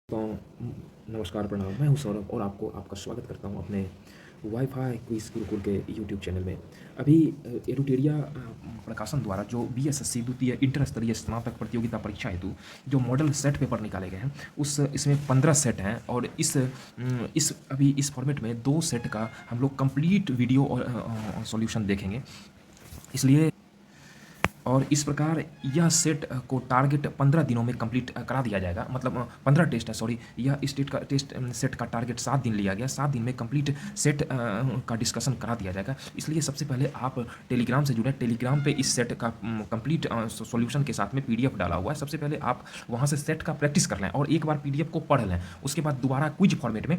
तो नमस्कार, प्रणाम। मैं हूं सौरभ और आपका स्वागत करता हूं अपने वाईफाई क्विज गुरुकुल के यूट्यूब चैनल में। अभी एडुटेरिया प्रकाशन द्वारा जो बीएसएससी द्वितीय इंटर स्तरीय स्नातक प्रतियोगिता परीक्षा हेतु जो मॉडल सेट पेपर निकाले गए हैं, इसमें 15 सेट हैं और इस फॉर्मेट में 2 सेट का हम लोग कंप्लीट वीडियो और सॉल्यूशन देखेंगे। इसलिए और इस प्रकार यह सेट को टारगेट 15 दिनों में कंप्लीट करा दिया जाएगा। मतलब 15 टेस्ट है, सॉरी, यह टेस्ट सेट का टारगेट 7 दिन लिया गया। 7 दिन में कंप्लीट सेट का डिस्कशन करा दिया जाएगा। इसलिए सबसे पहले आप टेलीग्राम से जुड़े। टेलीग्राम पे इस सेट का कंप्लीट सॉल्यूशन के साथ में पीडीएफ डाला हुआ है। सबसे पहले आप वहाँ से सेट का प्रैक्टिस कर लें और एक बार पीडीएफ को पढ़ लें। उसके बाद दोबारा क्विज फॉर्मेट में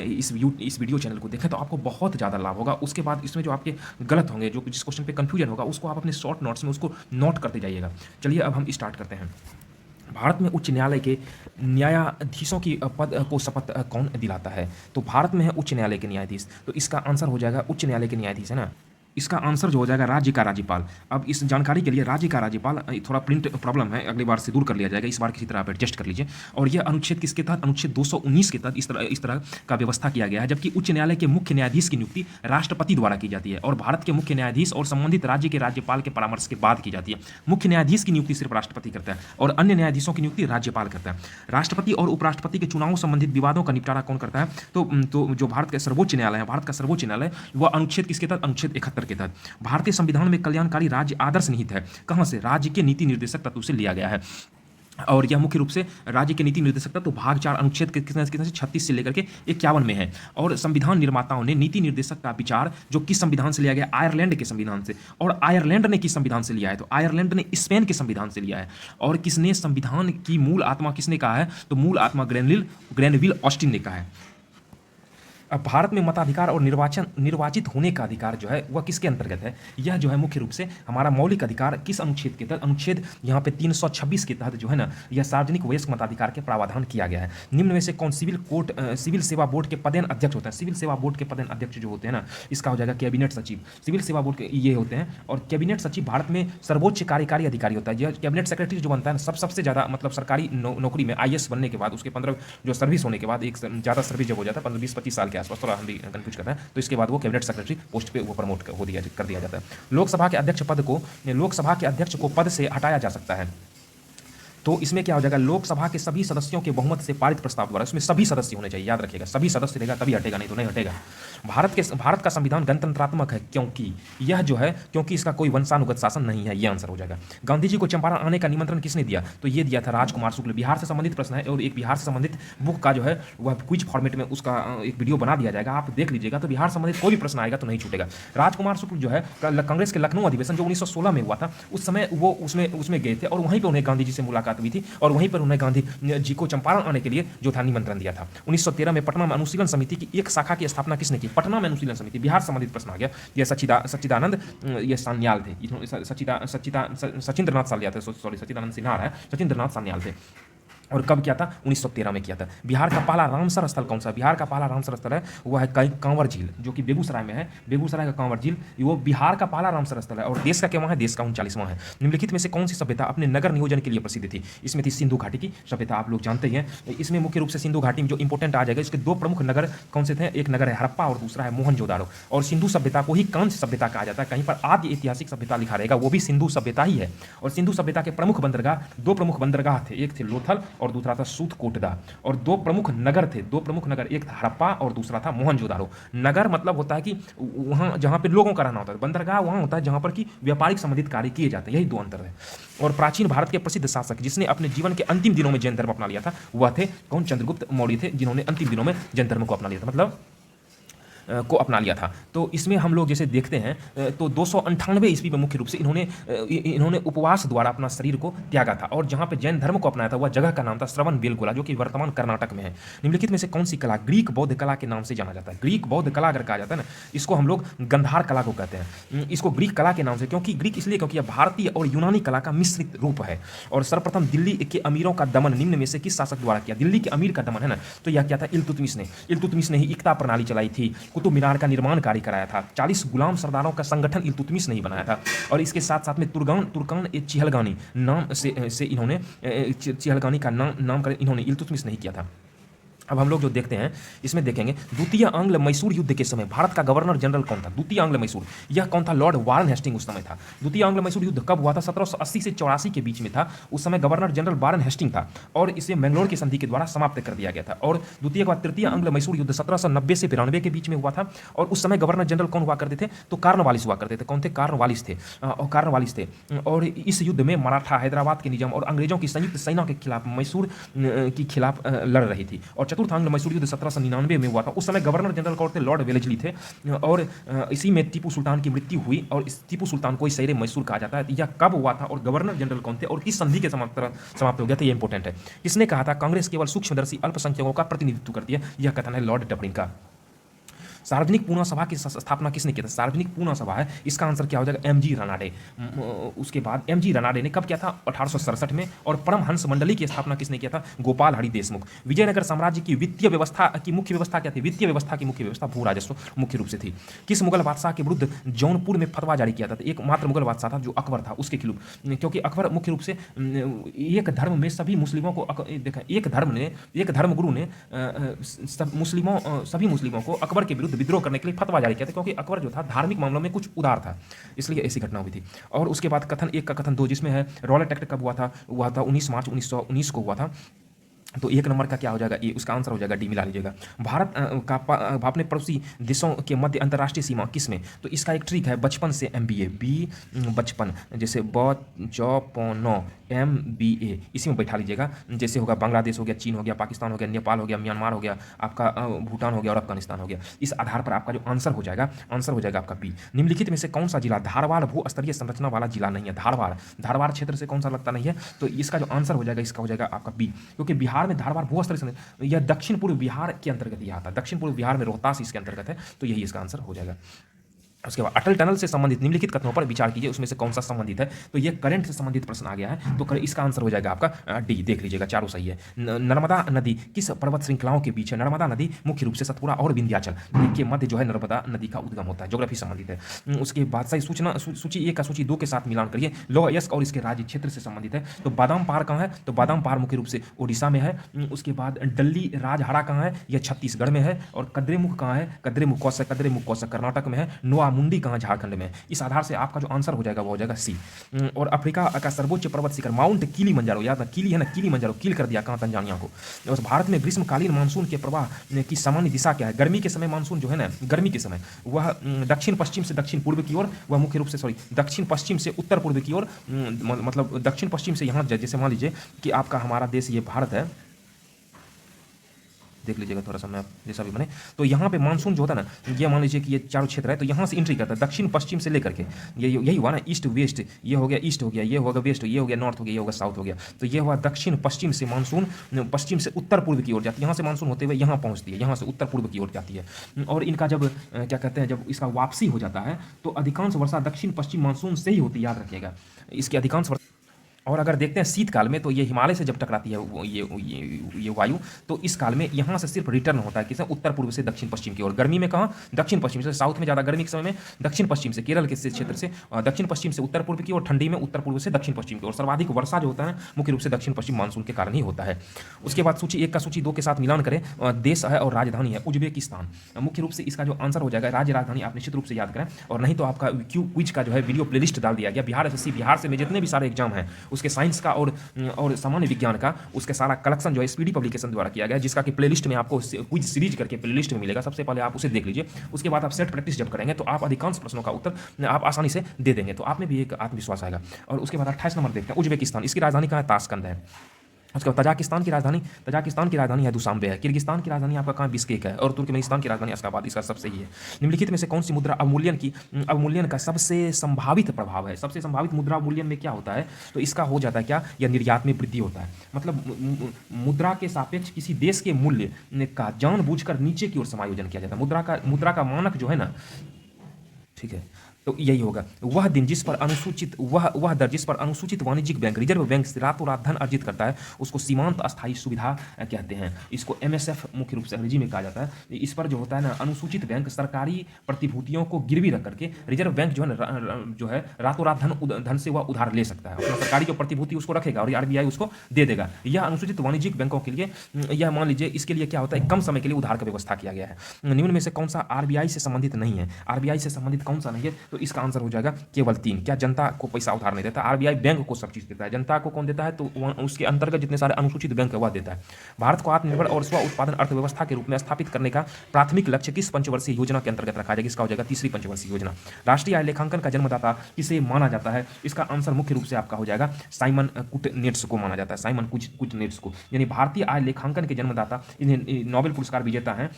इस वीडियो चैनल को देखें तो आपको बहुत ज़्यादा लाभ होगा। उसके बाद इसमें जो आपके गलत होंगे, जो जिस क्वेश्चन पे कंफ्यूजन होगा, उसको आप अपने शॉर्ट नोट्स में उसको नोट करते जाइएगा। चलिए अब हम स्टार्ट करते हैं। भारत में उच्च न्यायालय के न्यायाधीशों की पद को शपथ कौन दिलाता है? तो भारत में है उच्च न्यायालय के न्यायाधीश, तो इसका आंसर हो जाएगा उच्च न्यायालय के न्यायाधीश, है ना। इसका आंसर जो हो जाएगा राज्य का राज्यपाल। अब इस जानकारी के लिए राज्य का राज्यपाल, थोड़ा प्रिंट प्रॉब्लम है, अगली बार से दूर कर लिया जाएगा। इस बार किसी तरह आप एडजस्ट कर लीजिए। और यह अनुच्छेद किसके तहत? अनुच्छेद 219 के तहत इस तरह का व्यवस्था किया गया है। जबकि उच्च न्यायालय के मुख्य न्यायाधीश की नियुक्ति राष्ट्रपति द्वारा की जाती है और भारत के मुख्य न्यायाधीश और संबंधित राज्य के राज्यपाल के परामर्श के बाद की जाती है। मुख्य न्यायाधीश की नियुक्ति सिर्फ राष्ट्रपति करता है और अन्य न्यायाधीशों की नियुक्ति राज्यपाल करता है। राष्ट्रपति और उपराष्ट्रपति के चुनावों संबंधित विवादों का निपटारा कौन करता है? तो जो भारत का सर्वोच्च न्यायालय है, भारत का सर्वोच्च न्यायालय, वह अनुच्छेद किसके तहत? अनुच्छेद 71 के तहत। भारतीय संविधान में कल्याणकारी राज्य आदर्श निहित है। कहां से? राज्य के नीति निर्देशक तत्व से लिया गया है। और यह मुख्य रूप से राज्य के नीति निर्देशक तत्व भाग 4 अनुच्छेद कितने से 36 से लेकर के 51 में है। और संविधान निर्माताओं ने नीति निर्देशक का विचार जो किस संविधान से लिया गया? आयरलैंड के संविधान से। और आयरलैंड ने किस संविधान से लिया है? तो आयरलैंड ने स्पेन के संविधान से लिया है। और किसने संविधान की मूल आत्मा किसने कहा है? तो मूल आत्मा ग्रेनविल ऑस्टिन ने कहा है। अब भारत में मताधिकार और निर्वाचित होने का अधिकार जो है वह किसके अंतर्गत है? यह जो है मुख्य रूप से हमारा मौलिक अधिकार किस अनुच्छेद के तहत? अनुच्छेद यहाँ पे 326 के तहत जो है ना, यह सार्वजनिक वयस्क मताधिकार के प्रावधान किया गया है। निम्न में से कौन सिविल सेवा बोर्ड के पदेन अध्यक्ष होते हैं? सिविल सेवा बोर्ड के पदेन अध्यक्ष जो होते हैं ना, इसका हो जाएगा कैबिनेट सचिव। सिविल सेवा बोर्ड के ये होते हैं। और कैबिनेट सचिव भारत में सर्वोच्च कार्यकारी अधिकारी होता है। यह कैबिनेट सेक्रेटरी जो बनता है ना, सबसे ज़्यादा मतलब सरकारी नौकरी में आईएएस बनने के बाद, उसके 15 जो सर्विस होने के बाद, एक ज़्यादा सर्विस जब हो जाता है 15-20-25 साल के आसपास, थोड़ा हम भी कंफ्यूज करता है, तो इसके बाद वो कैबिनेट सेक्रेटरी पोस्ट पे वो प्रमोट कर दिया जाता है। लोकसभा के अध्यक्ष को पद से हटाया जा सकता है। तो इसमें क्या हो जाएगा? लोकसभा के सभी सदस्यों के बहुमत से पारित प्रस्ताव द्वारा। इसमें सभी सदस्य होने चाहिए, याद रखिएगा, सभी सदस्य रहेगा तभी हटेगा, नहीं तो नहीं हटेगा। भारत का संविधान गणतंत्रात्मक है क्योंकि इसका कोई वंशानुगत शासन नहीं है। ये आंसर हो जाएगा। गांधी जी को चंपारण आने का निमंत्रण किसने दिया? तो ये दिया था राजकुमार शुक्ल। बिहार से संबंधित प्रश्न है और एक बिहार से संबंधित बुक का जो है वह क्विज फॉर्मेट में उसका एक वीडियो बना दिया जाएगा, आप देख लीजिएगा। तो बिहार संबंधित कोई भी प्रश्न आएगा तो नहीं छूटेगा। राजकुमार शुक्ल जो है कांग्रेस के लखनऊ अधिवेशन जो 1916 में हुआ था, उस समय वो उसमें गए थे और वहीं पर उन्हें गांधी जी से मुलाकात हुई थी और वहीं पर उन्हें गांधी जी को चंपारण आने के लिए जो था निमंत्रण दिया था। 1913 में पटना में अनुशीलन समिति की एक शाखा की स्थापना किसने की? पटना में अनुशीलन समिति। बिहार संबंधित प्रश्न आ गया। यह सच्चिदानंद ये सान्याल थे। सचिंद्रनाथ सान्याल थे, सॉरी, सच्चिदानंद सिन्हा है, सचिंद्रनाथ सान्याल थे। और कब किया था? 1913 में किया था। बिहार का पहला रामसर स्थल कौन सा? बिहार का पहला रामसर स्थल है वह है कांवर झील, जो कि बेगूसराय में है। बेगूसराय का कांवर झील वो बिहार का पहला रामसर स्थल है। और देश का क्या है? देश का 39वां है। निम्नलिखित में से कौन सी सभ्यता अपने नगर नियोजन के लिए प्रसिद्ध थी? इसमें थी सिंधु घाटी की सभ्यता, आप लोग जानते ही हैं। इसमें मुख्य रूप से सिंधु घाटी में जो इंपॉर्टेंट आ जाएगा, इसके 2 प्रमुख नगर कौन से थे? एक नगर है हड़प्पा और दूसरा है मोहनजोदाड़ो। और सिंधु सभ्यता को ही कांस्य सभ्यता कहा जाता है। कहीं पर आदि ऐतिहासिक सभ्यता लिखा रहेगा वो भी सिंधु सभ्यता ही है। और सिंधु सभ्यता के प्रमुख बंदरगाह, 2 प्रमुख बंदरगाह थे, एक थे लोथल और दूसरा था कोटदा। और 2 प्रमुख नगर थे, 2 प्रमुख नगर, एक था हड़प्पा और दूसरा था मोहनजोदाड़ो। नगर मतलब होता है कि वहां जहां पे लोगों का रहना होता है। बंदरगाह वहां होता है जहां पर कि व्यापारिक संबंधित कार्य किए जाते हैं। यही 2 अंतर है। और प्राचीन भारत के प्रसिद्ध शासक जिसने अपने जीवन के अंतिम दिनों में जैन धर्म अपना लिया था वह थे कौन? चंद्रगुप्त मौर्य थे, जिन्होंने अंतिम दिनों में जैन धर्म को अपना लिया था, मतलब को अपना लिया था। तो इसमें हम लोग जैसे देखते हैं तो 298 ईस्वी में मुख्य रूप से इन्होंने उपवास द्वारा अपना शरीर को त्यागा था। और जहां पे जैन धर्म को अपनाया था वह जगह का नाम था श्रवणबेलगोला, जो कि वर्तमान कर्नाटक में है। निम्नलिखित में से कौन सी कला ग्रीक बौद्ध कला के नाम से जाना जाता है? ग्रीक बौद्ध कला अगर कहा जाता है ना, इसको हम लोग गंधार कला को कहते हैं। इसको ग्रीक कला के नाम से, क्योंकि ग्रीक इसलिए क्योंकि यह भारतीय और यूनानी कला का मिश्रित रूप है। और सर्वप्रथम दिल्ली के अमीरों का दमन निम्न में से किस शासक द्वारा किया? दिल्ली के अमीर का दमन है ना, तो यह क्या था? इल्तुतमिश ने ही इक्ता प्रणाली चलाई थी, कुतुब मीनार का निर्माण कार्य कराया था, 40 गुलाम सरदारों का संगठन इल्तुतमिश ने ही बनाया था। और इसके साथ साथ में तुर्कान चिहलगानी नाम से इन्होंने चिहलगानी का नामकरण इन्होंने इल्तुतमिश नहीं किया था। अब हम लोग जो देखते हैं इसमें देखेंगे द्वितीय आंग्ल मैसूर युद्ध के समय भारत का गवर्नर जनरल कौन था। द्वितीय आंग्ल मैसूर, यह कौन था? लॉर्ड वारन हेस्टिंग उस समय था। द्वितीय आंग्ल मैसूर युद्ध कब हुआ था? 1780 से 84 के बीच में था। उस समय गवर्नर जनरल वारन हेस्टिंग था और इसे मैंगलोर की संधि के द्वारा समाप्त कर दिया गया था। और द्वितीय के बाद तृतीय आंग्ल मैसूर युद्ध 1790 से 92 के बीच में हुआ था। और उस समय गवर्नर जनरल कौन हुआ करते थे? तो कार्नवालिस हुआ करते थे। कौन थे? कार्नवालिस थे। और इस युद्ध में मराठा, हैदराबाद के निजाम और अंग्रेजों की संयुक्त सेना के खिलाफ मैसूर के खिलाफ लड़ रही थी। और चतुर्थ आंग्ल मैसूर युद्ध 1799 में हुआ था। उस समय गवर्नर जनरल कौन थे? लॉर्ड वेलेस्ली थे। और इसी में टीपू सुल्तान की मृत्यु हुई और इस टीपू सुल्तान को शेर मैसूर कहा जाता है। यह कब हुआ था और गवर्नर जनरल कौन थे और किस संधि के समाप्त हो गया था? ये इंपॉर्टेंट है। किसने कहा था कांग्रेस केवल सूक्ष्मदर्शी अल्पसंख्यकों का प्रतिनिधित्व करती है? यह कथन है लॉर्ड डबलिन का। सार्वजनिक पूर्णा सभा की स्थापना किसने किया था? सार्वजनिक पूर्णा सभा है, इसका आंसर क्या हो जाएगा? एमजी रनाडे। उसके बाद एमजी रनाडे ने कब किया था? 1867 में। और परमहंस मंडली की स्थापना किसने किया था? गोपाल हरि देशमुख। विजयनगर साम्राज्य की वित्तीय व्यवस्था की मुख्य व्यवस्था क्या थी? वित्तीय व्यवस्था की मुख्य व्यवस्था भू राजस्व मुख्य रूप से थी। किस मुगल बादशाह के विरुद्ध जौनपुर में फतवा जारी किया था? एकमात्र मुगल बादशाह था जो अकबर था, उसके खिलाफ। क्योंकि अकबर मुख्य रूप से एक धर्म में सभी मुस्लिमों को देखा, एक धर्मगुरु ने सभी मुस्लिमों को अकबर के विरुद्ध विद्रोह करने के लिए फतवा जारी किया था। क्योंकि अकबर जो था धार्मिक मामलों में कुछ उदार था, इसलिए ऐसी घटना हुई थी। और उसके बाद कथन 1 का कथन 2 जिसमें है रॉलेट एक्ट कब हुआ था? 19 मार्च 1919 को हुआ था। तो 1 नंबर का क्या हो जाएगा? ये उसका आंसर हो जाएगा डी, मिला लीजिएगा। भारत का अपने पड़ोसी देशों के मध्य अंतर्राष्ट्रीय सीमा किसमें? तो इसका एक ट्रिक है, बचपन से MBA, बी बचपन, जैसे ब MBA इसी में बैठा लीजिएगा। जैसे होगा बांग्लादेश हो गया, चीन हो गया, पाकिस्तान हो गया, नेपाल हो गया, म्यांमार हो गया, आपका भूटान हो गया और अफगानिस्तान हो गया। इस आधार पर आपका जो आंसर हो जाएगा आपका बी। निम्नलिखित में से कौन सा जिला धारवाड़ भू स्तरीय संरचना वाला जिला नहीं है? धारवाड़ क्षेत्र से कौन सा लगता नहीं है? तो इसका जो आंसर हो जाएगा इसका हो जाएगा आपका बी। क्योंकि बिहार में धारवाड़ भू स्तरीय, यह दक्षिण पूर्व बिहार के अंतर्गत यह आता है। दक्षिण पूर्व बिहार में रोहतास इसके अंतर्गत है। तो यही इसका आंसर हो जाएगा। उसके बाद अटल टनल से संबंधित निम्नलिखित कथनों पर विचार कीजिए, उसमें से कौन सा संबंधित है? तो ये करंट से संबंधित प्रश्न आ गया है, तो इसका आंसर हो जाएगा आपका डी। देख लीजिएगा, चारों सही है। नर्मदा नदी किस पर्वत श्रृंखलाओं के बीच है? नर्मदा नदी मुख्य रूप से सतपुड़ा और विंध्याचल के मध्य जो है नर्मदा नदी का उद्गम होता है। ज्योग्राफी संबंधित है। उसके बाद सही सूचना सूची 1 का सूची 2 के साथ मिलान करिए। लौह अयस्क और इसके राज्य क्षेत्र से संबंधित है। तो बादाम पहाड़ कहाँ है? तो बादाम पहाड़ मुख्य रूप से ओडिशा में है। उसके बाद डल्ली राजहारा कहाँ है? यह छत्तीसगढ़ में है। और कद्रेमुख कहाँ है? कद्रेमुख कौशक कर्नाटक में है। नोआ मुंडी कहाँ? झारखंड में। इस आधार से आपका जो आंसर हो जाएगा वो हो जाएगा सी। और अफ्रीका का सर्वोच्च पर्वत शिखर माउंट किलीमंजारो, याद है किली है ना, किलीमंजारो किल कर दिया कहाँ? तंजानिया को। और भारत में ग्रीष्मकालीन मानसून के प्रवाह की सामान्य दिशा क्या है? गर्मी के समय मानसून जो है ना, गर्मी के समय वह दक्षिण पश्चिम से दक्षिण पूर्व की ओर, वह मुख्य रूप से दक्षिण पश्चिम से उत्तर पूर्व की ओर, मतलब दक्षिण पश्चिम से यहाँ, जैसे मान लीजिए कि आपका हमारा देश ये भारत है, देख लीजिएगा थोड़ा सा मैप जैसा भी बने। तो यहाँ पे मानसून जो होता है ना, ये मान लीजिए कि ये चारों क्षेत्र है, तो यहाँ से एंट्री करता है दक्षिण पश्चिम से लेकर के, ये यही हुआ ना, ईस्ट वेस्ट, ये हो गया ईस्ट हो गया, ये होगा वेस्ट, ये हो गया नॉर्थ हो गया, ये होगा साउथ हो गया। तो ये हुआ दक्षिण पश्चिम से मानसून पश्चिम से उत्तर पूर्व की ओर जाती है। यहाँ से मानसून होते हुए यहाँ पहुँचती है, यहाँ से उत्तर पूर्व की ओर जाती है। और इनका जब क्या कहते हैं, जब इसका वापसी हो जाता है तो अधिकांश वर्षा दक्षिण पश्चिम मानसून से ही होती है, याद रखिएगा इसकी अधिकांश वर्षा। और अगर देखते हैं शीतकाल में, तो ये हिमालय से जब टकराती है ये वायु, तो इस काल में यहाँ से सिर्फ रिटर्न होता है किसे? उत्तर पूर्व से दक्षिण पश्चिम की ओर। गर्मी में कहाँ? दक्षिण पश्चिम से। साउथ में ज़्यादा गर्मी के समय में दक्षिण पश्चिम से, केरल के क्षेत्र से दक्षिण पश्चिम से उत्तर पूर्व की ओर, ठंडी में उत्तर पूर्व से दक्षिण पश्चिम की ओर। सर्वाधिक वर्षा जो होता है मुख्य रूप से दक्षिण पश्चिम मानसून के कारण ही होता है। उसके बाद सूची 1 का सूची 2 के साथ मिलान करें। देश है और राजधानी है उज्बेकिस्तान। मुख्य रूप से इसका जो आंसर हो जाएगा राज्य राजधानी आप निश्चित रूप से याद करें, और नहीं तो आपका क्विज का जो है वीडियो प्लेलिस्ट डाल दिया गया। बिहार SSC बिहार से में जितने भी सारे एग्जाम हैं उसके साइंस का और सामान्य विज्ञान का, उसके सारा कलेक्शन जो है स्पीडी पब्लिकेशन द्वारा किया गया है, जिसका कि प्लेलिस्ट में आपको क्विज सीरीज करके प्लेलिस्ट में मिलेगा। सबसे पहले आप उसे देख लीजिए, उसके बाद आप सेट प्रैक्टिस जब करेंगे तो आप अधिकांश प्रश्नों का उत्तर आप आसानी से दे देंगे, तो आप में भी एक आत्मविश्वास आएगा। और उसके बाद 28 नंबर देखते हैं, उज्बेकिस्तान, इसकी राजधानी कहाँ है? ताशकंद है। उसके बाद तजाकिस्तान की राजधानी है दुशांबे है। किर्गिस्तान की राजधानी आपका कहाँ? बिश्केक है। और तुर्कमेनिस्तान की राजधानी अशगाबाद। इसका सब सही है। निम्नलिखित में से कौन सी मुद्रा अवमूल्यन का सबसे संभावित प्रभाव है? सबसे संभावित मुद्रा अवमूल्यन में क्या होता है? तो इसका हो जाता है क्या? यह निर्यात में वृद्धि होता है। मतलब मुद्रा के सापेक्ष किसी देश के मूल्य का जानबूझकर नीचे की ओर समायोजन किया जाता है। मुद्रा का मानक जो है ना, ठीक है, तो यही होगा वह दिन जिस पर अनुसूचित वह दर जिस पर अनुसूचित वाणिज्यिक बैंक रिजर्व बैंक से रातों रात धन अर्जित करता है उसको सीमांत अस्थायी सुविधा कहते हैं। इसको एमएसएफ मुख्य रूप से अंग्रेजी में कहा जाता है। इस पर जो होता है ना, अनुसूचित बैंक सरकारी प्रतिभूतियों को गिरवी रख करके रिजर्व बैंक जो है रातों रात धन से वह उधार ले सकता है। अपना सरकारी जो प्रतिभूति उसको रखेगा और आरबीआई उसको दे देगा। यह अनुसूचित वाणिज्यिक बैंकों के लिए, यह मान लीजिए इसके लिए क्या होता है, कम समय के लिए उधार का व्यवस्था किया गया है। निम्न में से कौन सा आरबीआई से संबंधित नहीं है? आरबीआई से संबंधित कौन सा नहीं है? तो इसका आंसर हो जाएगा केवल 3। क्या जनता को पैसा उधार नहीं देता? आरबीआई बैंक को सब चीज देता है। जनता को कौन देता है? तो उसके अंतर्गत जितने सारे अनुसूचित बैंक है वह देता है। भारत को आत्मनिर्भर और स्व उत्पादन अर्थव्यवस्था के रूप में स्थापित करने का प्राथमिक लक्ष्य किस पंचवर्षीय योजना के अंतर्गत रखा जाएगा? इसका हो जाएगा तीसरी पंचवर्षीय योजना। राष्ट्रीय आय लेखांकन का जन्मदाता किसे माना जाता है? इसका आंसर मुख्य रूप से आपका हो जाएगा साइमन कुटनेट्स को माना जाता है। साइमन कुटनेट्स को, यानी भारतीय आय लेखांकन के जन्मदाता, इन्हें नोबेल पुरस्कार विजेता हैं।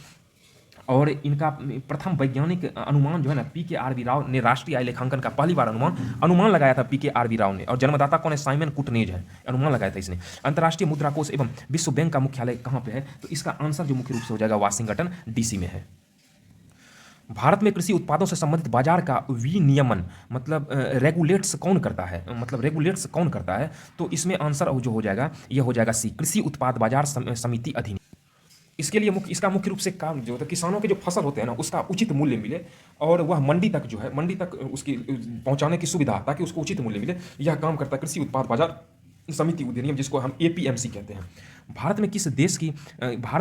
और इनका प्रथम वैज्ञानिक अनुमान जो है ना, पीके.आर.वी. राव ने राष्ट्रीय आय लेखांकन का पहली बार अनुमान लगाया था पीके.आर.वी. राव ने। और जन्मदाता कौन है? साइमन कुटनेज है, अनुमान लगाया था इसने। अंतर्राष्ट्रीय मुद्रा कोष एवं विश्व बैंक का मुख्यालय कहाँ पे है? तो इसका आंसर जो मुख्य रूप से हो जाएगा वाशिंगटन डीसी में है। भारत में कृषि उत्पादों से संबंधित बाजार का विनियमन मतलब रेगुलेट्स कौन करता है? रेगुलेट्स कौन करता है? तो इसमें आंसर जो हो जाएगा ये हो जाएगा सी, कृषि उत्पाद बाजार समिति अधिनियम। इसके लिए इसका मुख्य रूप से काम जो होता है, किसानों के जो फसल होते हैं ना उसका उचित मूल्य मिले और वह मंडी तक उसकी पहुंचाने की सुविधा, ताकि उसको उचित मूल्य मिले, यह काम करता है कृषि उत्पाद बाजार समिति अधिनियम, जिसको हम एपीएमसी कहते हैं। भारत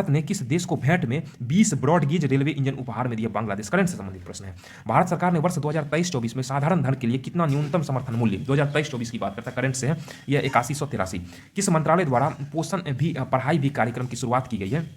ने किस देश को भेंट में 20 ब्रॉडगेज रेलवे इंजन उपहार में दिया? बांग्लादेश। करंट से संबंधित प्रश्न है। भारत सरकार ने वर्ष 2023-24 में साधारण धन के लिए कितना न्यूनतम समर्थन मूल्य, 2023-24 की बात करता है, करंट से है, यह 8183। किस मंत्रालय द्वारा पोषण भी पढ़ाई भी कार्यक्रम की शुरुआत की गई है?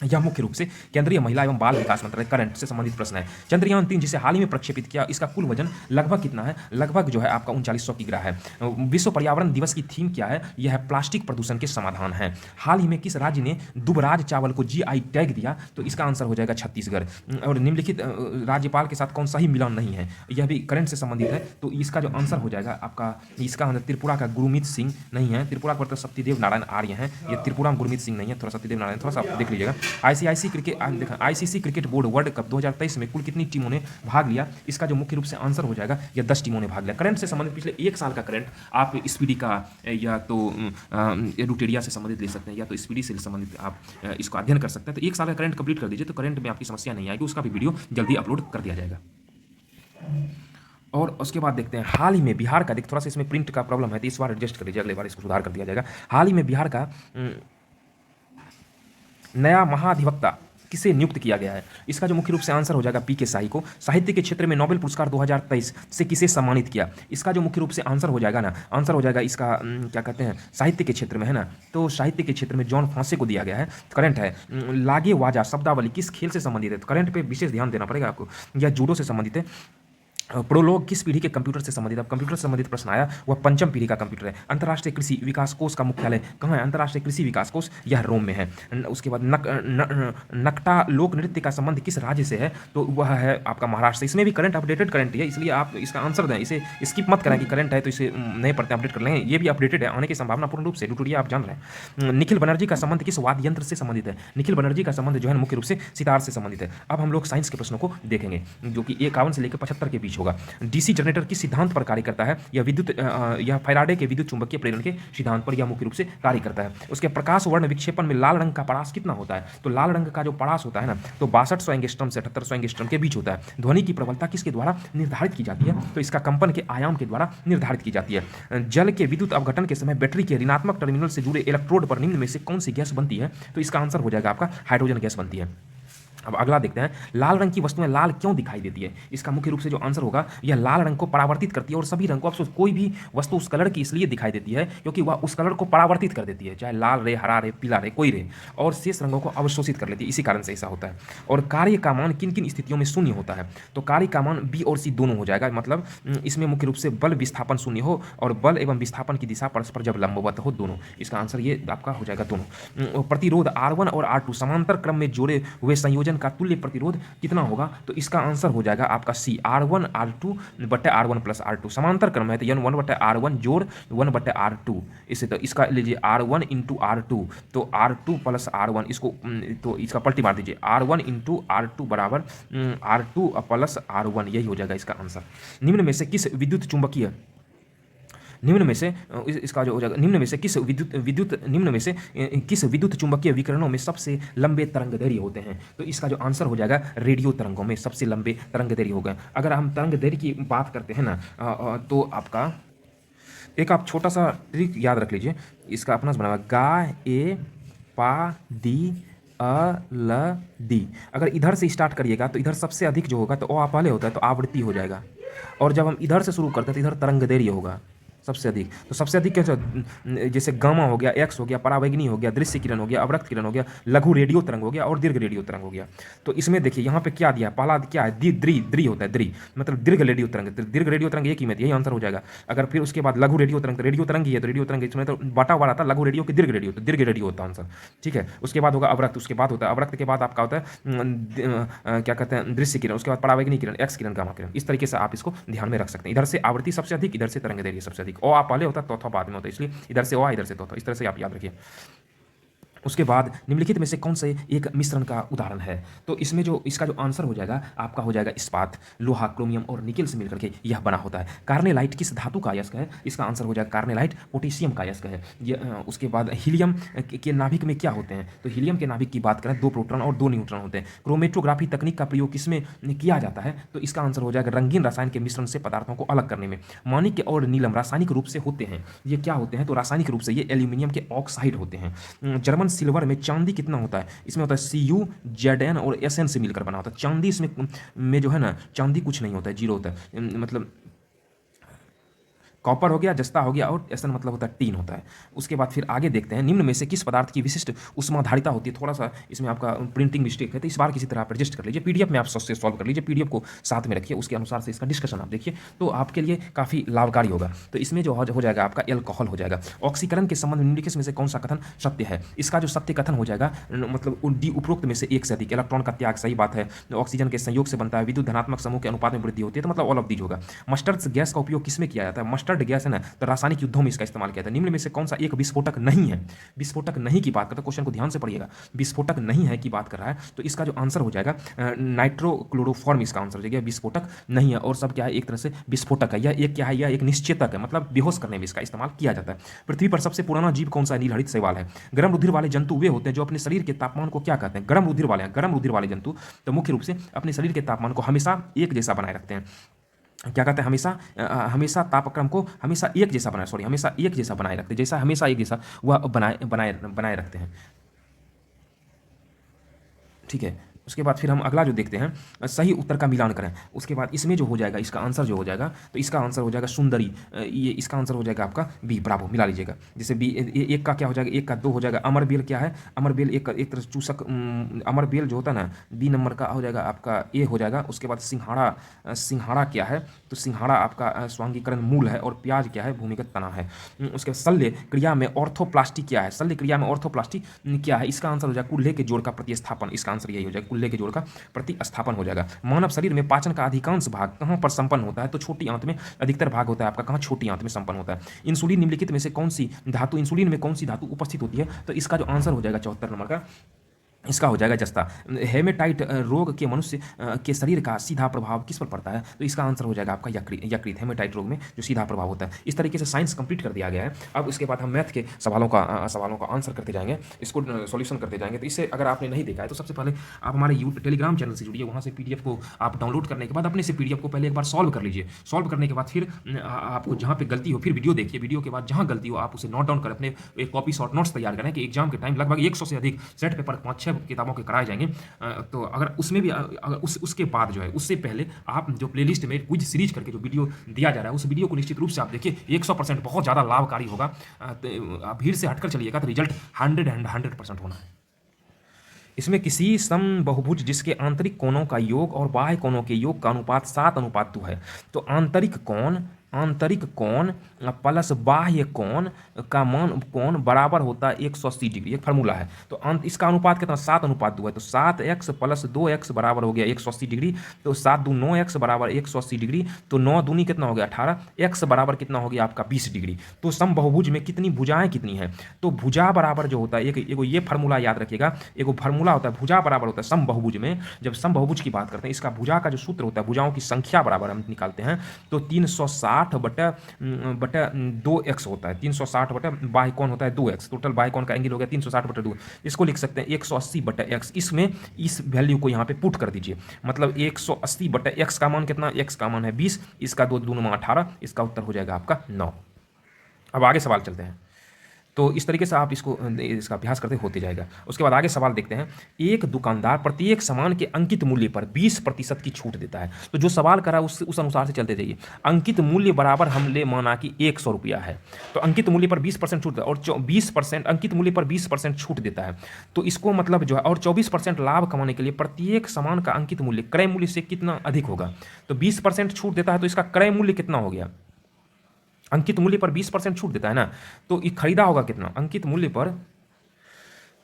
यह मुख्य रूप से केंद्रीय महिला एवं बाल विकास मंत्रालय, करंट से संबंधित प्रश्न है। चंद्रयान 3 जिसे हाल ही में प्रक्षेपित किया, इसका कुल वजन लगभग कितना है? लगभग जो है आपका 3900 किग्रा है। विश्व पर्यावरण दिवस की थीम क्या है? यह है प्लास्टिक प्रदूषण के समाधान है। हाल ही में किस राज्य ने दुबराज चावल को जीआई टैग दिया? तो इसका आंसर हो जाएगा छत्तीसगढ़। और निम्नलिखित राज्यपाल के साथ कौन सा ही मिलान नहीं है? यह भी करंट से संबंधित है। तो इसका जो आंसर हो जाएगा आपका, इसका त्रिपुरा का गुरमीत सिंह नहीं है, त्रिपुरा पर सत्यदेव नारायण आर्य हैं, ये त्रिपुरा में गुरमीत सिंह नहीं है, थोड़ा सत्यदेव नारायण, थोड़ा सा आप देख लीजिएगा। ICC cricket board world cup 2023 में कुल कितनी टीमों ने भाग लिया? इसका जो मुख्य रूप से आंसर हो जाएगा यह 10 टीमों ने भाग लिया। करंट से संबंधित पिछले 1 साल का करंट आप स्पीडी का या तो एडुटेरिया से संबंधित ले सकते हैं, या तो स्पीडी से संबंधित आप इसको अध्ययन कर सकते हैं। तो 1 साल का करंट कंप्लीट कर दीजिए, तो करंट में आपकी समस्या नहीं आएगी, उसका भी वीडियो जल्दी अपलोड कर दिया जाएगा। और उसके बाद देखते हैं हाल ही में बिहार का, थोड़ा सा इसमें प्रिंट का प्रॉब्लम है तो इस बार एडजस्ट कर लीजिए, अगले बार इसको सुधार कर दिया जाएगा। हाल ही में बिहार का नया महाधिवक्ता किसे नियुक्त किया गया है? इसका जो मुख्य रूप से आंसर हो जाएगा पीके शाही को। साहित्य के क्षेत्र में नोबेल पुरस्कार 2023 से किसे सम्मानित किया? इसका जो मुख्य रूप से आंसर हो जाएगा ना, आंसर हो जाएगा इसका क्या कहते हैं, साहित्य के क्षेत्र में है ना, तो साहित्य के क्षेत्र में जॉन फॉन्से को दिया गया है। करंट है लागे वाजा शब्दावली किस खेल से संबंधित है? तो करंट पे विशेष ध्यान देना पड़ेगा आपको, या जूडो से संबंधित है। प्रोलॉग किस पीढ़ी के कंप्यूटर से संबंधित? अब कंप्यूटर से संबंधित प्रश्न आया, वह पंचम पीढ़ी का कंप्यूटर है। अंतर्राष्ट्रीय कृषि विकास कोष का मुख्यालय कहाँ है? अंतर्राष्ट्रीय कृषि विकास कोष यह रोम में है। उसके बाद नकटा लोक नृत्य का संबंध किस राज्य से है? तो वह है आपका महाराष्ट्र। इसमें भी करंट अपडेटेड करंट है, इसलिए आप इसका आंसर दें, इसे स्किप मत करें कि करंट है तो इसे नहीं पढ़ते, अपडेट कर लेंगे। ये भी अपडेटेड है, आने की संभावना पूर्ण रूप से, ट्यूटोरियल आप जान रहे हैं। निखिल बनर्जी का संबंध किस वाद्य यंत्र से संबंधित है? निखिल बनर्जी का संबंध जो है मुख्य रूप से सितार से संबंधित है। अब हम लोग साइंस के प्रश्नों को देखेंगे, जो कि 51 से लेकर 75 के बीच होगा। डीसी जनरेटर किस सिद्धांत पर कार्य करता है? यह फैराडे के विद्युत चुंबकीय प्रेरण के सिद्धांत पर यह मुख्य रूप से कार्य करता है। उसके प्रकाश वर्ण विक्षेपण में लाल रंग का परास कितना होता है? तो लाल रंग का जो परास होता है ना, तो 6200 एंगस्ट्रॉम से 7800 एंगस्ट्रॉम के बीच होता है। ध्वनि की प्रबलता किसके द्वारा निर्धारित की जाती है? तो इसका कंपन के आयाम के द्वारा निर्धारित की जाती है। जल के विद्युत अपघटन के समय बैटरी के ऋणात्मक टर्मिनल से जुड़े इलेक्ट्रोड पर निम्न में से कौन सी गैस बनती है? तो इसका आंसर हो जाएगा आपका हाइड्रोजन गैस बनती है। अब अगला देखते हैं, लाल रंग की वस्तुएं लाल क्यों दिखाई देती है? इसका मुख्य रूप से जो आंसर होगा, यह लाल रंग को परावर्तित करती है और सभी रंग को, अफसोस कोई भी वस्तु उस कलर की इसलिए दिखाई देती है क्योंकि वह उस कलर को परावर्तित कर देती है, चाहे लाल रहे, हरा रहे, पीला रहे, कोई रहे, और शेष रंगों को अवशोषित कर लेती है, इसी कारण से ऐसा होता है। और कार्य का मान किन किन स्थितियों में शून्य होता है? तो कार्य का मान बी और सी दोनों हो जाएगा, मतलब इसमें मुख्य रूप से बल विस्थापन शून्य हो और बल एवं विस्थापन की दिशा परस्पर जब लंबवत हो, दोनों। इसका आंसर ये आपका हो जाएगा दोनों। प्रतिरोध R1 और R2 समांतर क्रम में जोड़े हुए संयोजन विभजन का तुल्य प्रतिरोध कितना होगा? तो इसका आंसर हो जाएगा आपका सी, R1 R2 बटे R1 प्लस R2। समांतर क्रम है तो N1 बटे R1 जोड़ 1 बटे R2। इससे तो इसका लीजिए R1 इंटू R2, तो R2 प्लस R1, इसको तो इसका पलटी मार दीजिए, R1 इंटू R2 बराबर R2 प्लस R1, यही हो जाएगा इसका आंसर। निम्न में से किस विद्युत चुंबकीय निम्न में से इसका जो हो जाएगा, निम्न में से किस विद्युत चुंबकीय विकिरणों में सबसे लंबे तरंगदैर्घ्य होते हैं? तो इसका जो आंसर हो जाएगा रेडियो तरंगों में सबसे लंबे तरंगदैर्घ्य हो गए। अगर हम तरंगदैर्घ्य की बात करते हैं ना, तो आपका एक आप छोटा सा ट्रिक याद रख लीजिए, इसका अपना से बना हुआ गा ए पा दी अ ल दी। अगर इधर से स्टार्ट करिएगा तो इधर सबसे अधिक जो होगा तो ओ आप पहले होता है तो आवृत्ति हो जाएगा, और जब हम इधर से शुरू करते हैं तो इधर तरंगदैर्घ्य होगा सबसे अधिक। तो सबसे अधिक क्या, जैसे गामा हो गया, एक्स हो गया, परावैगनी हो गया, दृश्य किरण हो गया, अवरक्त किरण हो गया, लघु रेडियो तरंग हो गया और दीर्घ रेडियो तरंग हो गया। तो इसमें देखिए यहाँ पे क्या दिया, पहला क्या है, द्रि होता है, द्रि मतलब दीर्घ रेडियो तरंग। दीर्घ रेडियो तरंग एक ही में, यही आंसर हो जाएगा। अगर फिर उसके बाद लघु रेडियो तरंग, तो रेडियो तरंग ही है, तो रेडियो तरंग इसमें तो बाटा हुआ था लघु रेडियो के दीर्घ रेडियो, तो दीर्घ रेडियो होता है आंसर। ठीक है, उसके बाद होगा अवरक्त, उसके बाद होता है अवरक्त के बाद आपका होता है क्या कहते हैं दृश्य किरण, उसके बाद परावैगनी किरण, एक्स किरण, गामा किरण। इस तरीके से आप इसको ध्यान में रख सकते हैं। इधर से आवृत्ति सबसे अधिक, इधर से तरंगदैर्घ्य सबसे अधिक। और आप पहले होता है तो बाद में होता है, इसलिए इधर से ओ इधर से तो इस तरह से आप याद रखिए। उसके बाद निम्नलिखित में से कौन से एक मिश्रण का उदाहरण है? तो इसमें जो इसका जो आंसर हो जाएगा आपका हो जाएगा इस्पात, लोहा, क्रोमियम और निकेल से मिलकर के यह बना होता है। कार्नेलाइट किस धातु का अयस्क है? इसका आंसर हो जाएगा कार्नेलाइट पोटेशियम का अयस्क है। उसके बाद हीलियम के नाभिक में क्या होते हैं? तो हीलियम के नाभिक की बात करें 2 प्रोटॉन और 2 न्यूट्रॉन होते हैं। क्रोमेटोग्राफी तकनीक का प्रयोग किसमें किया जाता है? तो इसका आंसर हो जाएगा रंगीन रसायन के मिश्रण से पदार्थों को अलग करने में। माणिक्य और नीलम रासायनिक रूप से होते हैं, ये क्या होते हैं? तो रासायनिक रूप से ये एल्यूमिनियम के ऑक्साइड होते हैं। जर्मन सिल्वर में चांदी कितना होता है? इसमें होता है Cu Zn और Sn से मिलकर बना होता है। चांदी इसमें जो है ना, चांदी कुछ नहीं होता है, जीरो होता है, मतलब कॉपर हो गया, जस्ता हो गया और एसन मतलब होता है टीन होता है। उसके बाद फिर आगे देखते हैं, निम्न में से किस पदार्थ की विशिष्ट उष्माधारिता होती है? थोड़ा सा इसमें आपका प्रिंटिंग मिस्टेक है, तो इस बार किसी तरह आप एडजस्ट कर लीजिए, पीडीएफ में आप से सॉल्व कर लीजिए, पीडीएफ को साथ में रखिए, उसके अनुसार से इसका डिस्कशन आप देखिए तो आपके लिए काफ़ी लाभकारी होगा। तो इसमें जो हो जाएगा आपका एल्कोहल हो जाएगा। ऑक्सीकरण के संबंध में निम्नलिखित में से कौन सा कथन सत्य है? इसका जो सत्य कथन हो जाएगा मतलब उपरोक्त में से एक से अधिक इलेक्ट्रॉन का त्याग, सही बात है। ऑक्सीजन के संयोग से बनता है, विद्युत धनात्मक समूह के अनुपात में वृद्धि होती है, तो मतलब ऑल ऑफ दीज होगा। मस्टर्ड गैस का उपयोग किसमें किया जाता है? मस्टर्ड गैस है ना, तो रासायनिक युद्धों में इसका इस्तेमाल किया जाता है। निम्न में से कौन सा एक विस्फोटक नहीं है? विस्फोटक नहीं की बात करते, क्वेश्चन को ध्यान से पढ़िएगा, विस्फोटक नहीं है की बात कर रहा है, तो इसका जो आंसर हो जाएगा नाइट्रोक्लोरोफॉर्म, इसका आंसर हो जाएगा, विस्फोटक नहीं है। और सब क्या है, एक तरह से विस्फोटक है। यह एक क्या है, यह एक निश्चेतक है, मतलब बेहोश करने में इसका इस्तेमाल किया जाता है। पृथ्वी पर सबसे पुराना जीव कौन सा है? नीलहरित शैवाल है। गर्म रुधिर वाले जंतु वे होते हैं जो अपने शरीर के तापमान को क्या कहते हैं? गर्म रुधिर वाले हैं। गर्म रुधिर वाले जंतु तो मुख्य रूप से अपने शरीर के तापमान को हमेशा एक जैसा बनाए रखते हैं। क्या कहते हैं? हमेशा तापक्रम को हमेशा एक जैसा हमेशा एक जैसा बनाए रखते हैं, जैसा हमेशा एक जैसा वह बनाए रखते हैं। ठीक है, उसके बाद फिर हम अगला जो देखते हैं, सही उत्तर का मिलान करें। उसके बाद इसमें जो हो जाएगा, इसका आंसर जो हो जाएगा, तो इसका आंसर हो जाएगा सुंदरी, ये इसका आंसर हो जाएगा आपका बी, ब्रावो, मिला लीजिएगा। जैसे बी एक का क्या हो जाएगा, एक का 2 हो जाएगा। अमरबेल क्या है? अमरबेल एक तरह से चूसक, अमरबेल जो होता है ना, बी नंबर का हो जाएगा आपका ए हो जाएगा। उसके बाद सिंघाड़ा क्या है? तो सिंघाड़ा आपका स्वांगीकरण मूल है, और प्याज क्या है? भूमिगत तना है। उसके बाद शल्य क्रिया में ऑर्थोप्लास्टी क्या है? शल्य क्रिया में ऑर्थोप्लास्टी क्या है? इसका आंसर हो जाएगा कुल्हे के जोड़ का प्रतिस्थापन, इसका आंसर यही हो जाएगा, कुल्हे के जोड़ का प्रतिस्थापन हो जाएगा। मानव शरीर में पाचन का अधिकांश भाग कहां पर संपन्न होता है? तो छोटी आंत में अधिकतर भाग होता है आपका, कहां? छोटी आंत में संपन्न होता है। इंसुलिन निम्नलिखित में से कौन सी धातु, इंसुलिन में कौन सी धातु उपस्थित होती है? तो इसका जो आंसर हो जाएगा 74 नंबर का, इसका हो जाएगा जस्ता। हेमेटाइट रोग के मनुष्य के शरीर का सीधा प्रभाव किस पर पड़ता है? तो इसका आंसर हो जाएगा आपका यकृत। हेमेटाइट रोग में जो सीधा प्रभाव होता है। इस तरीके से साइंस कंप्लीट कर दिया गया है। अब इसके बाद हम मैथ के सवालों का आंसर करते जाएंगे, इसको सॉल्यूशन करते जाएंगे। तो इससे अगर आपने नहीं देखा है तो सबसे पहले आप हमारे टेलीग्राम चैनल से जुड़िए, वहाँ से पीडीएफ को आप डाउनलोड करने के बाद अपने से पीडीएफ को पहले एक बार सॉल्व कर लीजिए। सॉल्व करने के बाद फिर आपको जहाँ पे गलती हो फिर वीडियो देखिए, वीडियो के बाद जहाँ गलती हो आप उसे नोट डाउन करें, अपने एक कॉपी शॉर्ट नोट्स तैयार करें कि एग्जाम के टाइम लगभग 100 से अधिक सेट पेपर 5-6 किताबों के कराए जाएंगे। तो अगर उसमें भी अगर उसके बाद जो है, उससे पहले आप जो प्लेलिस्ट में क्विज सीरीज करके जो वीडियो दिया जा रहा है, उस वीडियो को निश्चित रूप से आप देखिए, 100% बहुत ज़्यादा लाभकारी होगा। भीड़ से हटकर चलिएगा तो रिजल्ट 100% होना है। इसमें किसी समबहुभुज जिसके आंतरिक कोणों का योग और बाह्य कोणों के योग का अनुपात 7:2 है, तो आंतरिक कोण आंतरिक कोण प्लस बाह्य कोण का मान कोण बराबर होता है 180 डिग्री। एक फार्मूला है। तो अंत इसका अनुपात कितना 7:2 है। तो 7x प्लस 2x बराबर हो गया 180 डिग्री। तो 7 दूनी 9x बराबर 180 डिग्री। तो 9 दूनी कितना हो गया 18। x बराबर कितना हो गया आपका 20 डिग्री। तो समबाहुभुज में कितनी भुजाएं कितनी है, तो भुजा बराबर जो होता है एक ये फार्मूला याद रखिएगा। एक फार्मूला होता है भुजा बराबर होता है समबाहुभुज में। जब समबाहुभुज की बात करते हैं इसका भुजा का जो सूत्र होता है भुजाओं की संख्या बराबर हम निकालते हैं तो 360/2x होता है। 360 बटा बाह्य कोण होता है 2x। टोटल बाह्य कोण का एंगल हो गया 360/2। इसको लिख सकते हैं 180/x। इसमें इस वैल्यू को यहाँ पे पुट कर दीजिए। मतलब 180/x का मान कितना, x का मान है 20, इसका 2 दूनी 18, इसका उत्तर हो जाएगा आपका 9। अब आगे सवाल चलते हैं। तो इस तरीके से आप इसका अभ्यास करते होते जाएगा। उसके बाद आगे सवाल देखते हैं। एक दुकानदार प्रत्येक सामान के अंकित मूल्य पर 20% की छूट देता है। तो जो सवाल करा उस अनुसार से चलते जाइए। अंकित मूल्य बराबर हमने माना कि 100 रुपया है। तो अंकित मूल्य पर 20% छूट देता है और 20% अंकित मूल्य पर 20% छूट देता है। तो इसको मतलब जो है और 24% लाभ कमाने के लिए प्रत्येक सामान का अंकित मूल्य क्रय मूल्य से कितना अधिक होगा। तो 20% छूट देता है तो इसका क्रय मूल्य कितना हो गया। अंकित मूल्य पर 20% छूट देता है ना, तो ये खरीदा होगा कितना अंकित मूल्य पर।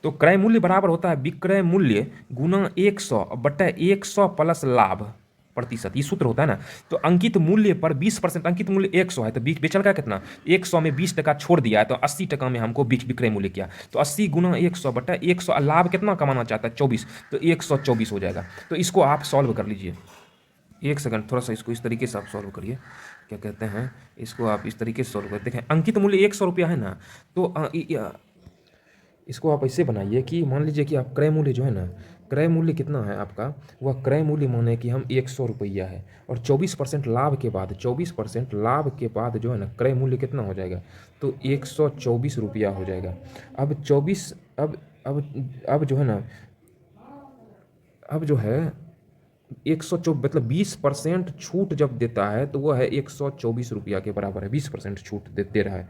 तो क्रय मूल्य बराबर होता है विक्रय मूल्य गुना 100/100 प्लस लाभ प्रतिशत। ये सूत्र होता है ना। तो अंकित मूल्य पर 20%, अंकित मूल्य 100 है तो बेचल का कितना 100 में 20 टका छोड़ दिया है तो 80 टका में हमको विक्रय मूल्य किया। तो 80 गुना 100/100 लाभ कितना कमाना चाहता है 24, तो 124 हो जाएगा। तो इसको आप सॉल्व कर लीजिए। एक सेकंड थोड़ा सा इसको इस तरीके से आप सॉल्व करिए। क्या कहते हैं इसको आप इस तरीके से सॉल्व करें। देखें अंकित मूल्य 100 रुपया है ना, तो इसको आप ऐसे बनाइए कि मान लीजिए कि आप क्रय मूल्य जो है ना, क्रय मूल्य कितना है आपका, वह क्रय मूल्य माने कि हम 100 रुपया है और 24% लाभ के बाद 24% लाभ के बाद जो है ना क्रय मूल्य कितना हो जाएगा, तो 124 रुपया हो जाएगा। अब 24 अब जो है ना, अब जो है 124 मतलब 20% छूट जब देता है तो वह है 124 रुपया के बराबर है। 20% छूट दे रहा है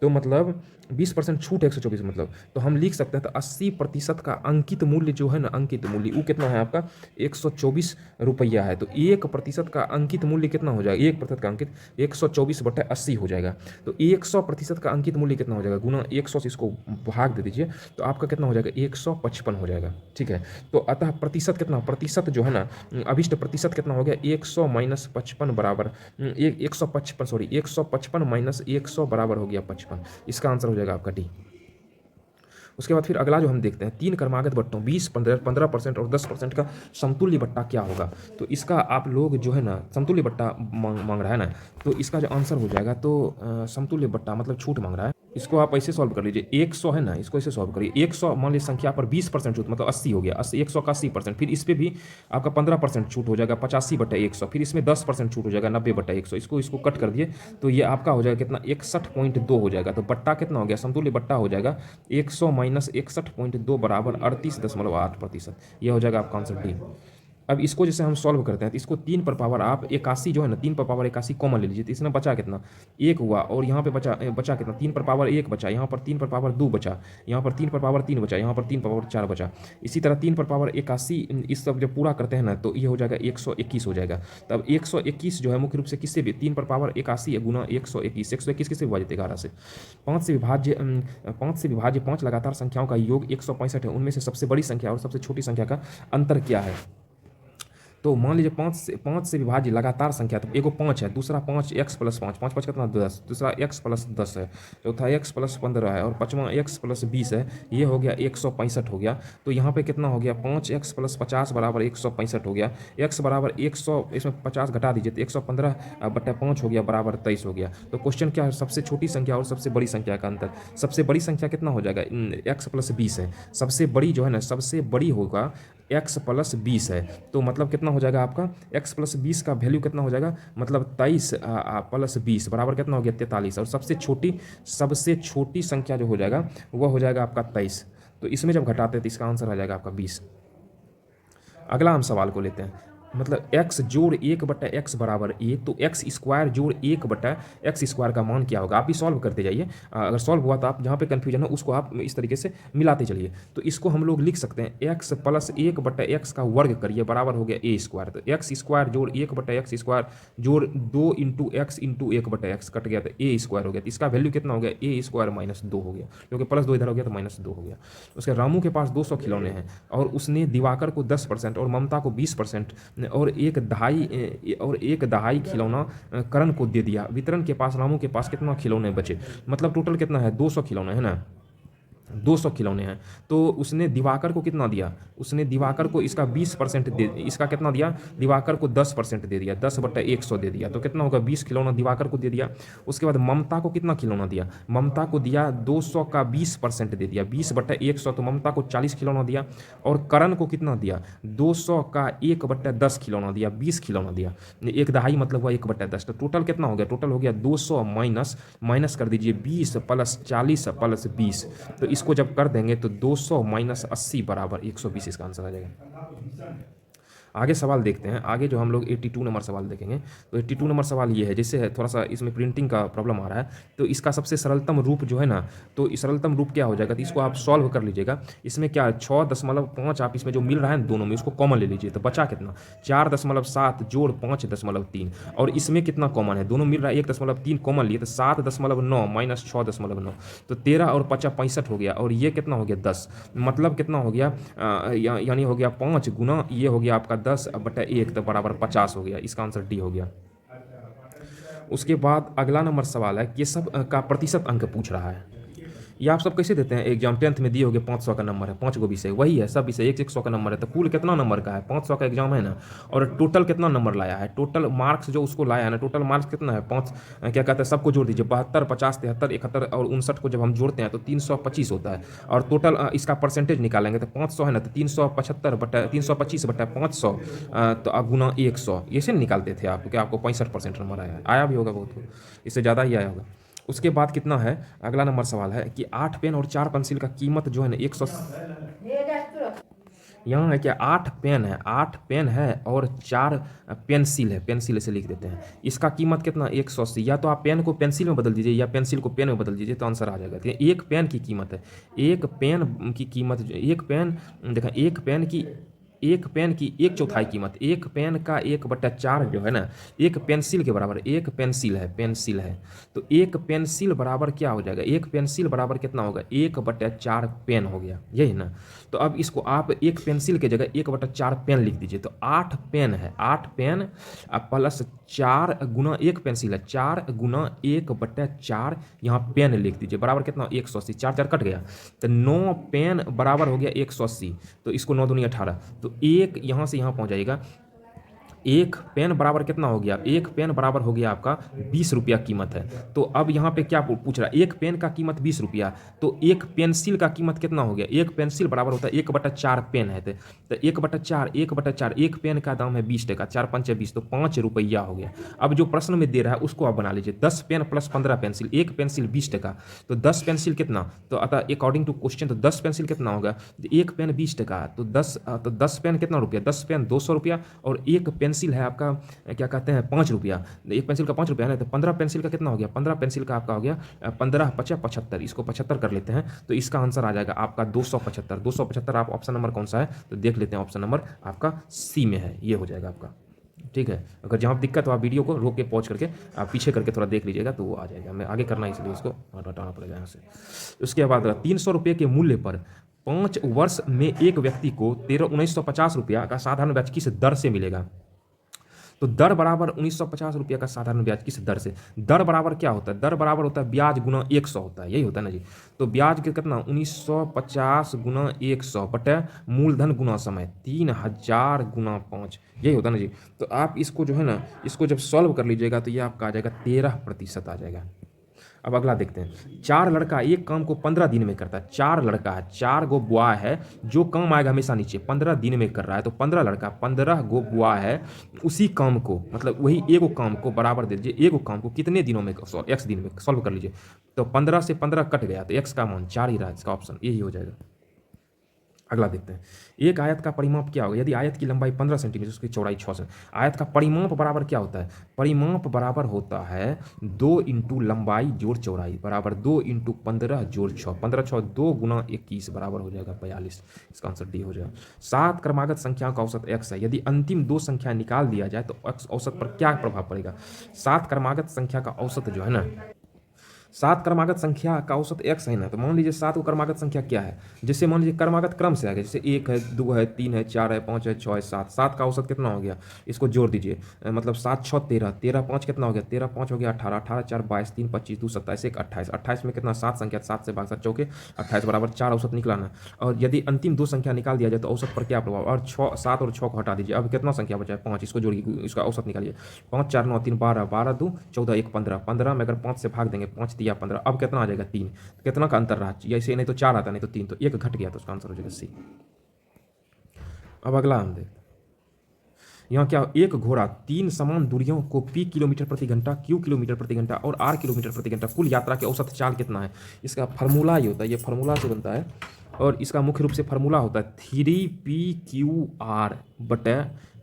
तो मतलब 20% छूट 124 मतलब, तो हम लिख सकते हैं तो 80% का अंकित मूल्य जो है ना, अंकित मूल्य वो कितना है आपका 124 रुपया है। तो 1% का अंकित मूल्य कितना हो जाएगा, 1% का अंकित 124/80 हो जाएगा। तो 100% का अंकित मूल्य कितना हो जाएगा गुना 100 से इसको भाग दे दीजिए तो आपका कितना हो जाएगा 155 हो जाएगा। ठीक है। तो अतः प्रतिशत कितना, प्रतिशत जो है ना अभिष्ट प्रतिशत कितना हो गया 100 माइनस 55 बराबर 155 सॉरी 155 माइनस 100 बराबर हो गया 55। इसका आंसर हो जाएगा आपका डी। उसके बाद फिर अगला जो हम देखते हैं 3 क्रमागत बट्टों 20, 15% और 10% का समतुल्य बट्टा क्या होगा। तो इसका आप लोग जो है ना समतुल्य बट्टा मांग रहा है ना, तो इसका जो आंसर हो जाएगा तो समतुल्य बट्टा मतलब छूट मांग रहा है। इसको आप ऐसे सॉल्व कर लीजिए। 100 है ना, इसको ऐसे सॉल्व करिए। 100 मान लीजिए संख्या पर 20% छूट मतलब 80 हो गया। 100 का 80%, फिर इस पर भी आपका 15% छूट हो जाएगा 85/100, फिर इसमें 10% छूट हो जाएगा 90/100। इसको कट कर दिए तो ये आपका हो जाएगा कितना 61.2 हो जाएगा। तो बट्टा कितना हो गया, समतुल्य बट्टा हो जाएगा 100 माइनस 61.2 बराबर 38.8%। यह हो जाएगा आपका आंसर डी। अब इसको जैसे हम सॉल्व करते हैं तो इसको 3 पर पावर आप 81 जो है ना 3 पर पावर 81 कॉमन ले लीजिए। तो इसमें बचा कितना 1 हुआ और यहाँ पे बचा कितना 3 पर पावर 1 बचा, यहाँ पर 3 पर पावर 2 बचा, यहाँ पर 3 पर पावर 3 बचा, यहाँ पर 3 पर पावर 4 बचा। इसी तरह 3 पर पावर 81 इस सब जब पूरा करते हैं ना तो ये हो जाएगा 121 हो जाएगा। तब 121 जो है मुख्य रूप से किससे भी 3 पर पावर 81 गुना 121, 121 किससे विभाजित 11 से। 5 से विभाज्य 5 लगातार संख्याओं का योग 165 है। उनमें से सबसे बड़ी संख्या और सबसे छोटी संख्या का अंतर क्या है। तो मान लीजिए 5 से विभाज्य लगातार संख्या, तो एगो 5 है, दूसरा 5 x प्लस 5, 5 5 कितना 10, दूसरा x प्लस 10 है, चौथा x प्लस 15 है और पाँचवा x प्लस 20 है। ये हो गया 165 हो गया। तो यहाँ पे कितना हो गया 5x प्लस 50 बराबर 165 हो गया। x बराबर 100, इसमें 50 घटा दीजिए तो 115/5 हो गया बराबर 23 हो गया। तो क्वेश्चन क्या है, सबसे छोटी संख्या और सबसे बड़ी संख्या का अंतर। सबसे बड़ी संख्या कितना हो जाएगा x प्लस 20 है। सबसे बड़ी जो है ना सबसे बड़ी होगा x प्लस 20 है। तो मतलब कितना हो जाएगा आपका x प्लस 20 का वैल्यू कितना हो जाएगा मतलब 23 प्लस 20 बराबर कितना हो गया 43। और सबसे छोटी संख्या जो हो जाएगा वह हो जाएगा आपका 23। तो इसमें जब घटाते हैं तो इसका आंसर आ जाएगा आपका 20। अगला हम सवाल को लेते हैं। मतलब x जोड़ 1/x बराबर a, तो x स्क्वायर जोड़ 1/x स्क्वायर का मान क्या होगा। आप भी सॉल्व करते जाइए, अगर सॉल्व हुआ तो आप जहाँ पे कन्फ्यूजन हो उसको आप इस तरीके से मिलाते चलिए। तो इसको हम लोग लिख सकते हैं x प्लस 1/x का वर्ग करिए बराबर हो गया a स्क्वायर। तो x स्क्वायर जोड़ 1/x स्क्वायर जोड़ 2 into x into 1/x cut गया तो a स्क्वायर हो गया। तो इसका वैल्यू कितना हो गया, a स्क्वायर -2 हो गया, क्योंकि +2 इधर हो गया तो -2 हो गया। उसके रामू के पास 200 खिलौने हैं और उसने दिवाकर को 10% और ममता को 20% और एक दहाई खिलौना करण को दे दिया। वितरण के पास रामू के पास कितना खिलौने बचे, मतलब टोटल कितना है, 200 खिलौने है ना, 200 खिलौने हैं। तो उसने दिवाकर को कितना दिया, उसने दिवाकर को इसका 20% दे, इसका कितना दिया, दिवाकर को 10% दे दिया, 10/100 दे दिया, तो कितना होगा, 20 खिलौना दिवाकर को दे दिया। उसके बाद ममता को कितना खिलौना दिया, ममता को दिया 200 का 20% दे दिया, 20/100, तो ममता को 40 खिलौना दिया। और करण को कितना दिया, 200 का 1/10 खिलौना दिया, 20 खिलौना दिया, एक दहाई मतलब हुआ 1/10। तो टोटल कितना हो गया, टोटल हो गया 200 माइनस कर दीजिए 20 प्लस 40 प्लस 20। तो इसको जब कर देंगे तो 200 माइनस 80 बराबर 120, इसका आंसर आ जाएगा। आगे सवाल देखते हैं, आगे जो हम लोग 82 नंबर सवाल देखेंगे। तो 82 नंबर सवाल ये है, जैसे है थोड़ा सा इसमें प्रिंटिंग का प्रॉब्लम आ रहा है, तो इसका सबसे सरलतम रूप जो है ना, तो इस सरलतम रूप क्या हो जाएगा, तो इसको आप सॉल्व कर लीजिएगा। इसमें क्या 6.5 आप इसमें जो मिल रहा है ना दोनों में, उसको कॉमन ले लीजिए, तो बचा कितना 4.7 जोड़ 5.3, और इसमें कितना कॉमन है, दोनों मिल रहा है 1.3 कॉमन लिए, तो 7.9 माइनस 6.9, तो 13 और 5 65 हो गया, और ये कितना हो गया 10, मतलब कितना हो गया, यानी हो गया 5 गुना ये हो गया आपका 10/1, तो बराबर 50 हो गया। इसका आंसर डी हो गया। उसके बाद अगला नंबर सवाल है, ये सब का प्रतिशत अंक पूछ रहा है। ये आप सब कैसे देते हैं, एग्जाम 10th में दिए होगे 500 का नंबर है, 5 गो विषय वही है, सब विषय 100 का नंबर है, तो कुल कितना नंबर का है, 500 का एग्जाम है ना, और टोटल कितना नंबर लाया है, टोटल मार्क्स जो उसको लाया है ना, टोटल मार्क्स कितना है 5, क्या कहते हैं, सबको जोड़ दीजिए, 72 50 73 71 और 59 को जब हम जोड़ते हैं तो 325 होता है, और टोटल इसका परसेंटेज निकालेंगे तो 500 है ना, तो 325/500 तो गुना 100, ऐसे निकालते थे आप, क्या आपको 65% नंबर आया भी होगा, बहुत इससे ज़्यादा ही आया होगा। उसके बाद कितना है, अगला नंबर सवाल है कि 8 पेन और 4 पेंसिल का कीमत जो है ना 100, यहाँ है क्या 8 पेन है, 8 पेन है और 4 पेंसिल है, पेंसिल ऐसे लिख देते हैं, इसका कीमत कितना 180, या तो आप पेन को पेंसिल में बदल दीजिए या पेंसिल को पेन में बदल दीजिए तो आंसर आ जाएगा। तो एक पेन की कीमत है, एक पेन की कीमत, एक पेन देखा, एक पेन की 1/4 कीमत, एक पेन का 1/4 जो है ना, एक पेंसिल के बराबर, एक पेंसिल है, तो एक पेंसिल बराबर क्या हो जाएगा, एक पेंसिल बराबर कितना होगा 1/4 पेन हो गया, यही ना। तो अब इसको आप एक पेंसिल के जगह 1/4 पेन लिख दीजिए, तो 8 पेन है, 8 पेन प्लस 4 गुना एक पेंसिल है, 4 गुना 1/4 यहाँ पेन लिख दीजिए, बराबर कितना 180, 4 4 कट गया, तो 9 पेन बराबर हो गया 180, तो इसको 9 दूनी 18, तो एक यहाँ से यहाँ पहुँच जाएगा, एक पेन बराबर कितना हो गया, एक पेन बराबर हो गया आपका 20 रुपया कीमत है। तो अब यहाँ पे क्या पूछ रहा है, एक पेन का कीमत 20 रुपया, तो एक पेंसिल का कीमत कितना हो गया, एक पेंसिल बराबर होता है 1/4 पेन है, तो 1/4 एक पेन का दाम है 20 टका, 4 5 20, तो 5 रुपया हो गया। अब जो प्रश्न में दे रहा है उसको आप बना लीजिए, 10 पेन प्लस 15 पेंसिल, एक पेंसिल 20 टका, तो 10 पेंसिल कितना, तो अतः अकॉर्डिंग टू क्वेश्चन तो 10 पेंसिल कितना होगा, एक पेन 20 टका, तो 10 पेन कितना रुपया, 10 पेन 200 रुपया, और एक पेंसिल है आपका क्या कहते हैं 5 रुपया, एक पेंसिल का 5 रुपया है ना, तो 15 पेंसिल का कितना हो गया, 15 पेंसिल का आपका हो गया 15 50 75, इसको 75 कर लेते हैं, तो इसका आंसर आ जाएगा आपका 275। 275 आप ऑप्शन नंबर कौन सा है, तो देख लेते हैं, ऑप्शन नंबर आपका सी में है, ये हो जाएगा आपका। ठीक है, अगर जहाँ दिक्कत हो आप वीडियो को रोक के पॉज करके आप पीछे करके थोड़ा देख लीजिएगा तो वो आ जाएगा, मैं आगे करना इसलिए इसको हटाना पड़ेगा यहाँ से। उसके बाद 300 रुपये के मूल्य पर 5 वर्ष में एक व्यक्ति को 1950 रुपया का साधारण ब्याज किस दर से मिलेगा, तो दर बराबर 1950 रुपया का साधारण ब्याज किस दर से, दर बराबर क्या होता है, दर बराबर होता है ब्याज गुना 100 होता है, यही होता है ना जी। तो ब्याज के कितना 1950 गुना 100 बटे मूलधन गुना समय 3000 गुना 5, यही होता है ना जी। तो आप इसको जो है ना, इसको जब सॉल्व कर लीजिएगा तो ये आपका आ जाएगा 13% आ जाएगा। अब अगला देखते हैं, 4 लड़का एक काम को 15 दिन में करता है, 4 लड़का है, 4 गो बुआ है, जो काम आएगा हमेशा नीचे 15 दिन में कर रहा है, तो 15 लड़का 15 गो बुआ है, उसी काम को मतलब वही एगो काम को बराबर दे दीजिए, एगो काम को कितने दिनों में, x दिन में सॉल्व कर लीजिए, तो 15 से 15 कट गया तो x का मान 4 ही रहा, इसका ऑप्शन यही हो जाएगा। अगला देखते हैं। एक आयत का परिमाप क्या होगा? यदि आयत की लंबाई 15 सेंटीमीटर, उसकी चौड़ाई 6 सेंटीमीटर, आयत का परिमाप बराबर क्या होता है? परिमाप बराबर होता है 2 इंटू लंबाई जोड़ चौड़ाई बराबर 2 इंटू 15 जोड़ 6, 15 6 2 गुना 21 बराबर हो जाएगा 42। इसका आंसर डी हो जाएगा। 7 क्रमागत संख्याओं का औसत x है। यदि अंतिम 2 संख्या निकाल दिया जाए तो x औसत पर क्या प्रभाव पड़ेगा? 7 क्रमागत संख्या का औसत जो है ना, 7 क्रमागत संख्या का औसत x है ना, तो मान लीजिए 7 को क्रमागत संख्या क्या है? जैसे मान लीजिए क्रमागत क्रम से आ गया, जैसे 1 है, 2 है, 3 है, 4 है, 5 है, 6 है, 7। 7 का औसत कितना हो गया? इसको जोड़ दीजिए, मतलब 7 6 13, 13 5 कितना हो गया? 13 5 हो गया 18, 18 4 22, 3 25, 2 27, 1 28, 28 में कितना? 7 संख्या, 7 से भाग 7 चौके 28 बराबर 4 औसत निकलाना। और यदि अंतिम 2 संख्या निकाल दिया जाए तो औसत पर क्या प्रभाव? और 6 7 और 6 को हटा दीजिए, अब कितना संख्या बचा है? 5। इसको जोड़िए, इसका औसत निकालिए। 5 4 9 3 12, 12 2 14, 1 15, 15 में अगर 5 से भाग देंगे, 5 दिया 15, अब कितना आ जाएगा? 3। कितना का अंतर रहा? ऐसे नहीं तो 4 आता, नहीं तो 3, तो 1 घट गया, तो उसका आंसर हो जाएगा सी। अब अगला हम देखते हैं। यहाँ क्या? एक घोड़ा 3 समान दूरियों को p किलोमीटर प्रति घंटा, q किलोमीटर प्रति घंटा और r किलोमीटर प्रति घंटा, कुल यात्रा के औसत चाल कितना है? इसका फार्मूला ये होता है, ये फार्मूला से बनता है, और इसका मुख्य रूप से फार्मूला होता है 3pqr बटे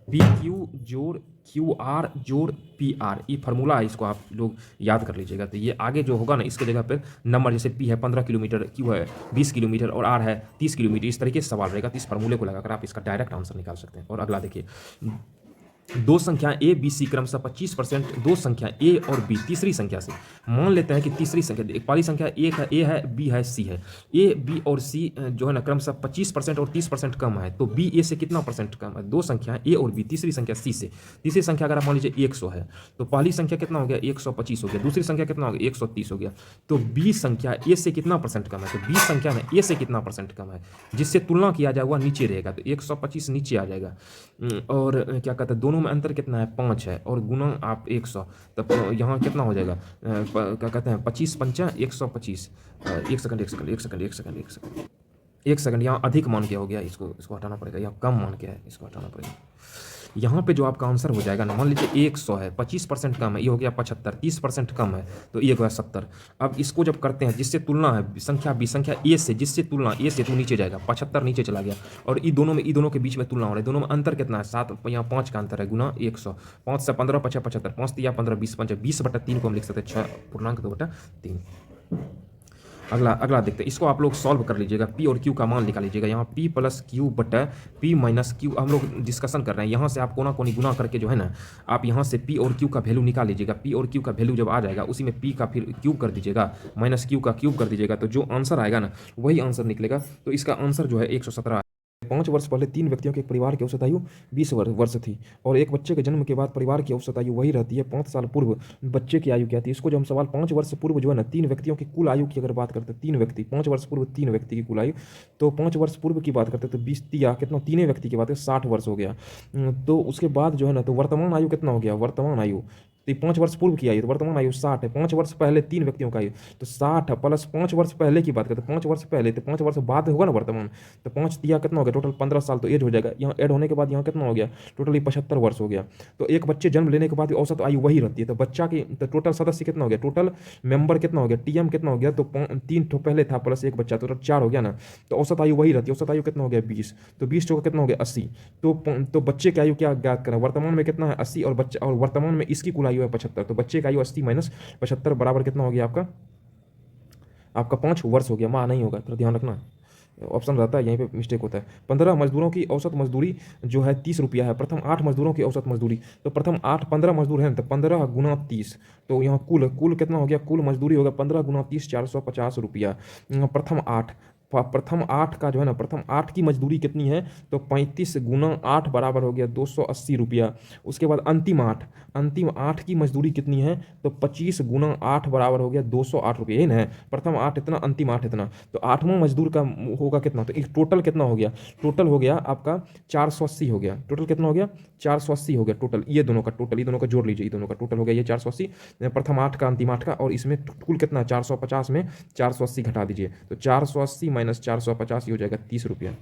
pq जोड़ QR जोड़ PR। ये फार्मूला है, इसको आप लोग याद कर लीजिएगा। तो ये आगे जो होगा ना, इसके जगह पर नंबर, जैसे P है 15 किलोमीटर, Q है 20 किलोमीटर और R है 30 किलोमीटर, इस तरीके से सवाल रहेगा। तो इस फार्मूले को लगाकर आप इसका डायरेक्ट आंसर निकाल सकते हैं। और अगला देखिए, दो संख्या ए बी सी क्रमशः 25%, दो संख्या ए और बी तीसरी संख्या से, मान लेते हैं कि तीसरी संख्या, एक पहली संख्या ए है, बी है, सी है, ए बी और सी जो है ना क्रमशः 25% और 30% कम है, तो बी ए से कितना परसेंट कम है? दो संख्या ए और बी, तीसरी संख्या सी से, तीसरी संख्या अगर आप मान लीजिए 100 है, तो पहली संख्या कितना हो गया? 125 हो गया, दूसरी संख्या कितना हो गया? 130 हो गया, तो बी संख्या ए से कितना परसेंट कम है? तो बी संख्या में ए से कितना परसेंट कम है, जिससे तुलना किया जाए वह नीचे रहेगा, तो 125 नीचे आ जाएगा। और क्या कहते हैं, दोनों में अंतर कितना है? 5 है, और गुना आप 100, तब यहाँ कितना हो जाएगा? क्या कहते हैं, 25 पंचा 125। एक सेकंड, यहाँ अधिक मान क्या हो गया? इसको हटाना पड़ेगा, यहाँ कम मान क्या है? इसको हटाना पड़ेगा। यहाँ पे जो आपका आंसर हो जाएगा ना, मान लीजिए 100 है, 25% कम है, ये हो गया 75, 30% कम है, तो ये हो गया 70। अब इसको जब करते हैं, जिससे तुलना है संख्या बी संख्या ए से, जिससे तुलना ए से, तो नीचे जाएगा, 75 नीचे चला गया, और ई दोनों के बीच में तुलना हो रही है, दोनों में अंतर कितना है? 7, यहाँ 5 का अंतर है, गुना 100, 5 से 15 5 75, 5 दिया 15, 20 5 20/3 को हम लिख सकते हैं 6.2/3। अगला देखते हैं, इसको आप लोग सॉल्व कर लीजिएगा, पी और क्यू का मान निकाल लीजिएगा। यहाँ पी प्लस क्यू बटा पी माइनस क्यू हम लोग डिस्कशन कर रहे हैं, यहाँ से आप कोना कोनी गुना करके जो है ना, आप यहाँ से पी और क्यू का वैल्यू निकाल लीजिएगा। पी और क्यू का वैल्यू जब आ जाएगा, उसी में पी का फिर क्यूब कर दीजिएगा, माइनस क्यू का क्यूब कर दीजिएगा, तो जो आंसर आएगा ना, वही आंसर निकलेगा। तो इसका आंसर जो है 117। 5 वर्ष पहले 3 व्यक्तियों के एक परिवार की औसत आयु 20 वर्ष थी, और एक बच्चे के जन्म के बाद परिवार की औसत आयु वही रहती है। 5 साल पूर्व बच्चे की आयु क्या थी? इसको जो हम सवाल 5 वर्ष पूर्व जो है ना, 3 व्यक्तियों की कुल आयु की अगर बात करते हैं, 3 व्यक्ति 5 वर्ष पूर्व 3 व्यक्ति की कुल आयु, तो 5 वर्ष पूर्व की बात करते तो 20 दिया कितना? 3 व्यक्ति की बात है, 60 वर्ष हो गया। तो उसके बाद जो है ना, तो वर्तमान आयु कितना हो गया? वर्तमान आयु तो 5 वर्ष पूर्व की आयु, तो वर्तमान आयु 60 है। 5 वर्ष पहले 3 व्यक्तियों का आयु, तो 60 प्लस 5 वर्ष पहले की बात करते, 5 वर्ष पहले, तो 5 वर्ष बाद होगा ना वर्तमान, तो 5 दिया कितना हो गया? टोटल 15 साल, तो एज हो जाएगा। यहाँ ऐड होने के बाद यहाँ कितना हो गया? टोटली 75 वर्ष हो गया। तो एक बच्चे जन्म लेने के बाद औसत आयु वही रहती है, तो बच्चा की तो टोटल सदस्य कितना हो गया? टोटल मेंबर कितना हो गया? टीएम कितना हो गया? तो 3 ठो पहले था प्लस एक बच्चा, तो 4 हो गया ना। तो औसत आयु वही रहती है, औसत आयु कितना हो गया? 20, तो 20 चौका कितना हो गया? 80। तो बच्चे की आयु क्या ज्ञात करें? वर्तमान में कितना है? 80, और बच्चा और वर्तमान में इसकी कुल आयु है 75, तो बच्चे का आयु 80 माइनस 75 बराबर कितना हो गया? आपका 5 वर्ष हो गया। माह नहीं होगा, थोड़ा ध्यान रखना, ऑप्शन रहता है, यहीं पे मिस्टेक होता है। 15 मजदूरों की औसत मजदूरी जो है 30 रुपया है। प्रथम 8 मजदूरों की औसत मजदूरी, तो प्रथम 15 मजदूर हैं, तो 15 गुना 30, तो यहाँ कुल कितना हो गया? कुल मजदूरी होगा 15 गुना 30, 450 रुपया। प्रथम 8 का जो है ना, प्रथम 8 की मजदूरी कितनी है? तो 35 गुना 8 बराबर हो गया 280 रुपया। उसके बाद अंतिम 8 की मजदूरी कितनी है? तो 25 गुना 8 बराबर हो गया 208 रुपये, यही ना? प्रथम 8 इतना, अंतिम 8 इतना, तो 8वां मजदूर का होगा कितना? तो एक टोटल कितना हो गया? टोटल हो गया आपका 480 हो गया। टोटल कितना हो गया? 480 हो गया टोटल, ये दोनों का टोटल, ये दोनों का जोड़ लीजिए, ये दोनों का टोटल हो गया ये 480, प्रथम 8 का अंतिम 8 का, और इसमें कुल कितना? 450 में 480 घटा दीजिए, तो 480 माइनस 450 ये हो जाएगा 30 रुपया।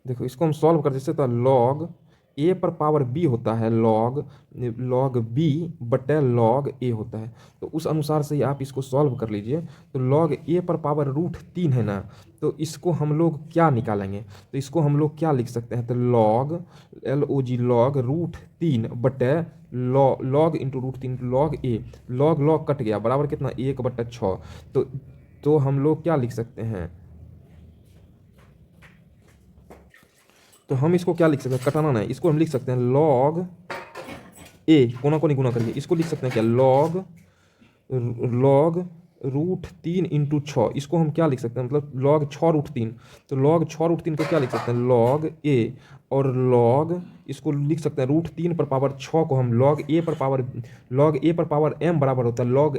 देखो इसको हम सॉल्व कर, जैसे था log ए पर पावर बी होता है लॉग बी बटे लॉग ए होता है। तो उस अनुसार से ही आप इसको सॉल्व कर लीजिए। तो लॉग ए पर पावर √3 है ना, तो इसको हम लोग क्या निकालेंगे, तो इसको हम लोग क्या लिख सकते हैं, तो लॉग LOG लॉग √3 बटे लॉग इंटू √3 लॉग ए, लॉग कट गया बराबर कितना 1/6। तो हम लोग क्या लिख सकते हैं, तो हम इसको क्या लिख सकते हैं, कटाना नहीं, इसको हम लिख सकते हैं लॉग ए, कोना कोनी गुना करिए, इसको लिख सकते हैं क्या लॉग √3 इंटू 6, इसको हम क्या लिख सकते हैं, मतलब लॉग 6 √3। तो लॉग 6 √3 को क्या लिख सकते हैं लॉग ए, और लॉग इसको लिख सकते हैं √3 पर पावर 6 को हम लॉग ए पर पावर m बराबर होता है लॉग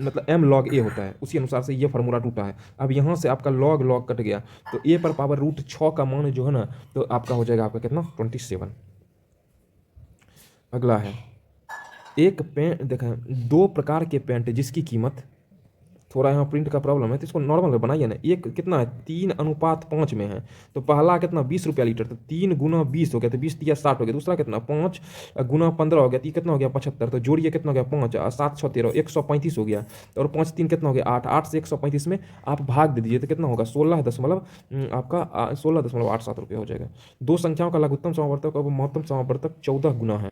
मतलब m लॉग ए होता है। उसी अनुसार से ये फार्मूला टूटा है। अब यहाँ से आपका लॉग कट गया, तो ए पर पावर √6 का मान जो है ना, तो आपका हो जाएगा आपका कितना 27। अगला है एक पेंट, देखें 2 प्रकार के पेंट जिसकी कीमत, थोड़ा यहाँ प्रिंट का प्रॉब्लम है तो इसको नॉर्मल बनाइए ना। एक कितना है 3:5 में है, तो पहला कितना 20 रुपया लीटर, तो 3 × 20 हो गया, तो 20 × 60 हो गया। दूसरा कितना 5 × 15 हो गया, तो ये कितना हो गया 75। तो जोड़िए कितना हो गया 5 और 7 6 13 135 हो गया। और 5 3 कितना हो गया 8, 8 से 135 में आप भाग दे दीजिए तो कितना होगा 16.87 रुपये हो जाएगा। दो संख्याओं का लघुत्तम समावर्तक और महत्तम समावर्तक 14 गुना है,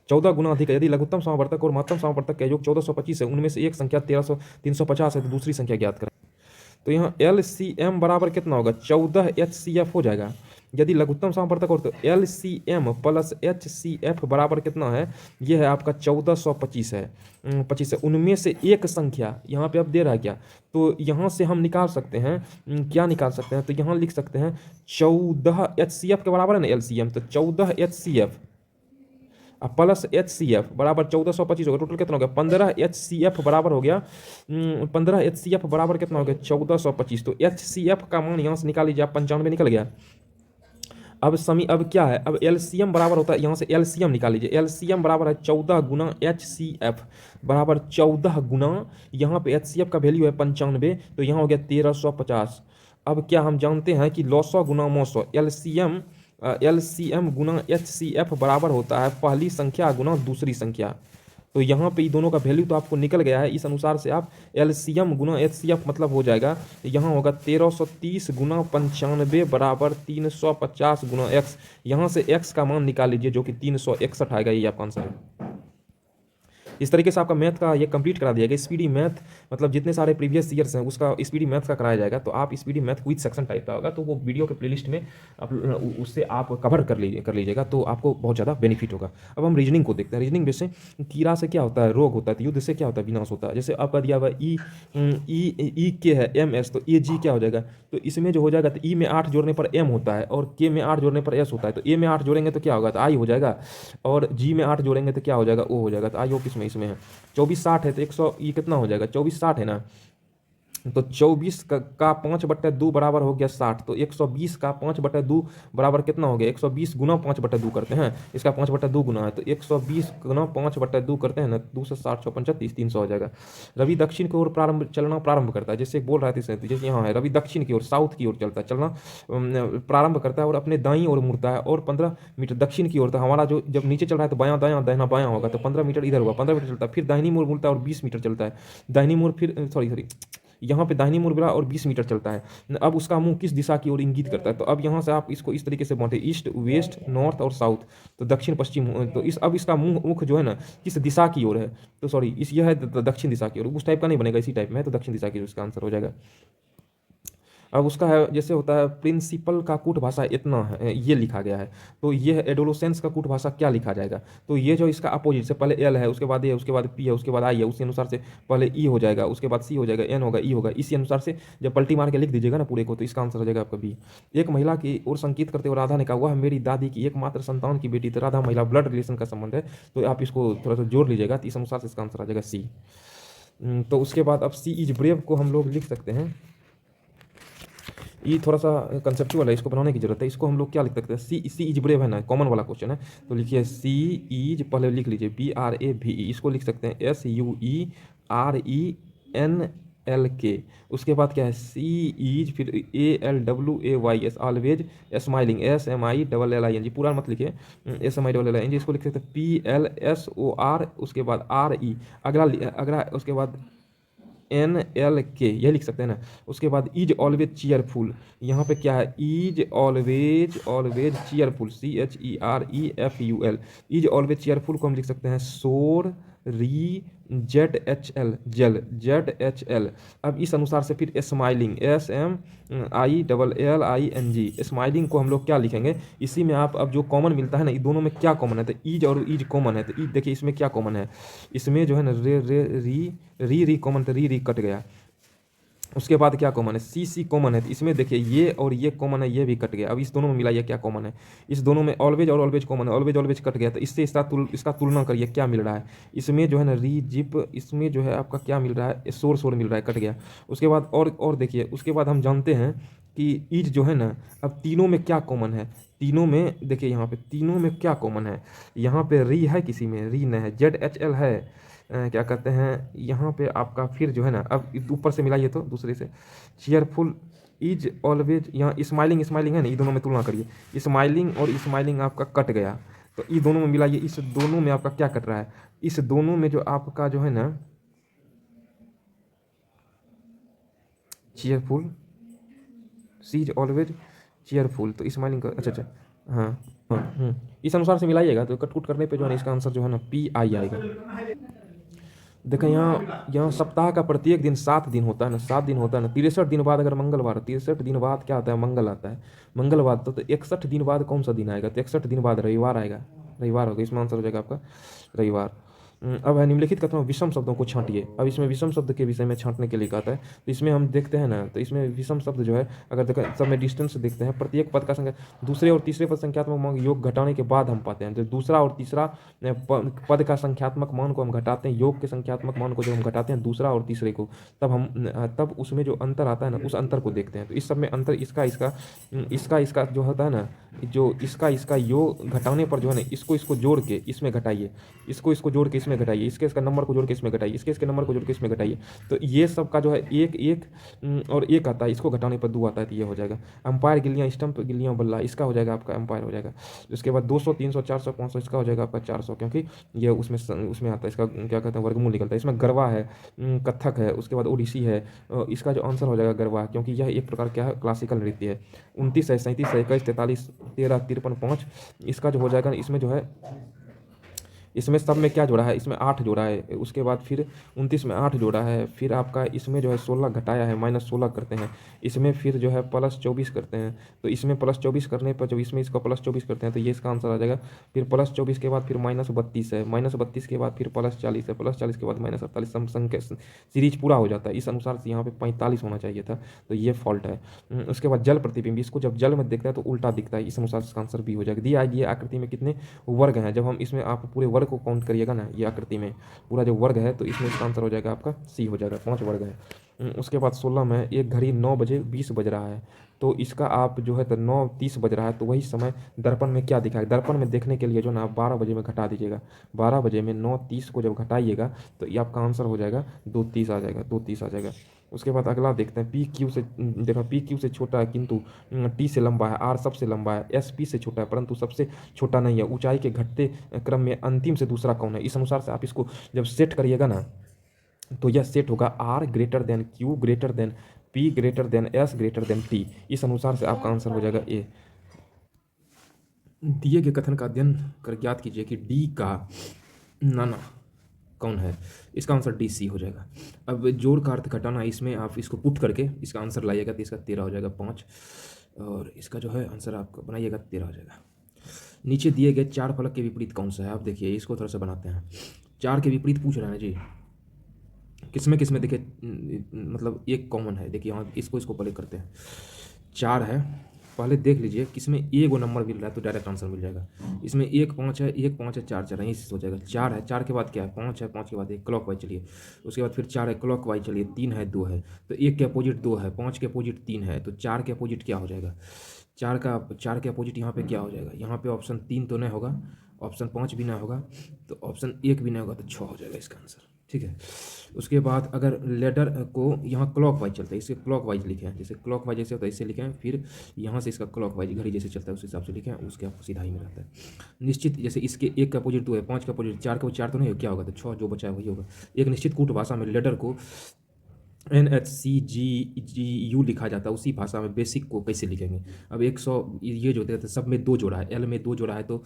14 गुना अधिक है। यदि लघुत्तम समावर्तक और महत्तम समावर्तक का योग 1425 है, उनमें से एक संख्या 350 है, तो दूसरी संख्या ज्ञात करें। तो यहाँ LCM बराबर कितना होगा 14 HCF हो जाएगा। यदि लघुत्तम समावर्तक हो तो LCM प्लस HCF बराबर कितना है, यह है आपका 1425 है 25 है। उनमें से एक संख्या यहाँ पे अब दे रहा है क्या, तो यहाँ से हम निकाल सकते हैं, क्या निकाल सकते हैं, तो यहाँ लिख सकते हैं 14 HCF के बराबर है ना LCM, तो 14 HCF प्लस HCF बराबर 1425 होगा। टोटल कितना हो गया 15 HCF बराबर हो गया 15 HCF बराबर कितना हो गया 1425। तो HCF का मान यहाँ से निकाल लीजिए आप, 95 निकल गया। अब क्या है, अब LCM बराबर होता है, यहाँ से LCM निकाल लीजिए। LCM बराबर है 14 गुना HCF बराबर 14 गुना, यहाँ पे HCF का वैल्यू है 95, तो यहाँ हो गया 1350। अब क्या हम जानते हैं कि 900 गुना 900 LCM गुना HCF बराबर होता है पहली संख्या गुना दूसरी संख्या। तो यहाँ पे दोनों का वैल्यू तो आपको निकल गया है। इस अनुसार से आप LCM गुना HCF मतलब हो जाएगा, यहाँ होगा 1330 गुना 95 बराबर 350 गुना x। यहाँ से x का मान निकाल लीजिए जो कि 361 आएगा, ये आपका आंसर है। इस तरीके से आपका मैथ का ये कंप्लीट करा दिया गया। स्पीडी मैथ मतलब जितने सारे प्रीवियस ईयर्स हैं उसका स्पीडी मैथ का कराया जाएगा। तो आप speedy math quiz section type का होगा, तो वो वीडियो के प्लेलिस्ट में आप उससे आप कवर कर लीजिएगा, तो आपको बहुत ज़्यादा बेनिफिट होगा। अब हम रीजनिंग को देखते हैं। रीजनिंग जैसे कीड़ा से क्या होता है रोग होता है, तो युद्ध से क्या होता है विनाश होता है। जैसे आपका दिया हुआ ई के है MS, तो AG क्या हो जाएगा, तो इसमें जो हो जाएगा तो ई में 8 जोड़ने पर M होता है और के में 8 जोड़ने पर S होता है। तो ए में 8 जोड़ेंगे तो क्या होगा, तो आई हो जाएगा, और जी में 8 जोड़ेंगे तो क्या हो जाएगा ओ हो जाएगा। तो आई हो किसमें, इसमें है। 2460 है तो 100 ये कितना हो जाएगा 2460 है ना, तो 24 का 5/2 बराबर हो गया 60। तो 120 का 5/2 बराबर कितना हो गया 120 गुना 5/2 करते हैं, इसका 5/2 गुना है, तो 120 गुना 5/2 करते हैं ना, 2 से 60 6 35 300 हो जाएगा। रवि दक्षिण की ओर चलना प्रारंभ करता है, जैसे बोल रहा है जैसे यहाँ है रवि दक्षिण की ओर साउथ की ओर चलता है, चलना प्रारंभ करता है और अपने दाईं ओर मुड़ता है और 15 मीटर दक्षिण की ओर। तो हमारा जो जब नीचे चल रहा है तो बायां दायां दाहिना बायां होगा, तो 15 मीटर इधर होगा, 15 मीटर चलता है, फिर दाहिनी मोड़ मुड़ता है और 20 मीटर चलता है, दाहिनी मोड़ फिर सॉरी यहाँ पे दाहिनी मोड़ मिला और 20 मीटर चलता है। अब उसका मुंह किस दिशा की ओर इंगित करता है, तो अब यहाँ से आप इसको इस तरीके से बांटे ईस्ट वेस्ट नॉर्थ और साउथ, तो दक्षिण पश्चिम। तो अब इसका मुख जो है ना किस दिशा की ओर है, तो सॉरी यह है दक्षिण दिशा की ओर। उस टाइप का नहीं बनेगा, इसी टाइप में है, तो दक्षिण दिशा की ओर इसका आंसर हो जाएगा। अब उसका है जैसे होता है प्रिंसिपल का कूट भाषा इतना है, ये लिखा गया है, तो ये है एडोलोसेंस का कूट भाषा क्या लिखा जाएगा, तो ये जो इसका अपोजिट से पहले L है, उसके बाद ए, उसके बाद P है, उसके बाद I है, उसी अनुसार से पहले E हो जाएगा, उसके बाद C हो जाएगा, N होगा, E होगा। इसी अनुसार से जब पलटी मार के लिख दीजिएगा ना पूरे को, तो इसका आंसर हो जाएगा आपका B। एक महिला की ओर संकेत करते हुए राधा ने कहा वह मेरी दादी की एकमात्र संतान की बेटी, तो राधा महिला ब्लड रिलेशन का संबंध है, तो आप इसको थोड़ा सा जोड़ लीजिएगा, तो इस अनुसार से इसका आंसर आ जाएगा C। तो उसके बाद अब सी इज ब्रेव को हम लोग लिख सकते हैं, ये थोड़ा सा कंसेप्चुअल है, इसको बनाने की जरूरत है। इसको हम लोग क्या लिख सकते हैं, सी इज ब्रेव है ना, कॉमन वाला क्वेश्चन है, तो लिखिए सी इज, पहले लिख लीजिए BRAVE, इसको लिख सकते हैं SUERENE एल के, उसके बाद क्या है सी ईज, फिर ALWAYS ऑलवेज स्माइलिंग, SMILLING, पूरा मत लिखिए, SMILLING, इसको लिख सकते हैं PLSOR, उसके बाद RE, अगला अगला उसके बाद NLK, यही लिख सकते हैं ना। उसके बाद इज ऑलवेज चीयरफुल, यहाँ पे क्या है is always always cheerful, CHEREFUL, is always cheerful को हम लिख सकते हैं सोर री ZHL, जल ZHL। अब इस अनुसार से फिर स्माइलिंग, SMILLING, स्माइलिंग को हम लोग क्या लिखेंगे, इसी में आप अब जो कॉमन मिलता है ना, इन दोनों में क्या कॉमन है, तो ईज और ईज कॉमन है, तो ईज देखिए इसमें क्या कॉमन है, इसमें जो है ना रे रे री कॉमन, तो री कट गया। उसके बाद क्या कॉमन है, सी कॉमन है, तो इसमें देखिए ये और ये कॉमन है, ये भी कट गया। अब इस दोनों में मिलाइए क्या कॉमन है, इस दोनों में ऑलवेज और ऑलवेज कॉमन है, ऑलवेज ऑलवेज कट गया, तो इससे इसका तुलना करिए क्या मिल रहा है, इसमें जो है ना री जिप, इसमें जो है आपका क्या मिल रहा है, शोर शोर मिल रहा है, कट गया। उसके बाद और देखिए, उसके बाद हम जानते हैं कि ईज जो है ना, अब तीनों में क्या कॉमन है, तीनों में देखिए यहाँ पे तीनों में क्या कॉमन है, यहाँ पे री है, किसी में री नहीं है, ZHL है, क्या कहते हैं यहाँ पे आपका फिर जो है ना, अब ऊपर से मिलाइए तो दूसरे से, चीयरफुल इज ऑलवेज, यहाँ स्माइलिंग स्माइलिंग है ना, ये दोनों में तुलना करिए, स्माइलिंग और स्माइलिंग आपका कट गया, तो ये दोनों में मिलाइए, इस दोनों में आपका क्या कट रहा है, इस दोनों में जो आपका जो है ना cheerful, she is always cheerful, तो स्माइलिंग का अच्छा अच्छा, हाँ हाँ इस अनुसार से मिलाइएगा, तो कटकुट करने पे जो है ना इसका आंसर जो है ना PI आएगा। देखें यहाँ सप्ताह का प्रत्येक दिन 7 दिन होता है ना, 7 दिन होता है ना, 63 दिन बाद अगर मंगलवार, 63 दिन बाद क्या आता है, मंगल आता है, मंगलवार तो 61 दिन बाद कौन सा दिन आएगा, तो 61 दिन बाद रविवार आएगा, रविवार होगा, इसमें आंसर हो जाएगा आपका रविवार। अब है निम्नलिखित कथनों में विषम शब्दों को छांटिए। अब इसमें विषम शब्द के विषय में छांटने के लिए कहता है, तो इसमें हम देखते हैं ना, तो इसमें विषम शब्द जो है अगर देखें सब में डिस्टेंस देखते हैं, प्रत्येक पद का संख्या दूसरे और तीसरे पद संख्यात्मक मान योग घटाने के बाद हम पाते हैं, तो दूसरा और तीसरा पद का संख्यात्मक मान को हम घटाते हैं, योग के संख्यात्मक मान को जब हम घटाते हैं दूसरा और तीसरे को, तब उसमें जो अंतर आता है ना, उस अंतर को देखते हैं। तो इस सब में अंतर इसका जो होता है ना, जो इसका योग घटाने पर जो है ना, इसको जोड़ के इसमें घटाइए, इसको जोड़ के इसमें घटाइए, इसके नंबर को जोड़ के इसमें घटाइए, इसके नंबर को जोड़ के इसमें घटाइए, तो ये सब का जो है एक एक और एक आता है, इसको घटाने पर 2 आता है, तो ये हो जाएगा अंपायर गिल्लियाँ, स्टंप गिल्लियाँ बल्ला, इसका हो जाएगा आपका अंपायर हो जाएगा। उसके बाद 200 300 400 500, इसका हो जाएगा आपका 400, क्योंकि ये उसमें आता है, इसका क्या कहते हैं वर्गमूल निकलता है। इसमें गरबा है, कथक है, उसके बाद ओडिसी है, इसका जो आंसर हो जाएगा गरबा, क्योंकि यह एक प्रकार क्या है क्लासिकल नृत्य है। 29 है, 37 है, 21 43 13 53 5, इसका जो हो जाएगा इसमें जो है, इसमें सब में क्या जोड़ा है, इसमें 8 जोड़ा है, उसके बाद फिर 29 में 8 जोड़ा है, फिर आपका इसमें जो है 16 घटाया है, -16 करते हैं, इसमें फिर जो है +24 करते हैं, तो इसमें +24 करने पर जब इसमें इसका +24 करते हैं, तो ये इसका आंसर आ जाएगा। फिर +24 के बाद फिर -32 है, -32 के बाद फिर +40 है, +40 के बाद -48, सम संख्या सीरीज पूरा हो जाता है। इस अनुसार से यहाँ पे 45 होना चाहिए था, तो ये फॉल्ट है। उसके बाद जल प्रतिबिंब, इसको जब जल में देखता है तो उल्टा दिखता है, इस अनुसार से इसका आंसर भी हो जाएगा। दिया है ये आकृति में कितने वर्ग हैं, जब हम इसमें आप पूरे वर्ग को काउंट करिएगा ना, ये आकृति में पूरा जो वर्ग है, तो इसमें इसका आंसर हो जाएगा आपका सी हो जाएगा, 5 वर्ग है। उसके बाद 16 में एक घड़ी 9:20 बज रहा है, तो इसका आप जो है तो 9:30 बज रहा है, तो वही समय दर्पण में क्या दिखा है, दर्पण में देखने के लिए जो ना आप 12 बजे में घटा दीजिएगा, 12 बजे में 9:30 को जब घटाइएगा तो ये आपका आंसर हो जाएगा 2:30 आ जाएगा, 2:30 आ जाएगा। उसके बाद अगला देखते हैं, PQ से देखो, PQ से छोटा है किंतु T से लंबा है, R सबसे लंबा है, SP से छोटा है परंतु सबसे छोटा नहीं है, ऊंचाई के घटते क्रम में अंतिम से दूसरा कौन है। इस अनुसार से आप इसको जब सेट करिएगा ना, तो यह सेट होगा R greater than Q greater than P greater than S greater than T। इस अनुसार से आपका आंसर हो जाएगा A। दिए गए कथन का अध्ययन कर ज्ञात कीजिए कि डी का नाना कौन है। इसका आंसर DC हो जाएगा। अब जोड़ का अर्थ घटाना, इसमें आप इसको पुट करके इसका आंसर लाइएगा तो इसका 13 हो जाएगा 5, और इसका जो है आंसर आपको बनाइएगा 13 हो जाएगा। नीचे दिए गए 4 फलक के विपरीत कौन सा है, आप देखिए इसको थोड़ा सा बनाते हैं। 4 के विपरीत पूछ रहे हैं जी, किसमें देखिए मतलब एक कॉमन है, देखिए यहाँ इसको पहले करते हैं। 4 है, पहले देख लीजिए किसमें ए गो नंबर मिल रहा है तो डायरेक्ट आंसर मिल जाएगा। इसमें 1 5 है, 1 5 है, 4 4 है, इसी हो जाएगा। 4 है, 4 के बाद क्या है, 5 है, 5 के बाद 1 क्लॉक वाइज चलिए, उसके बाद फिर 4 है क्लॉक वाइज चलिए, 3 है, 2 है, तो 1 के अपोजिट 2 है, 5 के अपोजिट 3 है, तो 4 के अपोजिट क्या हो जाएगा, 4 के अपोजिट यहाँ पे क्या हो जाएगा, यहाँ पे ऑप्शन 3 तो नहीं होगा, ऑप्शन 5 भी नहीं होगा, तो ऑप्शन 1 भी नहीं होगा, तो 6 हो जाएगा इसका आंसर। ठीक है। उसके बाद अगर लेडर को यहाँ क्लॉकवाइज चलता है, इसे क्लॉकवाइज लिखे हैं, जैसे क्लॉकवाइज जैसे होता है इससे लिखे हैं, फिर यहाँ से इसका क्लॉकवाइज घड़ी जैसे चलता है उस हिसाब से लिखे हैं, उसके आपको सीधा ही में रहता है। निश्चित जैसे इसके 1 का अपोजिट 2 है, 5 का अपोजिट 4 का, 4 तो नहीं हो, क्या होगा, तो 6 जो बचा है वही होगा। एक निश्चित कूट भाषा में लेडर को NHCGU लिखा जाता है, उसी भाषा में बेसिक को कैसे लिखेंगे। अब 100 ये जो होते हैं सब में 2 जोड़ा है, L में 2 जोड़ा है तो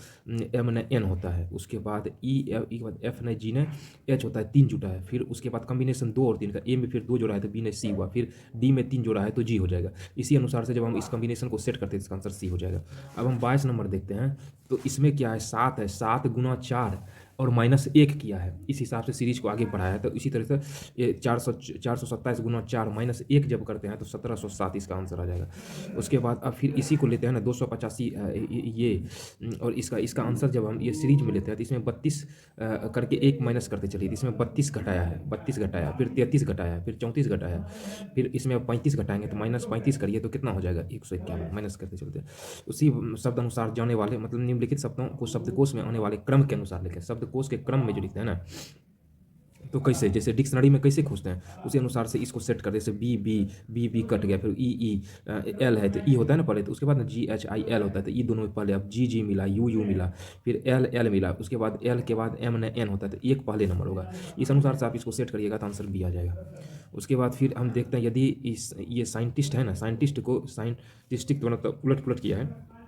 M ने N होता है, उसके बाद E के बाद F ने G ने H होता है, 3 जुटा है, फिर उसके बाद कॉम्बिनेशन 2 और 3 का, A में फिर 2 जोड़ा है तो B ने C हुआ, फिर D में 3 जोड़ा है तो G हो जाएगा। इसी अनुसार से जब हम इस कॉम्बिनेशन को सेट करते हैं इसका आंसर C हो जाएगा। अब हम 22 नंबर देखते हैं, तो इसमें क्या है, 7 है, 7 गुना 4 और -1 किया है, इस हिसाब से सीरीज को आगे बढ़ाया है। तो इसी तरह से ये 427 गुना 4 -1 जब करते हैं तो 1707 इसका आंसर आ जाएगा। उसके बाद अब फिर इसी को लेते हैं ना 285 ये और इसका आंसर जब हम ये सीरीज में लेते हैं तो इसमें 32 करके 1 माइनस करते चलिए, तो इसमें 32 घटाया है, 32 घटाया, फिर 33 घटाया, फिर 34 घटाया, फिर इसमें 35 घटाएंगे तो -35 करिए तो कितना हो जाएगा, 151 माइनस करते चलते। उसी शब्द अनुसार जाने वाले मतलब निम्नलिखित शब्दों को शब्दकोश में आने वाले क्रम के अनुसार लिखें। शब्दकोश के क्रम में जो लिखते हैं ना, तो कैसे, जैसे डिक्शनरी में कैसे खोजते हैं उसी अनुसार से इसको सेट कर, जैसे B B B B cut गया, फिर ई एल है तो ई होता है ना पहले, तो उसके बाद ना जी एच आई एल होता है, तो ई दोनों में पहले, अब जी जी मिला, यू यू मिला, फिर एल एल मिला, उसके बाद एल के बाद एम ने एन होता है, तो एक पहले नंबर होगा। इस अनुसार से आप इसको सेट करिएगा तो आंसर बी आ जाएगा। उसके बाद फिर हम देखते हैं यदि इस ये साइंटिस्ट है ना, साइंटिस्ट को साइंटिस्टिक मतलब उलट पुलट किया है,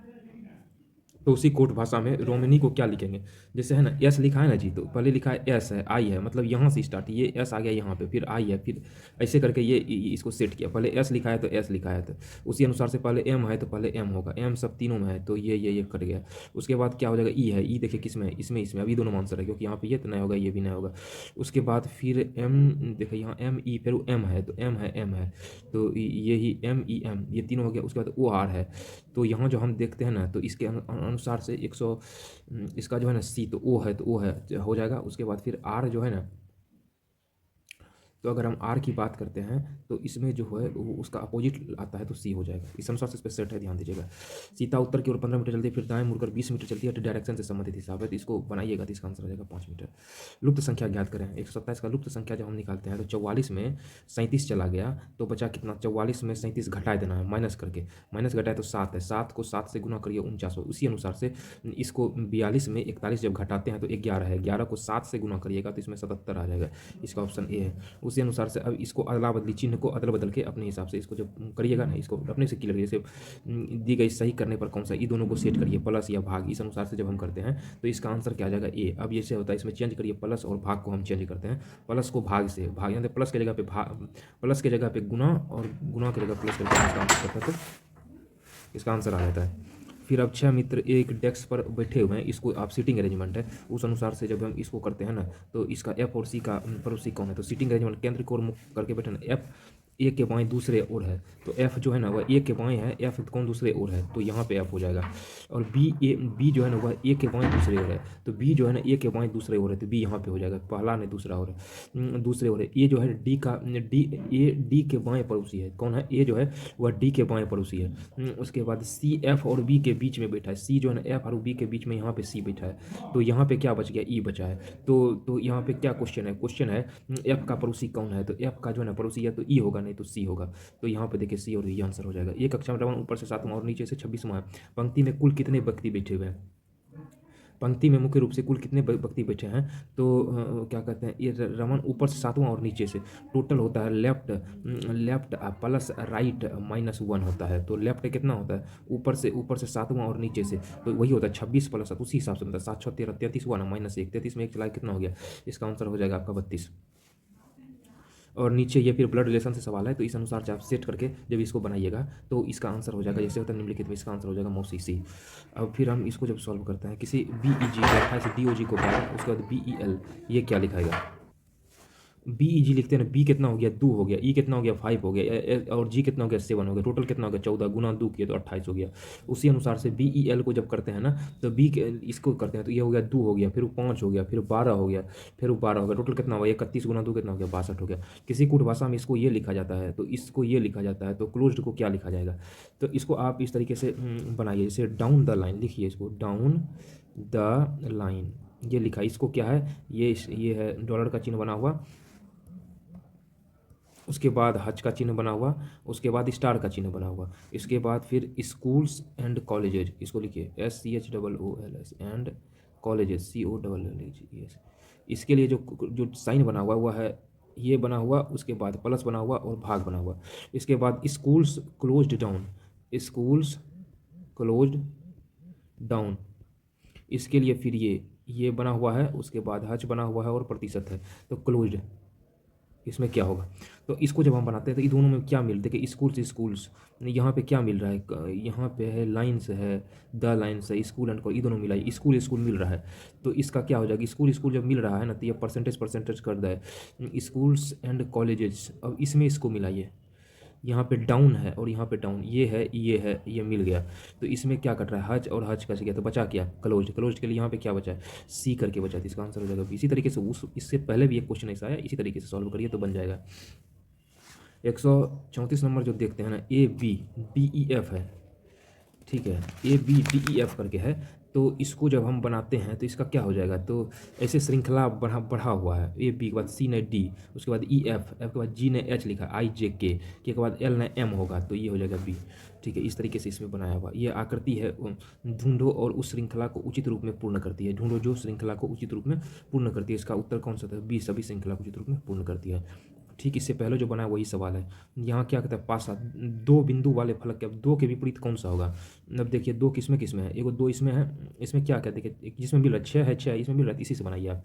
तो उसी कोट भाषा में रोमनी को क्या लिखेंगे, जैसे है ना एस लिखा है ना जी, तो पहले लिखा है एस है, आई है, मतलब यहाँ से स्टार्ट, ये एस आ गया यहाँ पे, फिर आई है, फिर ऐसे करके ये इसको सेट किया, पहले एस लिखा है तो एस लिखा है, तो उसी अनुसार से पहले एम है तो पहले एम होगा, एम सब तीनों में है तो ये कट गया। उसके बाद क्या हो जाएगा, ई है, ई देखिए किस में है, इसमें अभी दोनों में आंसर है, क्योंकि यहाँ पे ये तो नहीं होगा, ये भी नहीं होगा। उसके बाद फिर एम देखिए यहाँ एम ई, फिर एम है तो एम है तो ये ही एम ई एम, ये तीनों हो गया। उसके बाद ओ आर है, तो यहाँ जो हम देखते हैं ना, तो इसके अनुसार से 100 इसका जो है ना सी, तो ओ है तो ओ है हो जाएगा। उसके बाद फिर आर जो है ना, तो अगर हम आर की बात करते हैं तो इसमें जो है वो उसका अपोजिट आता है तो सी हो जाएगा। इस अनुसार से इस पर सेट है, ध्यान दीजिएगा। सीता उत्तर की ओर 15 मीटर चलती है, फिर दाएं मुड़कर 20 मीटर चलती है, डायरेक्शन से संबंधित हिसाब है, तो इसको बनाइएगा तो इसका आंसर आ जाएगा 5 मीटर। लुप्त संख्या ज्ञात करें। 127 का लुप्त संख्या जब हम निकालते हैं तो 44 में 37 चला गया तो बचा कितना, 44 में 37 घटा देना है, माइनस करके, माइनस घटाए तो 7 है, 7 को 7 से गुना करिए 49 हो। उसी अनुसार से इसको 42 में 41 जब घटाते हैं तो 11 है, 11 को 7 से गुना करिएगा तो इसमें 77 आ जाएगा, इसका ऑप्शन ए है। उसी अनुसार से अब इसको अदला बदली, चिन्ह को अदल बदल के अपने हिसाब से इसको जब करिएगा ना, इसको अपने से क्लियर, जैसे दी गई सही करने पर कौन सा, ये दोनों को सेट करिए, प्लस या भाग, इस अनुसार से जब हम करते हैं तो इसका आंसर क्या आ जाएगा, ए। अब ये से होता है, इसमें चेंज करिए, प्लस और भाग को हम चेंज करते हैं, प्लस को भाग से, भाग यानी प्लस के जगह पे भाग, प्लस के जगह पे गुना और गुना की जगह प्लस करके इसका आंसर करते हैं तो इसका आंसर आ जाता है। फिर अब 6 मित्र एक डेस्क पर बैठे हुए हैं, इसको आप सीटिंग अरेंजमेंट है, उस अनुसार से जब हम इसको करते हैं ना, तो इसका एफ और सी का पड़ोसी कौन है, तो सीटिंग अरेंजमेंट केंद्र को मुख करके बैठे ना, एफ ए के बाएं दूसरे ओर है, तो एफ जो है ना वह ए के बाएं है, एफ कौन दूसरे ओर है, तो यहाँ पे एफ हो जाएगा। और बी जो है ना वह ए के बाएं दूसरे ओर है, तो बी जो है ना ए के बाएं दूसरे ओर है, तो बी यहाँ पे हो जाएगा, पहला ने दूसरा ओर है, दूसरे ओर है। ए जो है डी के बाएं पड़ोसी है, कौन है, ए जो है वह डी के बाएं पड़ोसी है। उसके बाद सी एफ और बी के बीच में बैठा है, सी जो है ना एफ और बी के बीच में यहाँ पे सी बैठा है, तो यहाँ पे क्या बच गया, ई बचा है। तो यहाँ पे क्या क्वेश्चन है एफ का पड़ोसी कौन है, तो एफ का जो है ना पड़ोसी है तो ई होगा, नहीं तो सी होगा। तो यहाँ पे देखिए सी और ये आंसर हो जाएगा। एक कक्षा में ऊपर से 7वां और नीचे से 26वां है। पंक्ति में कुल कितने व्यक्ति बैठे हुए हैं, पंक्ति में मुख्य रूप से कुल कितने व्यक्ति बैठे हैं, तो क्या कहते हैं, ये रमन ऊपर से 7वां और नीचे से टोटल होता है लेफ्ट प्लस राइट -1 होता है, तो लेफ्ट कितना होता है, ऊपर से 7वां और नीचे से, तो वही होता है 26 प्लस 7, उसी हिसाब से मतलब 7 6 13 33 हुआ ना, -1, 33 में 1 चला कितना हो गया, इसका आंसर हो जाएगा आपका 32। और नीचे ये फिर ब्लड रिलेशन से सवाल है, तो इस अनुसार से आप सेट करके जब इसको बनाइएगा तो इसका आंसर हो जाएगा, जैसे होता है निम्नलिखित में, इसका आंसर हो जाएगा मौसी सी। अब फिर हम इसको जब सॉल्व करते हैं, किसी BEG को 28 DOG को 12, उसके बाद BEL, ये क्या लिखाएगा, BEG लिखते हैं ना, बी कितना हो गया 2 हो गया, ई कितना हो गया 5 हो गया, और जी कितना हो गया 7 हो गया, टोटल कितना हो गया 14, गुना 2 किया तो 28 हो गया। उसी अनुसार से BEL को जब करते हैं ना, तो बी इसको करते हैं तो ये हो गया 2 हो गया, फिर 5 हो गया, फिर 12 हो गया, फिर 12 हो गया, टोटल कितना हुआ 31 गुना 2 कितना हो गया 62 हो गया। किसी कूट भाषा में इसको ये लिखा जाता है, तो इसको ये लिखा जाता है, तो क्लोज्ड को क्या लिखा जाएगा, तो इसको आप इस तरीके से बनाइए, जैसे डाउन द लाइन लिखिए, इसको डाउन द लाइन, ये लिखा, इसको क्या है, ये है डॉलर का चिन्ह बना हुआ, उसके बाद हज का चिन्ह बना हुआ, उसके बाद स्टार का चिन्ह बना हुआ, इसके बाद फिर स्कूल्स एंड कॉलेजेस, इसको लिखिए SCHOOLS एंड कॉलेजेस COLLEGES। इसके लिए जो जो साइन बना हुआ वह है ये बना हुआ, उसके बाद प्लस बना हुआ और भाग बना हुआ। इसके बाद schools closed down, schools closed down, इसके लिए फिर ये बना हुआ है, उसके बाद हज बना हुआ है और प्रतिशत है, तो क्लोज्ड, इसमें क्या होगा। तो इसको जब हम बनाते हैं तो ये दोनों में क्या मिल, देखिए स्कूल्स स्कूल्स, यहाँ पे क्या मिल रहा है, यहाँ पे है लाइन्स है, द लाइन्स है, स्कूल एंड कॉलेज, ये दोनों मिला है, स्कूल स्कूल मिल रहा है। तो इसका क्या हो जाएगा, स्कूल स्कूल जब मिल रहा है ना तो ये परसेंटेज कर रहा है, स्कूल्स एंड कॉलेजेस। अब इसमें इसको मिलाइए, यहाँ पे डाउन है और यहाँ पे डाउन, ये है ये मिल गया। तो इसमें क्या कट रहा है, हज और हज का गया, तो बचा क्या, क्लोज्ड के लिए यहाँ पे क्या बचा है, सी करके बचा, तो इसका आंसर हो जाएगा। इसी तरीके से इससे पहले भी एक क्वेश्चन ऐसा आया, इसी तरीके से सॉल्व करिए तो बन जाएगा। 134 नंबर जो देखते हैं ना, ABDEF है, ठीक है, ABDEF करके है। तो इसको जब हम बनाते हैं तो इसका क्या हो जाएगा, तो ऐसे श्रृंखला बढ़ा हुआ है, AB के बाद C ने D, उसके बाद EF, F के बाद G ने H लिखा, IJK के बाद L ने M होगा, तो ये हो जाएगा B। ठीक है, इस तरीके से इसमें बनाया हुआ ये आकृति है, ढूंढो और उस श्रृंखला को उचित रूप में पूर्ण करती है, ढूंढो जो श्रृंखला को उचित रूप में पूर्ण करती है। इसका उत्तर कौन सा था, B, सभी श्रृंखला को उचित रूप में पूर्ण करती है। ठीक, इससे पहले जो बना है वही सवाल है। यहाँ क्या कहता है, पासा, दो बिंदु वाले फलक के, अब दो के विपरीत कौन सा होगा। अब देखिए दो किसमें किसमें है, एगो दो इसमें है, इसमें क्या कहते हैं, देखिए जिसमें मिल रहा है 6 है, 6 इसमें मिल रहा है, इसी से बनाइए आप।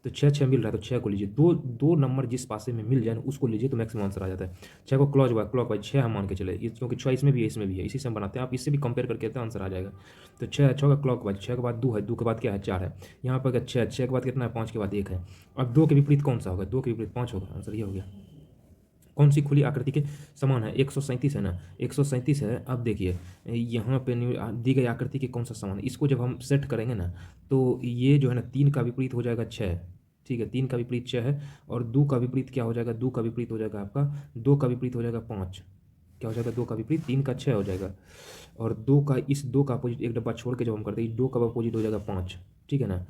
तो 6 मिल रहा है तो 6 को लीजिए, दो नंबर जिस पासे में मिल जाए उसको लीजिए तो मैक्सिमम आंसर आ जाता है। 6 को क्लॉक वाइज 6 हम मान के चले, क्योंकि 6 इसमें भी है इसमें भी है, इसी से हम बनाते हैं, आप इससे भी कंपेयर करके तो आंसर आ जाएगा। तो 6 का क्लॉक वाइज, 6 के बाद 2 है, 2 के बाद क्या है, 4 है, यहाँ पर 6 के बाद कितना है, 5 के बाद 1 है। अब 2 के विपरीत कौन सा होगा, 2 के विपरीत 5 होगा, आंसर ये हो गया। कौन सी खुली आकृति के समान है, 137 है ना, 137 है। अब देखिए यहाँ पे दी गई आकृति के कौन सा समान है, इसको जब हम सेट करेंगे ना तो ये जो है ना 3 का विपरीत हो जाएगा 6, ठीक है, 3 का विपरीत 6 है, और 2 का विपरीत क्या हो जाएगा, 2 का विपरीत हो जाएगा आपका, 2 का विपरीत हो जाएगा 5, क्या हो जाएगा, 2 का विपरीत 3 का 6 हो जाएगा, और 2 का, इस 2 का अपोजिट एक डब्बा छोड़ के जब हम करते हैं 2 का अपोजिट हो जाएगा 5, ठीक है ना।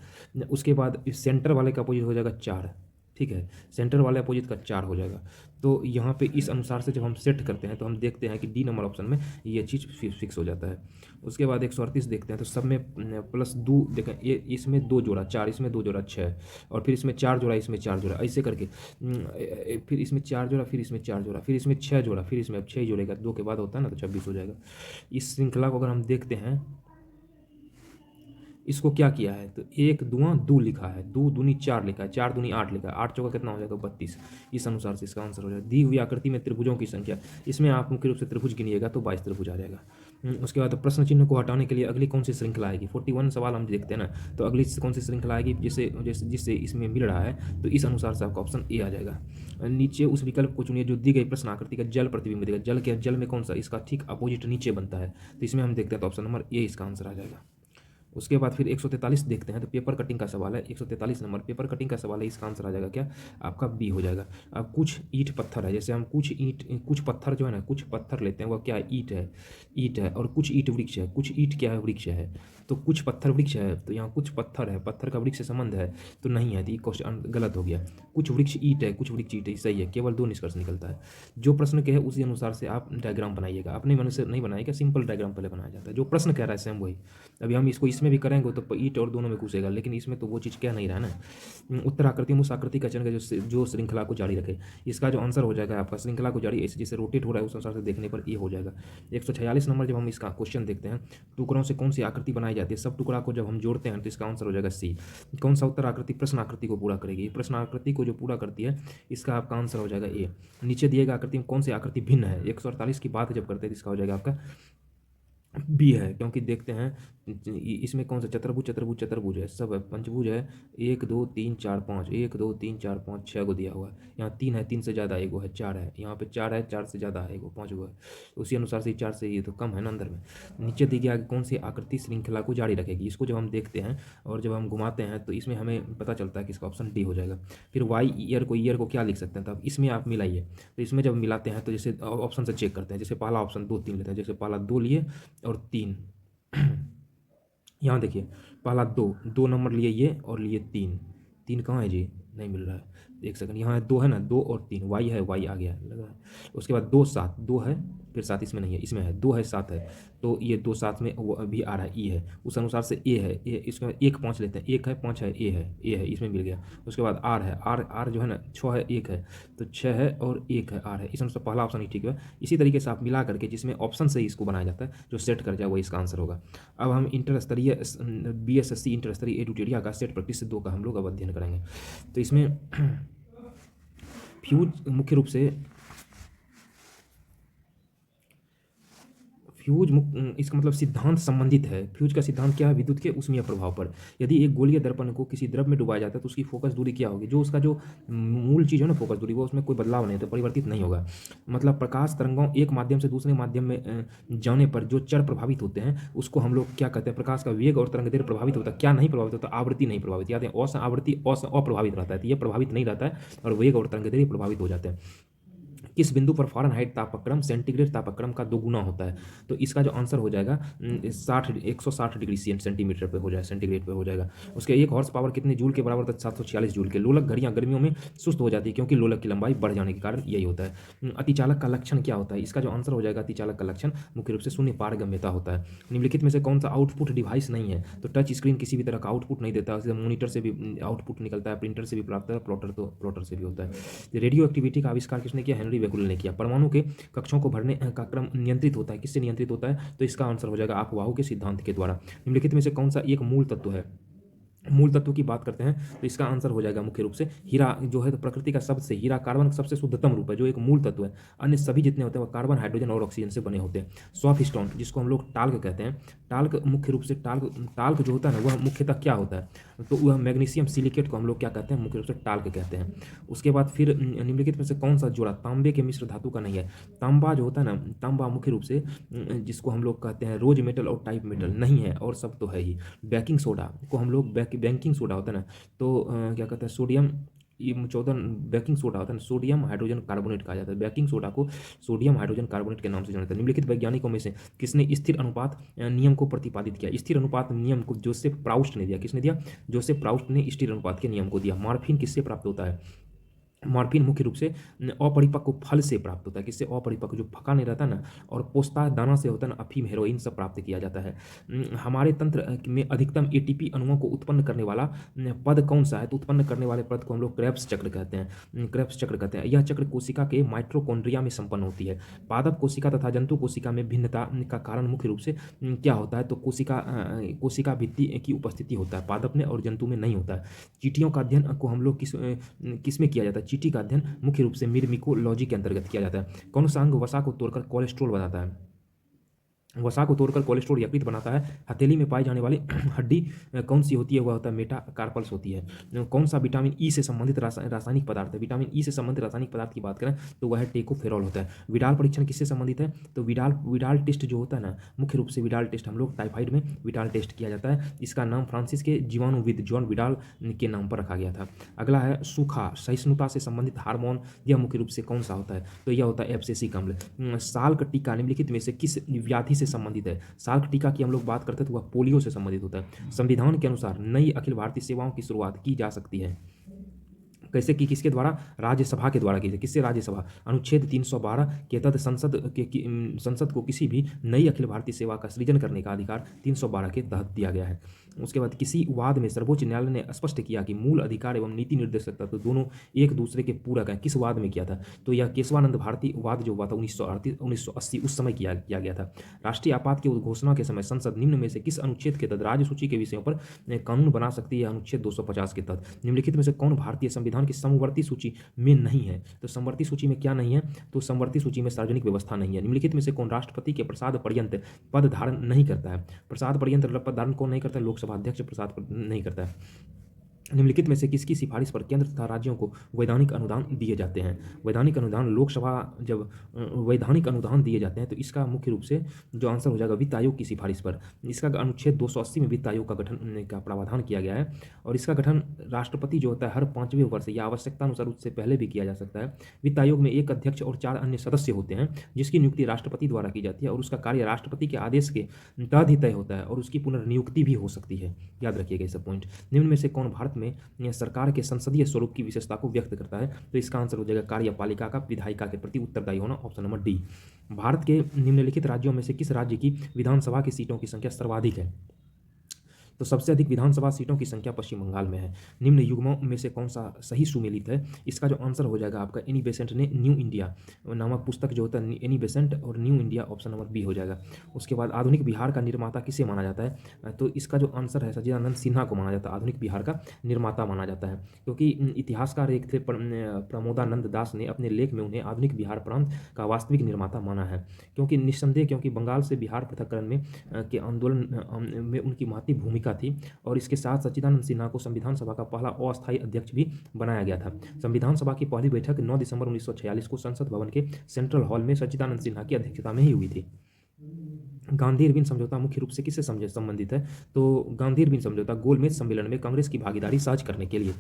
उसके बाद इस सेंटर वाले का अपोजिट हो जाएगा 4, ठीक है, सेंटर वाले अपोजिट का 4 हो जाएगा। तो यहाँ पे इस अनुसार से जब हम सेट करते हैं तो हम देखते हैं कि डी नंबर ऑप्शन में ये चीज़ फिक्स हो जाता है। उसके बाद 138 देखते हैं, तो सब में प्लस 2 देखें, ये इसमें 2 जोड़ा 4, इसमें 2 जोड़ा 6, और फिर इसमें 4 जोड़ा, इसमें 4 जोड़ा, ऐसे करके फिर इसमें 4 जोड़ा, फिर इसमें 4 जोड़ा, फिर इसमें 6 जोड़ा, फिर इसमें अब 6 जोड़ेगा, 2 के बाद होता है ना, तो 26 हो जाएगा। इस श्रृंखला को अगर हम देखते हैं, इसको क्या किया है, तो 1 दूना 2 लिखा है, 2 दूनी 4 लिखा है, 4 दूनी 8 लिखा है, 8 चौका कितना हो जाएगा, 32। इस अनुसार से इसका आंसर हो जाएगा। दी हुई आकृति में त्रिभुजों की संख्या, इसमें आप मुख्य रूप से त्रिभुज गिनिएगा तो 22 त्रिभुज आ जाएगा। उसके बाद प्रश्न चिन्ह को हटाने के लिए अगली कौन सी श्रृंखला आएगी, 41 सवाल हम देखते हैं ना, तो अगली कौन सी श्रृंखला आएगी, जिससे इसमें मिल रहा है, तो इस अनुसार से आपका ऑप्शन ए आ जाएगा। नीचे उस विकल्प को चुनिए जो दी गई प्रश्न आकृति का जल प्रतिबिंब देगा, जल में कौन सा, इसका ठीक अपोजिट नीचे बनता है, तो इसमें हम देखते हैं तो ऑप्शन नंबर ए इसका आंसर आ जाएगा। उसके बाद फिर 143 देखते हैं, तो पेपर कटिंग का सवाल है, 143 नंबर पेपर कटिंग का सवाल है, इसका आंसर आ जाएगा क्या, आपका बी हो जाएगा। अब कुछ ईंट पत्थर है, जैसे हम कुछ पत्थर जो है ना, कुछ पत्थर लेते हैं, वह क्या है, ईंट है, और कुछ ईंट वृक्ष है, कुछ ईंट क्या है, वृक्ष है, तो कुछ पत्थर वृक्ष है, तो यहाँ कुछ पत्थर है, पत्थर का वृक्ष से संबंध है, तो नहीं है, तो ये क्वेश्चन गलत हो गया। कुछ वृक्ष ईंट है, कुछ वृक्ष ईंट है, सही है, केवल 2 निष्कर्ष निकलता है। जो प्रश्न के है उसी अनुसार से आप डायग्राम बनाइएगा, अपने मन से नहीं बनाइएगा, सिंपल डायग्राम पहले बनाया जाता है, जो प्रश्न कह रहा है सेम वही। अभी हम इसको इसमें भी करेंगे तो ईंट और दोनों में घुसेगा, लेकिन इसमें तो वो चीज़ कह नहीं रहा है ना। उत्तर आकृति में उस आकृति का चयन जो श्रृंखला को जारी रखे, इसका जो आंसर हो जाएगा आपका श्रृंखला को जारी, ऐसे जैसे रोटेट हो रहा है उस अनुसार से देखने पर ये हो जाएगा। 146 नंबर जब हम इसका क्वेश्चन देखते हैं, टुकड़ों से कौन सी आकृति बनाई जाती है, सब टुकड़ा को जब हम जोड़ते हैं तो इसका आंसर हो जाएगा सी। कौन सा उत्तर आकृति प्रश्न आकृति को पूरा करेगी, प्रश्न आकृति को जो पूरा करती है इसका आपका आंसर हो जाएगा ए। नीचे दिए गए आकृति में कौन सी आकृति भिन्न है, 148 की बात जब करते हैं तो इसका हो जाएगा आपका बी है, क्योंकि देखते हैं इसमें कौन सा चतुर्भुज है, सब है, पंचभुज है, 1 2 3 4 5, 1 2 3 4 5 6 को दिया हुआ है, यहाँ 3 है, 3 से ज़्यादा एगो है, 4 है, यहाँ पे 4 है, 4 से ज़्यादा है एगो, 5 गो है, उसी अनुसार से 4 से ये तो कम है ना अंदर में। नीचे दी गई कौन सी आकृति श्रृंखला को जारी रखेगी, इसको जब हम देखते हैं और जब हम घुमाते हैं तो इसमें हमें पता चलता है कि इसका ऑप्शन डी हो जाएगा। फिर वाई ईयर को क्या लिख सकते हैं, तो अब इसमें आप मिलाइए, तो इसमें जब मिलाते हैं तो जैसे ऑप्शन से चेक करते हैं, जैसे पहला ऑप्शन 2 3 लेते हैं, जैसे पहला 2 लिए और 3 यहाँ देखिए, पहला 2, 2 नंबर लिए ये और लिए 3, 3 कहाँ है जी? नहीं मिल रहा है, एक सेकंड, यहाँ है 2 है ना, 2 और 3, वाई है, वाई आ गया लग रहा है। उसके बाद 2 7, 2 है, फिर 7 इसमें नहीं है, इसमें है 2 है 7 है, तो ये 2 7 में वो अभी आ रहा है ई है, उस अनुसार से ए है, ए इसके बाद 1 5 लेते हैं, 1 है 5 है, ए है, इसमें मिल गया। उसके बाद आर है, आर जो है ना 6 है 1 है, तो 6 है और 1 है, आर है, इस अनुसार पहला ऑप्शन ही ठीक है। इसी तरीके से आप मिला करके जिसमें ऑप्शन से ही इसको बनाया जाता है, जो सेट कर जाए वही इसका आंसर होगा। अब हम इंटर स्तरीय BSSC इंटर स्तरीय एडुटेरिया का सेट प्रैक्टिस 2 का हम लोग अब अध्ययन करेंगे। तो इसमें फ्यूज मुख्य रूप से इसका मतलब सिद्धांत संबंधित है। फ्यूज का सिद्धांत क्या है? विद्युत के ऊष्मीय प्रभाव पर। यदि एक गोलीय दर्पण को किसी द्रव में डुबाया जाता है तो उसकी फोकस दूरी क्या होगी? जो उसका जो मूल चीज़ है ना फोकस दूरी, वो उसमें कोई बदलाव नहीं, तो परिवर्तित नहीं होगा। मतलब प्रकाश तरंगों एक माध्यम से दूसरे माध्यम में जाने पर जो चर प्रभावित होते हैं उसको हम लोग क्या कहते हैं? प्रकाश का वेग और तरंगदैर्घ्य प्रभावित होता है। क्या नहीं प्रभावित होता? आवृत्ति नहीं प्रभावित। याद है, आवृत्ति अप्रभावित रहता है, तो ये प्रभावित नहीं रहता है और वेग और तरंगदैर्घ्य प्रभावित हो जाते हैं। किस बिंदु पर फ़ारेनहाइट तापक्रम सेंटीग्रेड तापक्रम का 2 गुना होता है? तो इसका जो आंसर हो जाएगा 160 डिग्री सेंटीमीटर पे हो जाए, सेंटीग्रेड पे हो जाएगा। उसके 1 हॉर्स पावर कितने जूल के बराबर? 746 जूल के। लोलक घड़ियाँ गर्मियों में सुस्त हो जाती है क्योंकि लोलक की लंबाई बढ़ जाने के कारण यही होता है। अतिचालक का लक्षण क्या होता है? इसका जो आंसर हो जाएगा अतिचालक का लक्षण मुख्य रूप से शून्य पारगम्यता होता है। निम्नलिखित में से कौन सा आउटपुट डिवाइस नहीं है? तो टच स्क्रीन किसी भी तरह का आउटपुट नहीं देता है, मॉनिटर से भी आउटपुट निकलता है, प्रिंटर से भी प्राप्त है, प्लॉटर से भी होता है। रेडियो एक्टिविटी का आविष्कार किसने किया? हेनरी बेकुल ने किया। परमाणु के कक्षों को भरने का क्रम नियंत्रित होता है, किससे नियंत्रित होता है? तो इसका आंसर हो जाएगा अपवाहु के सिद्धांत के द्वारा। निम्नलिखित में से कौन सा एक मूल तत्व है? मूल तत्व की बात करते हैं तो इसका आंसर हो जाएगा मुख्य रूप से हीरा जो है, तो प्रकृति का सबसे हीरा कार्बन का सबसे शुद्धतम रूप है, जो एक मूल तत्व है। अन्य सभी जितने होते हैं वो कार्बन, हाइड्रोजन और ऑक्सीजन से बने होते हैं। सॉफ्ट स्टोन जिसको हम लोग टाल्क कहते हैं, टाल्क मुख्य रूप से टाल्क जो होता है ना वह मुख्यतः क्या होता है? तो वह मैग्नीशियम सिलिकेट को हम लोग क्या कहते हैं? मुख्य रूप से टाल्क कहते हैं। उसके बाद फिर निम्नलिखित में से कौन सा जोड़ा तांबे के मिश्र धातु का नहीं है? तांबा जो होता है ना, तांबा मुख्य रूप से जिसको हम लोग कहते हैं रोज मेटल और टाइप मेटल नहीं है, और सब तो है ही। बेकिंग सोडा को हम लोग बेकिंग सोडा होता है ना, तो क्या कहते हैं? सोडियम, ये 14 बेकिंग सोडा होता है ना, सोडियम हाइड्रोजन कार्बोनेट कहा जाता है। बेकिंग सोडा को सोडियम हाइड्रोजन कार्बोनेट के नाम से जाना जाता है। निम्नलिखित वैज्ञानिकों में से किसने स्थिर अनुपात नियम को प्रतिपादित किया? स्थिर अनुपात नियम को जोसेफ प्राउस्ट ने दिया। किसने दिया? जोसेफ प्राउस्ट ने स्थिर अनुपात के नियम को दिया। मॉर्फिन किससे प्राप्त होता है? मॉर्फिन मुख्य रूप से अपरिपक्व फल से प्राप्त होता है। किससे? अपरिपक्व जो पका नहीं रहता ना, और पोस्ता दाना से होता है ना, अफीम, हेरोइन सब प्राप्त किया जाता है। हमारे तंत्र में अधिकतम ATP अणुओं को उत्पन्न करने वाला पद कौन सा है? तो उत्पन्न करने वाले पद को हम लोग क्रेब्स चक्र कहते हैं। क्रेब्स चक्र कहते हैं। यह चक्र कोशिका के माइट्रोकॉन्ड्रिया में संपन्न होती है। पादप कोशिका तथा जंतु कोशिका में भिन्नता का कारण मुख्य रूप से क्या होता है? तो कोशिका भित्ति की उपस्थिति होता है, पादप में और जंतु में नहीं होता है। चींटियों का अध्ययन को हम लोग किस में किया जाता है? चींटी का अध्ययन मुख्य रूप से मिर्मिकोलॉजी के अंतर्गत किया जाता है। कौन सा अंग वसा को तोड़कर कोलेस्ट्रॉल बनाता है? वसा को तोड़कर कोलेस्ट्रॉल यकृत बनाता है। हथेली में पाई जाने वाली हड्डी कौन सी होती है? वह होता है मेटाकार्पल्स होती है। कौन सा विटामिन ई से संबंधित रासायनिक पदार्थ है? विटामिन ई से संबंधित रासायनिक पदार्थ की बात करें तो वह टेकोफेरॉल होता है। विडाल परीक्षण किससे संबंधित है? तो विडाल टेस्ट जो होता है ना, मुख्य रूप से विडाल टेस्ट हम लोग टाइफाइड में विडाल टेस्ट किया जाता है। इसका नाम फ्रांसिस के जीवाणुविद जॉन विडाल के नाम पर रखा गया था। अगला है सूखा सहिष्णुता से संबंधित हार्मोन, यह मुख्य रूप से कौन सा होता है? तो यह होता है एब्सेसिक अम्ल। साल्क टीका निम्नलिखित में से किस व्याधि से संबंधित है? साल्क टीका की हम लोग बात करते हैं तो वह पोलियो से संबंधित होता है। संविधान के अनुसार नई अखिल भारतीय सेवाओं की शुरुआत की जा सकती है कैसे की? किसके द्वारा? राज्यसभा के द्वारा की जाए। किससे? राज्यसभा। अनुच्छेद 312 के तहत संसद को किसी भी नई अखिल भारतीय सेवा का सृजन करने का अधिकार 312 के तहत दिया गया है। उसके बाद किसी वाद में सर्वोच्च न्यायालय ने स्पष्ट किया कि मूल अधिकार एवं नीति निर्देशक तत्व दोनों एक दूसरे के पूरक हैं। किस वाद में किया था? तो यह केशवानंद भारती वाद जो हुआ था 1980 उस समय किया गया था। राष्ट्रीय आपात की घोषणा के समय संसद निम्न में से किस अनुच्छेद के तहत राज्य सूची के विषयों पर कानून बना सकती है? अनुच्छेद 250 के तहत। निम्नलिखित में से कौन भारतीय संविधान की समवर्ती सूची में नहीं है? तो समवर्ती सूची में क्या नहीं है? तो समवर्ती सूची में सार्वजनिक व्यवस्था नहीं है। निम्नलिखित में से कौन राष्ट्रपति के प्रसाद पर्यंत पद धारण नहीं करता है? प्रसाद पर्यंत पद धारण कौन नहीं करता है? लोकसभा अध्यक्ष प्रसाद नहीं करता है। निम्नलिखित में से किसकी सिफारिश पर केंद्र तथा राज्यों को वैधानिक अनुदान दिए जाते हैं? वैधानिक अनुदान लोकसभा जब वैधानिक अनुदान दिए जाते हैं तो इसका मुख्य रूप से जो आंसर हो जाएगा वित्त आयोग की सिफारिश पर। इसका अनुच्छेद 280 में वित्त आयोग का गठन का प्रावधान किया गया है और इसका गठन राष्ट्रपति जो होता है हर 5वें वर्ष या आवश्यकता अनुसार उससे पहले भी किया जा सकता है। वित्त आयोग में एक अध्यक्ष और 4 अन्य सदस्य होते हैं जिसकी नियुक्ति राष्ट्रपति द्वारा की जाती है और उसका कार्य राष्ट्रपति के आदेश के तहत ही तय होता है और उसकी पुनर्नियुक्ति भी हो सकती है। याद रखिएगा ये सब पॉइंट। निम्न में से कौन भारत में सरकार के संसदीय स्वरूप की विशेषता को व्यक्त करता है? तो इसका आंसर हो जाएगा कार्यपालिका का विधायिका के प्रति उत्तरदायी होना, ऑप्शन नंबर डी। भारत के निम्नलिखित राज्यों में से किस राज्य की विधानसभा की सीटों की संख्या सर्वाधिक है? तो सबसे अधिक विधानसभा सीटों की संख्या पश्चिम बंगाल में है। निम्न युग्मों में से कौन सा सही सुमेलित है? इसका जो आंसर हो जाएगा आपका एनी बेसेंट ने न्यू इंडिया नामक पुस्तक जो होता है एनी बेसेंट और New India, option number B हो जाएगा। उसके बाद आधुनिक बिहार का निर्माता किसे माना जाता है? तो इसका जो आंसर है सच्चिदानंद सिन्हा को माना जाता है आधुनिक बिहार का निर्माता माना जाता है, क्योंकि इतिहासकार एक थे प्रमोदानंद दास ने अपने लेख में उन्हें आधुनिक बिहार प्रांत का वास्तविक निर्माता माना है। क्योंकि निस्संदेह क्योंकि बंगाल से बिहार पृथक्करण में के आंदोलन में उनकी महती भूमिका थी और इसके साथ सच्चिदानंद सिन्हा को संविधान सभा का पहला अस्थायी अध्यक्ष भी बनाया गया था। संविधान सभा की पहली बैठक 9 दिसंबर 1946 को संसद भवन के सेंट्रल हॉल में सच्चिदानंद सिन्हा की अध्यक्षता में ही हुई थी। गांधी इरविन समझौता मुख्य रूप से किससे संबंधित है? तो गांधी इरविन समझौता गोलमेज सम्मेलन में कांग्रेस की भागीदारी सहज करने के लिए।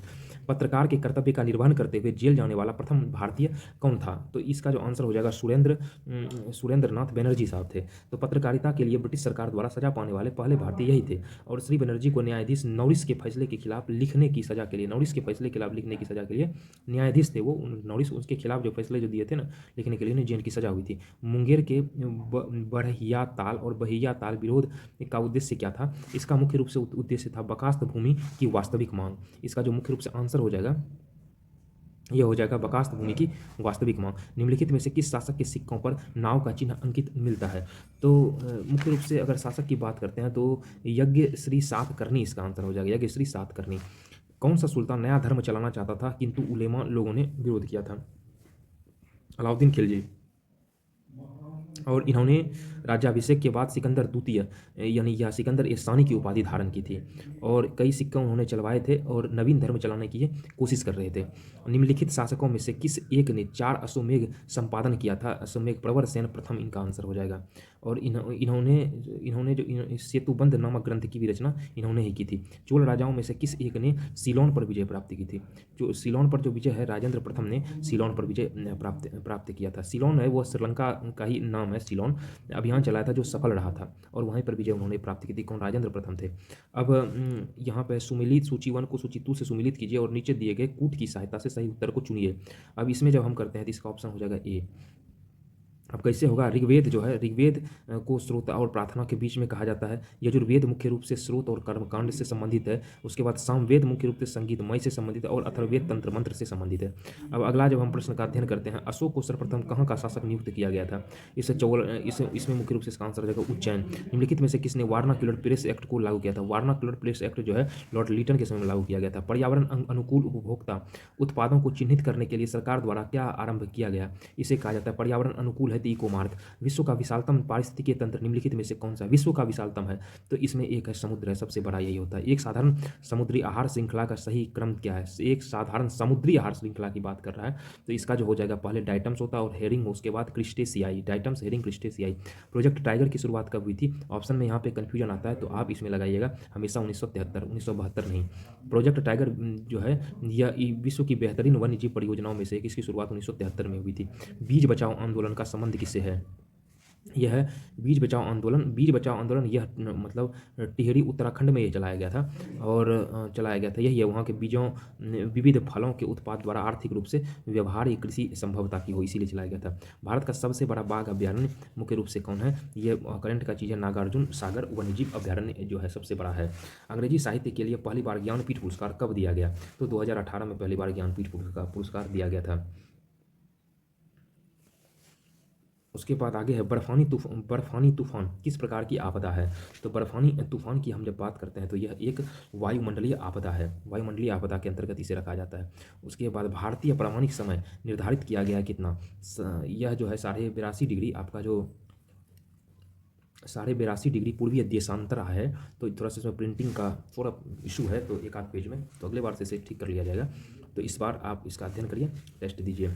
पत्रकार के कर्तव्य का निर्वहन करते हुए जेल जाने वाला प्रथम भारतीय कौन था? तो इसका जो आंसर हो जाएगा सुरेंद्र नाथ बनर्जी साहब थे। तो पत्रकारिता के लिए ब्रिटिश सरकार द्वारा सजा पाने वाले पहले भारतीय यही थे और श्री बनर्जी को न्यायाधीश नॉरिस के फैसले के खिलाफ लिखने की सजा के लिए न्यायाधीश थे वो नॉरिस, उसके खिलाफ जो फैसले जो दिए थे ना लिखने के लिए उन्हें जेल की सजा हुई थी। मुंगेर के बढ़िया ताल और बहिया ताल विरोध का उद्देश्य क्या था? इसका मुख्य रूप से उद्देश्य था बकास्त भूमि की वास्तविक मांग। इसका जो मुख्य रूप से आंसर हो जाएगा यह हो जाएगा बकास्त भूमि की वास्तविक मांग। निम्नलिखित में से किस शासक के सिक्कों पर नाव का चिन्ह अंकित मिलता है? तो मुख्य रूप से अगर शासक की बात करते हैं तो यज्ञ श्री सातकर्णी इसका आंसर हो जाएगा, यज्ञ श्री सातकर्णी। कौन सा सुल्तान नया धर्म चलाना चाहता था किंतु उलेमा लोगों ने विरोध किया था? अलाउद्दीन खिलजी। और इन्होंने राज्याभिषेक के बाद सिकंदर द्वितीय यानी या सिकंदर एसानी की उपाधि धारण की थी और कई सिक्के उन्होंने चलवाए थे और नवीन धर्म चलाने की कोशिश कर रहे थे। निम्नलिखित शासकों में से किस एक ने 4 अश्वमेघ संपादन किया था? अश्वमेघ प्रवर सेन प्रथम इनका आंसर हो जाएगा। और इन्होंने जो सेतुबंध नामक ग्रंथ की भी रचना इन्होंने ही की थी। चोल राजाओं में से किस एक ने सीलोन पर विजय प्राप्त की थी? जो सीलोन पर जो विजय है राजेंद्र प्रथम ने सीलोन पर विजय प्राप्त किया था। सीलोन है वो श्रीलंका का ही नाम है। सीलोन अभियान चलाया था जो सफल रहा था और वहीं पर विजय उन्होंने प्राप्त की थी। कौन? राजेंद्र प्रथम थे। अब यहाँ पे सुमिलित सूची 1 को सूची 2 से सुमिलित कीजिए और नीचे दिए गए कूट की सहायता से सही उत्तर को चुनिए। अब इसमें जब हम करते हैं तो इसका ऑप्शन हो जाएगा ए। अब कैसे होगा? ऋग्वेद जो है ऋग्वेद को स्रोत और प्रार्थना के बीच में कहा जाता है। यजुर्वेद मुख्य रूप से स्रोत और कर्मकांड से संबंधित है। उसके बाद सामवेद मुख्य रूप से संगीतमय से संबंधित है और अथर्ववेद तंत्र मंत्र से संबंधित है। अब अगला जब हम प्रश्न का अध्ययन करते हैं, अशोक को सर्वप्रथम कहाँ का शासक नियुक्त किया गया था? इसमें मुख्य रूप से इसका आंसर हो जाएगा उज्जैन। निम्नलिखित में से किसने वारनाक्युलर प्रेस एक्ट को लागू किया था? वारनाक्युलर प्रेस एक्ट जो है लॉर्ड लीटन के समय में लागू किया गया था। पर्यावरण अनुकूल उपभोक्ता उत्पादों को चिन्हित करने के लिए सरकार द्वारा क्या आरंभ किया गया? इसे कहा जाता है पर्यावरण अनुकूल है तो इको मार्क। विश्व का विशालतम पारिस्थितिकीय तंत्र निम्नलिखित में से कौन सा विश्व का विशालतम है? तो इसमें एक है समुद्र है, सबसे बड़ा यही होता है। एक साधारण समुद्री आहार श्रृंखला का सही क्रम क्या है? एक साधारण समुद्री आहार श्रृंखला की बात कर रहा है तो इसका जो हो जाएगा पहले डाइटम्स होता है और हेरिंग, उसके बाद क्रिस्टेशियाई। डाइटम्स, हेरिंग, क्रिस्टेशियाई। प्रोजेक्ट टाइगर की शुरुआत कब हुई थी? ऑप्शन में यहाँ पे कन्फ्यूजन आता है तो आप इसमें लगाइएगा हमेशा 1973, 1972 नहीं। प्रोजेक्ट टाइगर जो है यह विश्व की बेहतरीन वन्यजीव परियोजनाओं में से एक, इसकी शुरुआत 1973 में हुई थी। बीज बचाओ आंदोलन का संबंध किससे है? यह है बीज बचाओ आंदोलन। बीज बचाओ आंदोलन यह मतलब टिहरी उत्तराखंड में ये चलाया गया था और यही है वहाँ के बीजों विविध फलों के उत्पाद द्वारा आर्थिक रूप से व्यवहार्य कृषि संभवता की हो, इसीलिए चलाया गया था। भारत का सबसे बड़ा बाघ अभ्यारण्य मुख्य रूप से कौन है? ये करंट का चीज़ है, नागार्जुन सागर वन्यजीव अभ्यारण्य जो है सबसे बड़ा है। अंग्रेजी साहित्य के लिए पहली बार ज्ञानपीठ पुरस्कार कब दिया गया? तो 2018 में पहली बार ज्ञानपीठ पुरस्कार दिया गया था। उसके बाद आगे है बर्फानी तूफान किस प्रकार की आपदा है? तो बर्फानी तूफान की हम जब बात करते हैं तो यह एक वायुमंडलीय आपदा है। वायुमंडलीय आपदा के अंतर्गत इसे रखा जाता है। उसके बाद भारतीय प्रामाणिक समय निर्धारित किया गया है कितना? यह जो है 82.5 डिग्री आपका जो 82.5 डिग्री पूर्वीय देशांतर है, तो थोड़ा सा इसमें प्रिंटिंग का थोड़ा इशू है, तो एक आध पेज में, तो अगले बार से इसे ठीक कर लिया जाएगा। तो इस बार आप इसका अध्ययन करिए, टेस्ट दीजिए,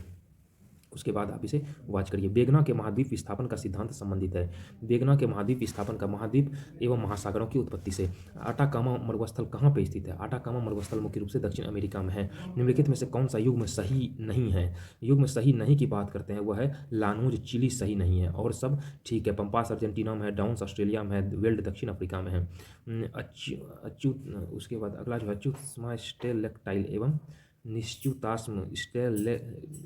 उसके बाद आप इसे वॉच करिए। बेगना के महाद्वीप विस्थापन का सिद्धांत संबंधित है। बेगना के महाद्वीप विस्थापन का महाद्वीप एवं महासागरों की उत्पत्ति से। आटाकामा मरुस्थल कहाँ पे स्थित है? आटाकामा मरुस्थल मुख्य रूप से दक्षिण अमेरिका में है। निम्नलिखित में से कौन सा युग्म सही नहीं है? युग्म सही नहीं की बात करते हैं, वह है लानूज चिली सही नहीं है, और सब ठीक है। पंपास अर्जेंटीना में है, डाउन्स ऑस्ट्रेलिया में है, वेल्ड दक्षिण अफ्रीका में है। अच्युत उसके बाद अगला जो है अच्युत स्टेलेक्टाइल एवं निश्च्युताश्म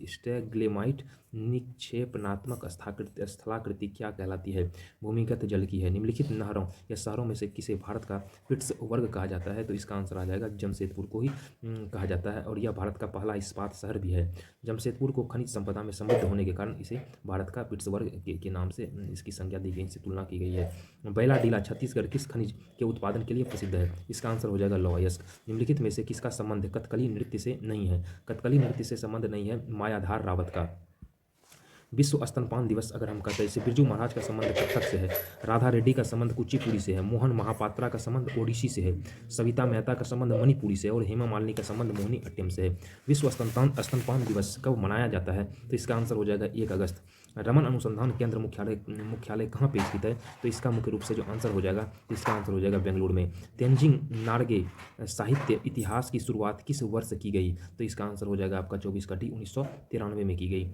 स्टेग्लेमाइट निक्षेपणात्मक स्थलाकृति क्या कहलाती है? भूमिगत जल की है। निम्नलिखित नहरों या शहरों में से किसे भारत का पिट्सबर्ग कहा जाता है? तो इसका आंसर आ जाएगा जमशेदपुर को ही कहा जाता है, और यह भारत का पहला इस्पात शहर भी है। जमशेदपुर को खनिज संपदा में समृद्ध होने के कारण इसे भारत का पिट्सबर्ग के नाम से इसकी संज्ञा दी गई, इनसे तुलना की गई है। बैला डीला छत्तीसगढ़ किस खनिज के उत्पादन के लिए प्रसिद्ध है? इसका आंसर हो जाएगा लौह अयस्क। निम्नलिखित में से किसका संबंध कथकली नृत्य से नहीं है? कथकली नृत्य से संबंध नहीं है मायाधार रावत का। विश्व स्तनपान दिवस अगर हम कहते हैं, जैसे बिरजू महाराज का संबंध कथक से है, राधा रेड्डी का संबंध कुचिपुड़ी से है, मोहन महापात्रा का संबंध ओडिसी से है, सविता मेहता का संबंध मणिपुरी से है, और हेमा मालिनी का संबंध मोहिनी अट्टम से है। विश्व स्तनपान दिवस कब मनाया जाता है? तो इसका आंसर हो जाएगा 1 अगस्त। रमन अनुसंधान केंद्र मुख्यालय कहाँ पे स्थित है? तो इसका मुख्य रूप से जो आंसर हो जाएगा, इसका आंसर हो जाएगा बेंगलुरु में। तेंजिंग नार्गे साहित्य इतिहास की शुरुआत किस वर्ष की गई? तो इसका आंसर हो जाएगा आपका 24 1993 में की गई।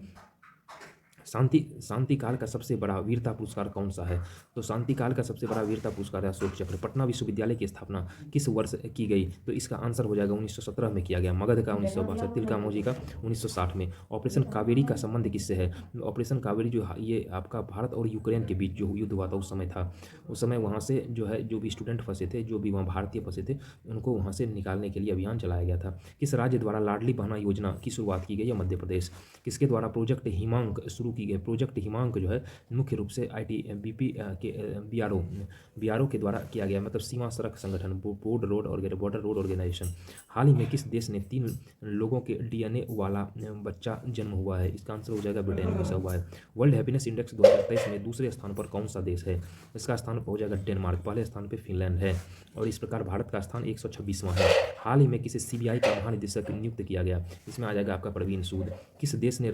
शांति काल का सबसे बड़ा वीरता पुरस्कार कौन सा है? तो शांति काल का सबसे बड़ा वीरता पुरस्कार है अशोक चक्र। पटना विश्वविद्यालय की स्थापना किस वर्ष की गई? तो इसका आंसर हो जाएगा 1917 में किया गया। मगध का 1962, तिलकामोजी का 1960 में। ऑपरेशन कावेरी का संबंध किससे है? ऑपरेशन कावेरी जो ये आपका भारत और यूक्रेन के बीच जो युद्ध हुआ था उस समय था। उस समय वहाँ से जो है जो भी स्टूडेंट फंसे थे, जो भी वहाँ भारतीय फंसे थे, उनको वहाँ से निकालने के लिए अभियान चलाया गया था। किस राज्य द्वारा लाडली बहना योजना की शुरुआत की गई है? मध्य प्रदेश। किसके द्वारा प्रोजेक्ट हिमांक शुरू की गई? प्रोजेक्ट हिमांक जो है मुख्य रूप से ITBP के BRO के द्वारा किया गया, मतलब सीमा सड़क संगठन, बॉर्डर रोड ऑर्गेनाइजेशन। हाल ही में किस देश ने 3 लोगों के DNA वाला बच्चा जन्म हुआ है? इसका आंसर हो जाएगा ब्रिटेन में ऐसा हुआ है। वर्ल्ड हैप्पीनेस इंडेक्स 2023 में दूसरे स्थान पर कौन सा देश है? इसका स्थान हो जाएगा डेनमार्क, पहले स्थान पर फिनलैंड है, और इस प्रकार भारत का स्थान 126वां है। हाल ही में किसे CBI का महानिदेशक नियुक्त किया गया? इसमें आ जाएगा आपका प्रवीण सूद। किस देश ने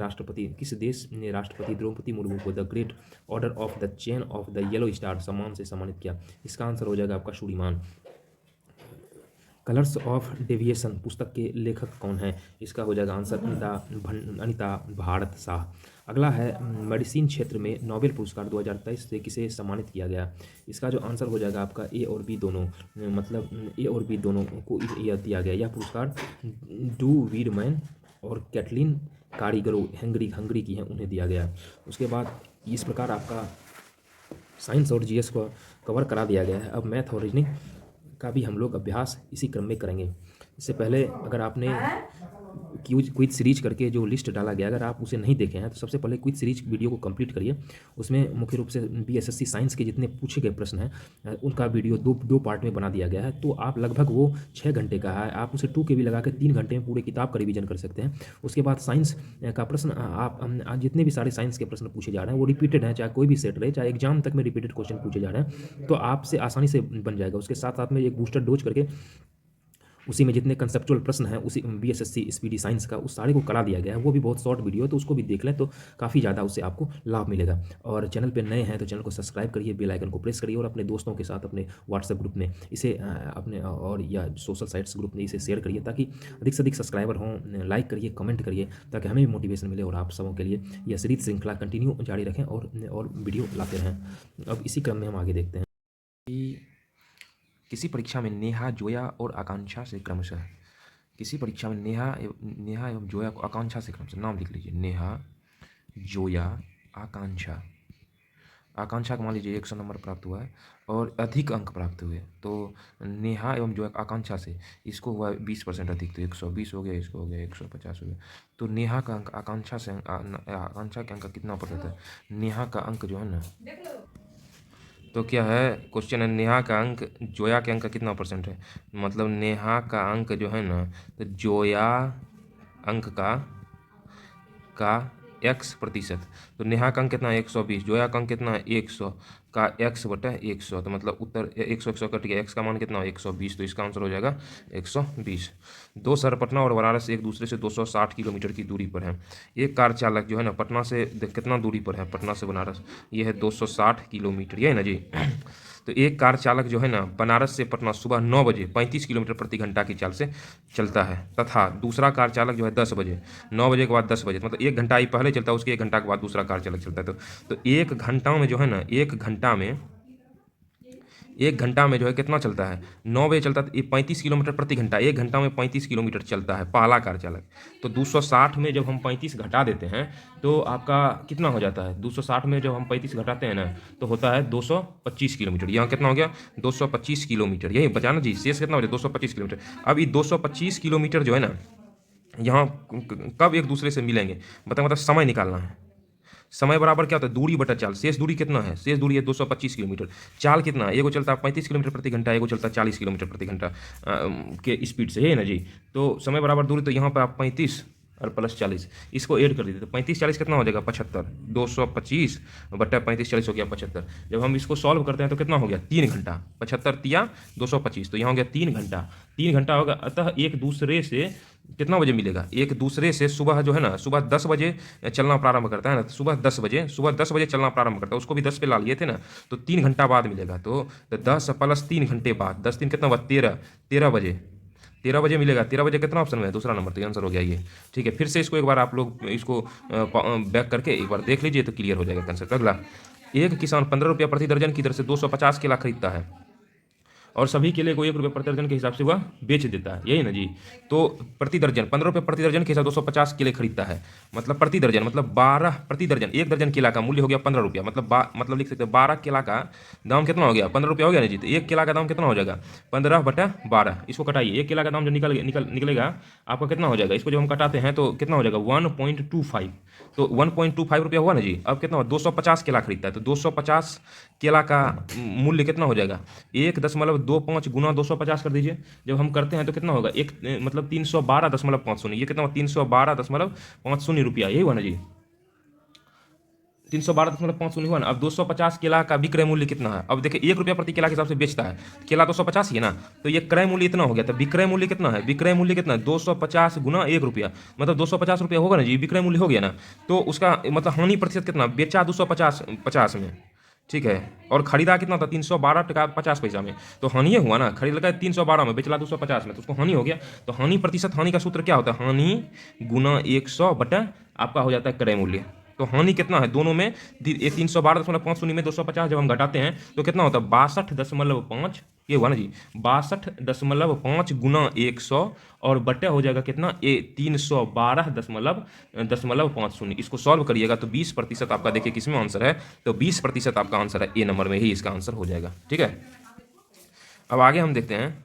राष्ट्रपति द्रौपदी मुर्मू को the great order of the chain of the yellow star सम्मान से सम्मानित किया? इसका आंसर हो जाएगा आपका शूरीमान। कलर्स ऑफ डेविएशन पुस्तक के लेखक कौन है? इसका हो जाएगा आंसर अनिता भारत शाह। अगला है मेडिसिन क्षेत्र में नोबेल पुरस्कार 2023 से किसे सम्मानित किया गया? इसका जो आंसर हो जाएगा आपका A और B दोनों, मतलब A और B दोनों को यह दिया गया। यह पुरस्कार डू वीरमैन और कैटलिन कारीगरों हंगरी की हैं, उन्हें दिया गया। उसके बाद इस प्रकार आपका साइंस और GS को कवर करा दिया गया है। अब मैथ और रीजनिंग का भी हम लोग अभ्यास इसी क्रम में करेंगे। इससे पहले अगर आपने क्विज सीरीज करके जो लिस्ट डाला गया, अगर आप उसे नहीं देखे हैं तो सबसे पहले क्विज सीरीज वीडियो को कंप्लीट करिए। उसमें मुख्य रूप से BSSC साइंस के जितने पूछे गए प्रश्न हैं उनका वीडियो दो पार्ट में बना दिया गया है। तो आप लगभग वो 6 घंटे का है, आप उसे 2 KB लगा के 3 घंटे में पूरे किताब का रिवीजन कर सकते हैं। उसके बाद साइंस का प्रश्न, आप जितने भी सारे साइंस के प्रश्न पूछे जा रहे हैं वो रिपीटेड हैं, चाहे कोई भी सेट रहे, चाहे एग्जाम तक में रिपीटेड क्वेश्चन पूछे जा रहे हैं, तो आपसे आसानी से बन जाएगा। उसके साथ साथ में एक बूस्टर डोज करके उसी में जितने कंसेप्चुअल प्रश्न हैं उसी BSSC SPD साइंस का उस सारे को करा दिया गया है। वो भी बहुत शॉर्ट वीडियो है, तो उसको भी देख लें तो काफ़ी ज़्यादा उससे आपको लाभ मिलेगा। और चैनल पे नए हैं तो चैनल को सब्सक्राइब करिए, बेल आइकन को प्रेस करिए, और अपने दोस्तों के साथ अपने व्हाट्सएप ग्रुप में इसे अपने और या सोशल साइट्स ग्रुप में इसे शेयर करिए, ताकि अधिक से अधिक सब्सक्राइबर हों। लाइक करिए, कमेंट करिए, ताकि हमें भी मोटिवेशन मिले और आप सबों के लिए यह सीरीज श्रृंखला कंटिन्यू जारी रखें और वीडियो लाते रहें। अब इसी क्रम में हम आगे देखते हैं कि किसी परीक्षा में नेहा, जोया और आकांक्षा से क्रमशः, किसी परीक्षा में नेहा एवं जोया को आकांक्षा से क्रमशः नाम लिख लीजिए। नेहा, जोया, आकांक्षा। आकांक्षा को मान लीजिए 100 नंबर प्राप्त हुआ है और अधिक अंक प्राप्त हुए, तो नेहा एवं जोया आकांक्षा से इसको हुआ 20% अधिक, तो 120 हो गया, इसको हो गया 150 हो गया। तो नेहा का अंक आकांक्षा से आकांक्षा के अंक का कितना प्रतिशत है? नेहा का अंक जो है ना, तो क्या है क्वेश्चन है, नेहा का अंक जोया के अंक का कितना % है? मतलब नेहा का अंक जो है ना, तो जोया अंक का X%। तो नेहा का अंक कितना है? 120। जोया का अंक कितना है? 100। का x बटा 100, तो मतलब उत्तर 100 कट गया, x का मान कितना हो 120, तो इसका आंसर हो जाएगा 120। दो शहर पटना और बनारस एक दूसरे से 260 किलोमीटर की दूरी पर है। एक कार चालक जो है ना पटना से कितना दूरी पर है, पटना से बनारस ये है 260 किलोमीटर, ये है ना जी। तो एक कार चालक जो है ना बनारस से पटना सुबह 9 बजे 35 किलोमीटर प्रति घंटा की चाल से चलता है, तथा दूसरा कार चालक जो है 10 बजे, 9 बजे के बाद 10 बजे, मतलब 1 घंटा ही पहले चलता है, उसके 1 घंटा के बाद दूसरा कार चालक चलता है। तो 1 घंटा में जो है ना 1 घंटा में जो है कितना चलता है, 9 बजे चलता है 35 किलोमीटर प्रति घंटा, 1 घंटा में 35 किलोमीटर चलता है पहला कार चालक। तो 260 में जब हम 35 घटा देते हैं तो आपका कितना हो जाता है, 260 में जब हम 35 घटाते हैं ना तो होता है 225 किलोमीटर। यहाँ कितना हो गया 225 किलोमीटर, यही बचा ना जी, शेष कितना हो जाए 225 किलोमीटर। अब ये 225 किलोमीटर जो है ना यहाँ कब एक दूसरे से मिलेंगे, मतलब समय निकालना है। समय बराबर क्या होता है दूरी बटा चाल, शेष दूरी कितना है, शेष दूरी है 225 किलोमीटर, चाल कितना है, एगो चलता है 35 किलोमीटर प्रति घंटा, एगो चलता है 40 किलोमीटर प्रति घंटा के स्पीड से, है ना जी। तो समय बराबर दूरी, तो यहाँ पर आप 35 और प्लस 40 इसको ऐड कर दीजिए, तो 35 40 कितना हो जाएगा 75, 225 बटा 35 40 हो गया 75। जब हम इसको सॉल्व करते हैं तो कितना हो गया 3 घंटा, 75 तिया 225, तो यहाँ हो गया 3 घंटा, 3 घंटा होगा। अतः एक दूसरे से कितना बजे मिलेगा, एक दूसरे से सुबह जो है ना सुबह 10 बजे चलना प्रारंभ करता है ना, तो सुबह 10 बजे चलना प्रारंभ करता है, उसको भी 10 पे ला लिए थे ना, तो 3 घंटा बाद मिलेगा। तो 10 प्लस 3 घंटे बाद, 10 3 कितना हुआ 13 बजे, 13 बजे मिलेगा। 13 बजे कितना ऑप्शन में है, दूसरा नंबर, तो आंसर हो गया ये। ठीक है, फिर से इसको एक बार आप लोग इसको बैक करके एक बार देख लीजिए तो क्लियर हो जाएगा कंसेप्ट। अगला, एक किसान 15 रुपया प्रति दर्जन की दर से 250 केला खरीदता है और सभी केले को 1 रुपये प्रति दर्जन के हिसाब से वह बेच देता है, यही ना जी। तो प्रति दर्जन 15 रुपये प्रति दर्जन के हिसाब 250 केले खरीदता है, मतलब प्रति दर्जन मतलब 12 प्रति दर्जन, 1 दर्जन केला का मूल्य हो गया 15 रुपया, मतलब लिख सकते हैं 12 केला का दाम कितना हो गया 15 रुपया हो गया ना जी। तो 1 केला का दाम कितना हो जाएगा 15 बटा 12, इसको कटाइए, 1 केला का दाम जो निकलेगा आपका कितना हो जाएगा, इसको जब हम कटाते हैं तो कितना हो जाएगा 1.25, तो 1.25 रुपया हुआ ना जी। अब कितना हुआ 250 केला खरीदता है, तो 250 केला का मूल्य कितना हो जाएगा 1.25 गुना 250 कर दीजिए। जब हम करते हैं तो कितना होगा एक मतलब 312.50, ये कितना हुआ 312.50 रुपया, यही हुआ ना जी, 312.50 हुआ ना। अब 250 केला का विक्रय मूल्य कितना है, अब देखिए 1 रुपया प्रति केला के हिसाब से बेचता है, केला 250 ही है ना, तो ये क्रय मूल्य इतना हो गया। तो विक्रय मूल्य कितना है, विक्रय मूल्य कितना है 250 गुना 1 रुपया, मतलब 250 रुपया होगा ना जी, विक्रय मूल्य हो गया ना। तो उसका मतलब हानि प्रतिशत कितना, बेचा 250 में, ठीक है, और खरीदा कितना था 312 टका 50 पैसा में, तो हानि हुआ ना, खरीद लगा 312 में, बेचला 250 में, तो उसको हानि हो गया। तो हानि प्रतिशत, हानि का सूत्र क्या होता है, हानि गुना 100 बटा आपका हो जाता है क्रय मूल्य। तो हानि कितना है दोनों में, 312.50 में 250 जब हम घटाते हैं तो कितना होता है 62.5, ये हुआ ना जी 62.5 गुना 100 और बटे हो जाएगा कितना 312.50। इसको सॉल्व करिएगा तो 20% आपका देखिए किसमें आंसर है, तो 20% आपका आंसर है ए नंबर में ही इसका आंसर हो जाएगा। ठीक है, अब आगे हम देखते हैं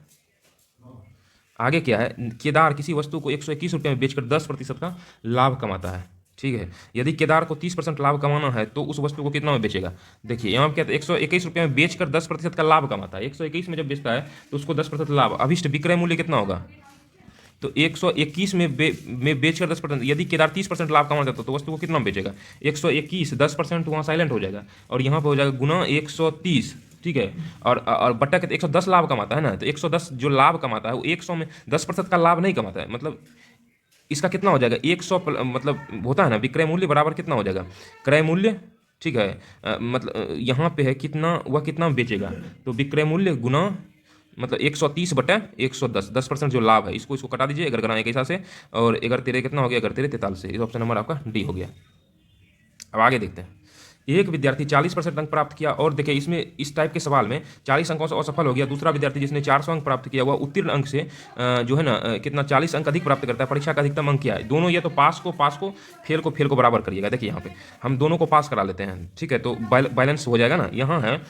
आगे क्या है। केदार किसी वस्तु को 121 रुपये में बेचकर 10% का लाभ कमाता है। ठीक है, यदि केदार को 30% लाभ कमाना है तो उस वस्तु को कितना में बेचेगा, देखिए यहाँ क्या 121 रुपये में बेचकर 10% का लाभ कमाता है। 121 में जब बेचता है तो उसको 10% लाभ, अभिष्ट विक्रय मूल्य कितना होगा, तो 121 में बेचकर 10%, यदि केदार 30% लाभ कमाना चाहता तो वस्तु को कितना में बेचेगा 121, 10% वहाँ साइलेंट हो जाएगा और यहाँ पर हो जाएगा गुना 130। ठीक है, और बट्टा के 110 लाभ कमाता है ना, तो 110 जो लाभ कमाता है वो 100 में 10% का लाभ नहीं कमाता है, मतलब इसका कितना हो जाएगा 100 मतलब होता है ना विक्रय मूल्य बराबर कितना हो जाएगा क्रय मूल्य। ठीक है, मतलब यहाँ पे है कितना, वह कितना बेचेगा, तो विक्रय मूल्य गुना मतलब 130 बटा 110, 10% जो लाभ है इसको कटा दीजिए अगर गणाने के हिसाब से, और 11 कितना हो गया 43 इस ऑप्शन नंबर आपका डी हो गया। अब आगे देखते हैं, एक विद्यार्थी 40% अंक प्राप्त किया, और देखिए इसमें इस टाइप के सवाल में 40 अंकों से असफल हो गया। दूसरा विद्यार्थी जिसने 400 अंक प्राप्त किया वह उत्तीर्ण अंक से जो है ना कितना 40 अंक अधिक प्राप्त करता है, परीक्षा का अधिकतम अंक क्या है। दोनों ये तो पास को फेल को बराबर करिएगा। देखिए यहाँ पे हम दोनों को पास करा लेते हैं, ठीक है, तो बैलेंस हो जाएगा ना। यहाँ है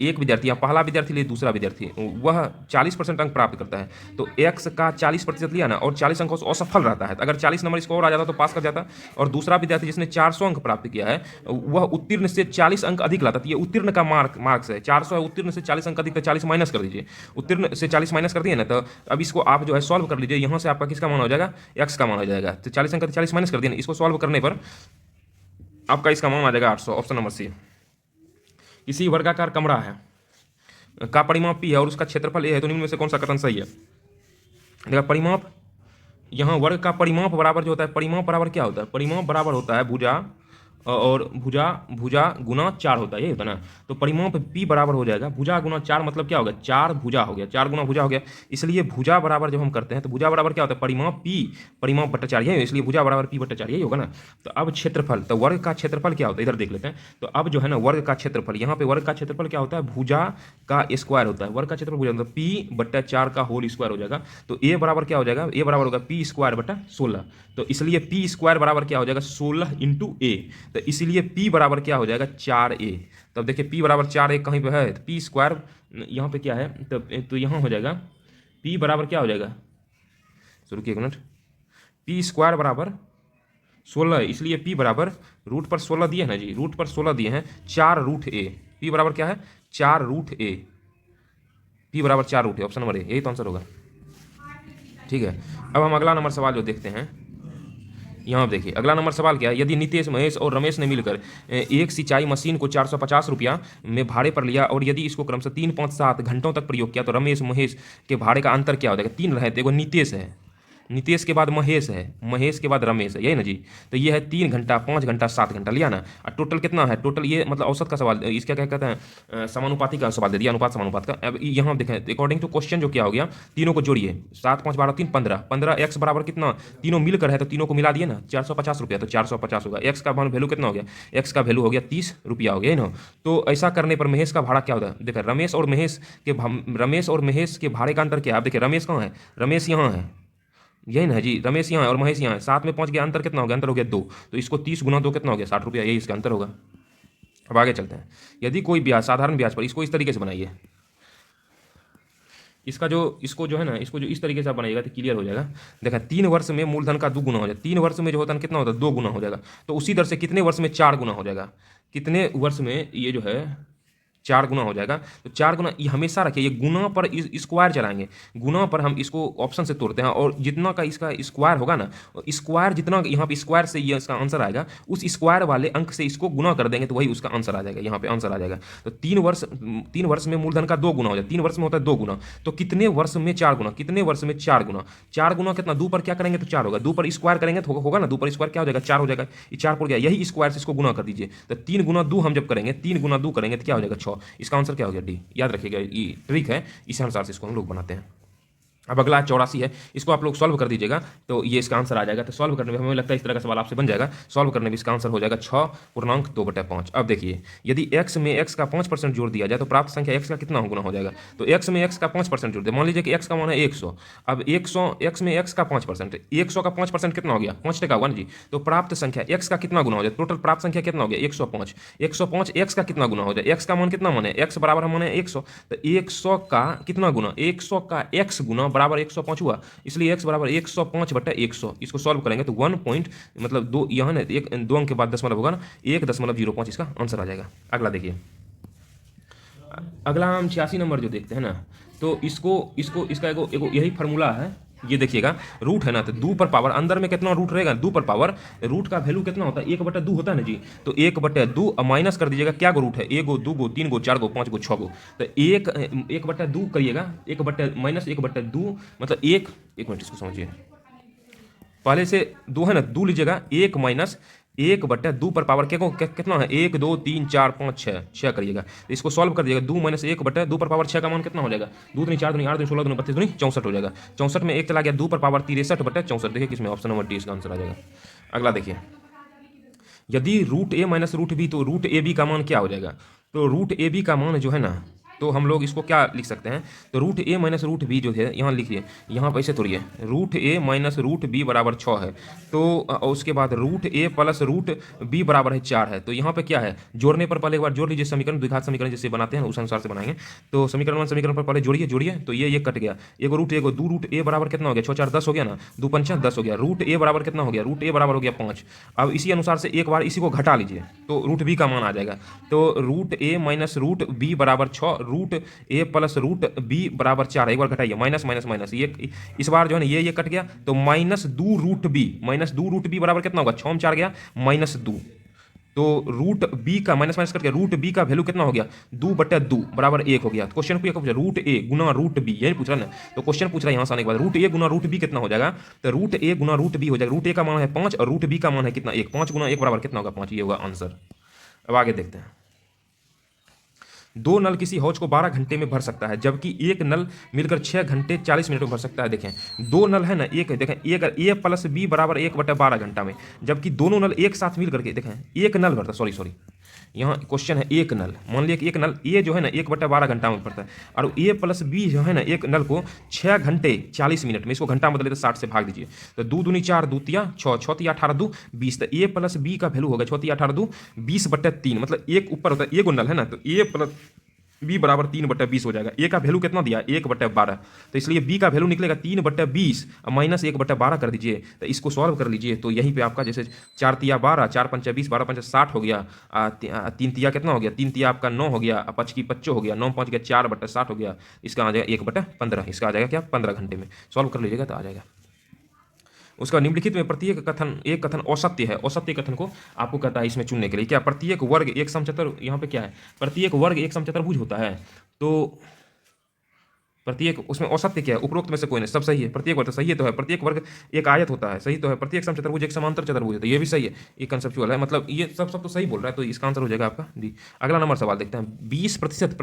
एक विद्यार्थी, या पहला विद्यार्थी लिए दूसरा विद्यार्थी, वह 40% अंक प्राप्त करता है, तो x का 40% लिया ना और 40 अंकों से असफल रहता है, तो अगर 40 नंबर इसको और आ जाता तो पास कर जाता। और दूसरा विद्यार्थी जिसने 400 अंक प्राप्त किया है वह उत्तीर्ण से 40 अंक अधिक लाता, तो ये उत्तीर्ण का मार्क्स है, 400 है, उत्तीर्ण से 40 अंक अधिक, तो 40 माइनस कर दीजिए, उत्तीर्ण से 40 माइनस कर दिए ना। तो अब इसको आप जो है सॉल्व कर लीजिए, यहाँ से आपका किसका मान हो जाएगा x का मान हो जाएगा, तो 40 अंक 40 माइनस कर दिए ना, इसको सॉल्व करने पर आपका इसका मान आ जाएगा 800, ऑप्शन नंबर सी। इसी वर्गाकार कमरा है का परिमाप p है और उसका क्षेत्रफल a है, तो निम्न में से कौन सा कथन सही है? देखा परिमाप, यहाँ वर्ग का परिमाप बराबर जो होता है, परिमाप बराबर क्या होता है? परिमाप बराबर होता है भुजा और भुजा भुजा गुना 4 होता है, यही होता है ना। तो परिमाप p बराबर हो जाएगा भुजा गुना 4, मतलब क्या हो गया? 4 भुजा हो गया, 4 गुना भुजा हो गया। इसलिए भुजा बराबर जब हम करते हैं तो भुजा बराबर क्या होता है? परिमाप p परिमाप बट्टा 4, यही, इसलिए भुजा बराबर p बट्टा 4, यही होगा ना। तो अब क्षेत्रफल, तो वर्ग का क्षेत्रफल क्या होता है इधर देख लेते हैं। तो अब जो है ना वर्ग का क्षेत्रफल, यहाँ पे वर्ग का क्षेत्रफल क्या होता है? भुजा का स्क्वायर होता है, वर्ग का क्षेत्रफल भुजा मतलब p बट्टा 4 का होल स्क्वायर हो जाएगा। तो a बराबर क्या हो जाएगा? a बराबर होगा p स्क्वायर बट्टा 16। तो इसलिए p स्क्वायर बराबर क्या हो जाएगा? 16 इंटू a। तो इसलिए p बराबर क्या हो जाएगा? 4a। तब देखिए p बराबर 4a कहीं पे है, तो p स्क्वायर यहाँ पे क्या है, तो यहाँ हो जाएगा p बराबर क्या हो जाएगा? शुरू किए एक मिनट, p स्क्वायर बराबर 16 है, इसलिए p बराबर रूट पर 16 दिए हैं ना जी, रूट पर 16 दिए हैं, 4 रूट a। p बराबर क्या है? 4 रूट a, p बराबर 4 root a, option number A, यही तो आंसर होगा। ठीक है, अब हम अगला नंबर सवाल जो देखते हैं, यहाँ देखिए अगला नंबर सवाल क्या है। यदि नितेश, महेश और रमेश ने मिलकर एक सिंचाई मशीन को 450 रुपया में भाड़े पर लिया और यदि इसको क्रमशः 3, 5, 7 घंटों तक प्रयोग किया तो रमेश महेश के भाड़े का अंतर क्या हो जाएगा? 3 रहे थे, एगो नितेश है, नितेश के बाद महेश है, महेश के बाद रमेश है, यही ना जी। तो ये है 3 घंटा, 5 घंटा, 7 घंटा लिया ना। और टोटल कितना है? टोटल ये मतलब औसत का सवाल, इसका क्या कहते हैं, समानुपाती का सवाल दे दिया, अनुपात समानुपात का। अब यहाँ देखें अकॉर्डिंग टू क्वेश्चन जो क्या हो गया, तीनों को जोड़िए, 7, 5, 12, 3, 15, 15 एक्स बराबर कितना? तीनों मिलकर है तो तीनों को मिला दिए ना, 450 रुपया, तो 450 होगा। एक्स का वैल्यू कितना हो गया? एक्स का वैल्यू हो गया 30 रुपया हो गया ना। तो ऐसा करने पर महेश का भाड़ा क्या होता है? देखिए रमेश और महेश के भाड़े का अंतर क्या है? आप देखिए रमेश कहाँ है? रमेश यहाँ है, यही ना जी, रमेश यहाँ है और महेश यहाँ है, साथ में पहुँच गया, अंतर कितना हो गया? अंतर हो गया 2। तो इसको 30 गुना 2 कितना हो गया? 60 रुपया, यही इसका अंतर होगा। अब आगे चलते हैं। यदि कोई ब्याज, साधारण ब्याज पर, इसको इस तरीके से बनाइए, इसका जो इसको जो है ना, इसको जो इस तरीके से आप बनाइएगा तो क्लियर हो जाएगा। देखा 3 वर्ष में मूलधन का 2 गुना हो जाएगा, 3 वर्ष में जो होता है कितना होता है? 2 गुना हो जाएगा। तो उसी तरह से कितने वर्ष में 4 गुना हो जाएगा? कितने वर्ष में ये जो है 4 गुना हो जाएगा? तो 4 गुना, ये हमेशा रखिए, ये गुना पर स्क्वायर चलाएंगे, गुना पर हम इसको ऑप्शन से तोड़ते हैं और जितना का इसका स्क्वायर होगा ना, स्क्वायर जितना यहाँ पे स्क्वायर से ये इसका आंसर आएगा, उस स्क्वायर वाले अंक से इसको गुना कर देंगे तो वही उसका आंसर आ जाएगा, यहाँ पे आंसर आ जाएगा। तो 3 वर्ष में मूलधन का 2 गुना हो जाए, 3 वर्ष में होता है 2 गुना, तो कितने वर्ष में 4 गुना? कितने वर्ष में 4 गुना? 4 गुना कितना? 2 पर क्या करेंगे तो 4 होगा, 2 पर स्क्वायर करेंगे तो होगा ना, 2 पर स्क्वायर क्या हो जाएगा? 4 हो जाएगा, ये 4 पर गया, यही स्क्वायर से इसको गुना कर दीजिए। तो 3 गुना 2 हम जब करेंगे, 3 गुना 2 करेंगे तो क्या हो जाएगा? 6। इसका आंसर क्या हो गया? डी। याद रखिएगा, ये ट्रिक है, इस अनुसार से इसको हम लोग बनाते हैं। अब अगला 84 है, इसको आप लोग सॉल्व कर दीजिएगा तो ये इसका आंसर आ जाएगा। तो सॉल्व करने में हमें लगता है इस तरह का सवाल आपसे बन जाएगा, सॉल्व करने में इसका आंसर हो जाएगा 6.2/5। अब देखिए यदि x में x का 5% जोड़ दिया जाए तो प्राप्त संख्या x का कितना गुना हो जाएगा? तो x में x का 5% जोड़ दे, मान लीजिए कि x का मान है 100। अब 100, x में x का 5%, 100 का 5% कितना हो गया? 5 टका हुआ ना जी। तो प्राप्त संख्या x का कितना गुना हो जाए? टोटल प्राप्त संख्या कितना हो गया? 105। 105 x का कितना गुना हो जाए? x का मान कितना मान है? x बराबर मान है 100, तो 100 का कितना गुना? 100 का x गुना बराबर 105 हुआ, इसलिए x बराबर 105/100। इसको सॉल्व करेंगे तो 1 पॉइंट मतलब 2, यहाँ ना 2 अंक के बाद दशमलव होगा ना, 1.05 इसका आंसर आ जाएगा। अगला देखिए, अगला हम 86 नंबर जो देखते हैं ना, तो इसका एगो यही फार्मूला है, ये देखिएगा रूट है ना, तो 2 पर पावर अंदर में कितना रूट रहेगा? 2 पर पावर, रूट का वैल्यू कितना होता है? 1/2 होता है ना जी। तो 1/2 माइनस कर दीजिएगा, क्या गो रूट है? 1 गो, 2 गो, 3 गो, 4 गो, 5 गो, 6 गो। तो 1/2 करिएगा, 1/-2 मतलब 1 मिनट इसको समझिए, पहले से 2 है ना, 2 लीजिएगा, 1 माइनस 1/2 पर पावर कितना है? 1, 2, 3, 4, 5, 6 करिएगा। तो इसको सॉल्व कर दीजिएगा, 2 माइनस 1/2 पर पावर 6 का मान कितना हो जाएगा? 2 दूनी 4 दूनी 8 दूनी 16 दूनी 32 दूनी 64 हो जाएगा। 64 में 1 चला गया, 2 पर पावर 63/64। देखिए किसमें? ऑप्शन नंबर डी इसका आंसर आ जाएगा। अगला देखिए, यदि रूट ए माइनस रूट बी, तो रूट ए बी का मान क्या हो जाएगा? तो रूट ए बी का मान जो है ना, तो हम लोग इसको क्या लिख सकते हैं? तो रूट ए माइनस रूट बी जो है, यहाँ लिखिए, यहाँ पर ऐसे तोड़िए, रूट ए माइनस रूट बी बराबर 6 है। तो उसके बाद रूट ए प्लस रूट बी बराबर है 4 है। तो यहाँ पे क्या है? जोड़ने पर पहले एक बार जोड़ लीजिए समीकरण, द्विघात समीकरण जैसे बनाते हैं उस अनुसार से बनाएंगे। तो समीकरण 1 समीकरण पर पहले जोड़िए, तो ये कट गया, एगो रूट एगो 2 रूट ए बराबर कितना हो गया? 6 4 10 हो गया ना, 2 5 10 हो गया। रूट ए बराबर कितना हो गया? रूट ए बराबर हो गया 5। अब इसी अनुसार से एक बार इसी को घटा लीजिए तो रूट बी का मान आ जाएगा। तो रूट ए माइनस रूट बी बराबर 6, रूट ए प्लस रूट बी बराबर 4। एक बार घटाइए, माइनस माइनस माइनस, ये इस बार जो है ना ये कट गया, तो -2 रूट बी बराबर कितना होगा? 6 में 4 गया, -2 तो रूट बी का माइनस माइनस करके रूट बी का वैल्यू कितना हो गया 2/2 बराबर 1 हो गया। तो क्वेश्चन को पूछा रूट ए गुना रूट बी, यही पूछ रहा है ना। तो क्वेश्चन पूछ रहा है यहाँ से आने के बाद रूट ए गुना रूट बी कितना हो जाएगा, तो रूट ए गुना रूट बी हो जाएगा। रूट ए का मान है 5 और रूट बी का मान है कितना 1, 5 गुना 1 बराबर कितना होगा 5, ये होगा आंसर। अब आगे देखते हैं। दो नल किसी हौज को 12 घंटे में भर सकता है, जबकि एक नल मिलकर 6 घंटे 40 मिनट में भर सकता है। देखें दो नल है ना, एक देखें एक ए प्लस बी बराबर 1/12 घंटा में, जबकि दोनों नल एक साथ मिल करके देखें एक नल भरता, सॉरी यहाँ क्वेश्चन है एक नल, मान लिया कि एक नल ए जो है ना 1/12 घंटा में भरता है, और ए प्लस बी जो है ना एक नल को 6 घंटे 40 मिनट में, इसको घंटा बदले तो 60 से भाग दीजिए, तो 2 दूनी 4 2 तिया 6 6 तिया 18 2 20, तो ए प्लस बी का वैल्यू होगा 6 तिया 18 2 20/3, मतलब एक ऊपर होता है ए नल है ना, तो ए प्लस बी बराबर 3/20 हो जाएगा। ए का वैल्यू कितना दिया 1/12, तो इसलिए बी का वैल्यू निकलेगा 3/20 माइनस 1/12 कर दीजिए, तो इसको सॉल्व कर लीजिए। तो यहीं पे आपका जैसे 4 तिया 12, 4 पंचा 20, 12 पंचा 60 हो गया, 3 तिया कितना हो गया, 3 तिया आपका 9 हो गया, 5 की 25 हो गया, 9 5 गया 4/60 हो गया, इसका आ जाएगा 1/15, इसका आ जाएगा क्या 15 घंटे में। सॉल्व कर लीजिएगा तो आ जाएगा। उसका निम्नलिखित में प्रत्येक कथन एक कथन औसत्य है, औसत्य कथन को आपको कहता है इसमें चुनने के लिए। क्या प्रत्येक वर्ग एक समचतुर, यहाँ पे क्या है प्रत्येक वर्ग एक समचतुर्भुज होता है, तो प्रत्येक उसमें औसत्य क्या है, उपरोक्त में से कोई नहीं, सब सही है। प्रत्येक वर्ग सही है तो है, प्रत्येक वर्ग एक आयत होता है, सही तो है। प्रत्येक समचतुर्भुज एक समांतर चतुर्भुज है, तो ये भी सही है, ये कंसेप्चुअल है, मतलब ये सब तो सही बोल रहा है, तो इसका आंसर हो जाएगा आपका डी। अगला नंबर सवाल देखते हैं। 20%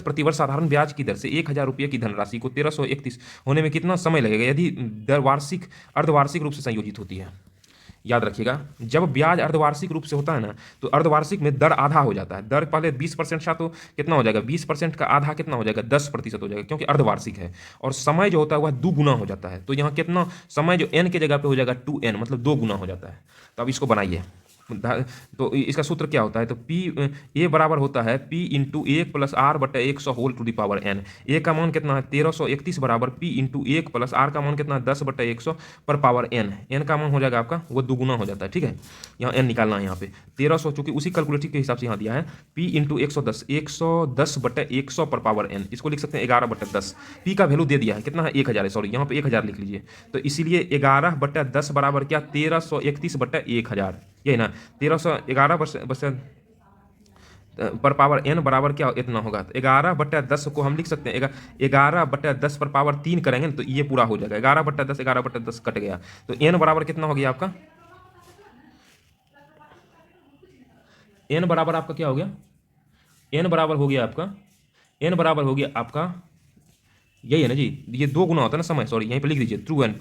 प्रतिवर्ष साधारण ब्याज की दर से 1000 रुपये की धनराशि को 1331 होने में कितना समय लगेगा यदि दर वार्षिक अर्धवार्षिक रूप से संयोजित होती है। याद रखिएगा जब ब्याज अर्धवार्षिक रूप से होता है ना, तो अर्धवार्षिक में दर आधा हो जाता है। दर पहले 20% था, तो कितना हो जाएगा 20% का आधा कितना हो जाएगा 10% हो जाएगा, क्योंकि अर्धवार्षिक है। और समय जो होता है वह 2 गुना हो जाता है, तो यहाँ कितना समय जो n के जगह पे हो जाएगा 2n, मतलब 2 गुना हो जाता है। तो अब इसको बनाइए, तो इसका सूत्र क्या होता है, तो पी ए बराबर होता है पी इंटू 1 प्लस आर बटा 100 whole to the power n. A का मान कितना है 1331 बराबर पी इंटू 1 प्लस आर का मान कितना है 10/100 पर पावर एन। एन का मान हो जाएगा आपका वो 2 गुना हो जाता है, ठीक है। यहाँ एन निकालना है, यहाँ पे 1300 चूंकि उसी कैलकुलेटर के हिसाब से यहाँ दिया है पी इंटू 110 110/100 पर पावर एन, इसको लिख सकते हैं 11/10। पी का वैल्यू दे दिया है कितना है 1000 है, सॉरी यहाँ पे 1000 लिख लीजिए, तो इसीलिए 11/10 बराबर क्या 1331/1000, ये ना 1311 पर पावर एन बराबर क्या इतना होगा, तो 11/10 को हम लिख सकते हैं 11/10 पर पावर 3 करेंगे तो ये पूरा हो जाएगा 11/10 कट गया, तो एन बराबर कितना हो गया आपका, एन बराबर आपका क्या हो गया, एन बराबर हो गया आपका, एन बराबर हो गया आपका यही है ना जी, ये 2 गुना होता है ना समय, सॉरी यहीं पे लिख दीजिए 2n,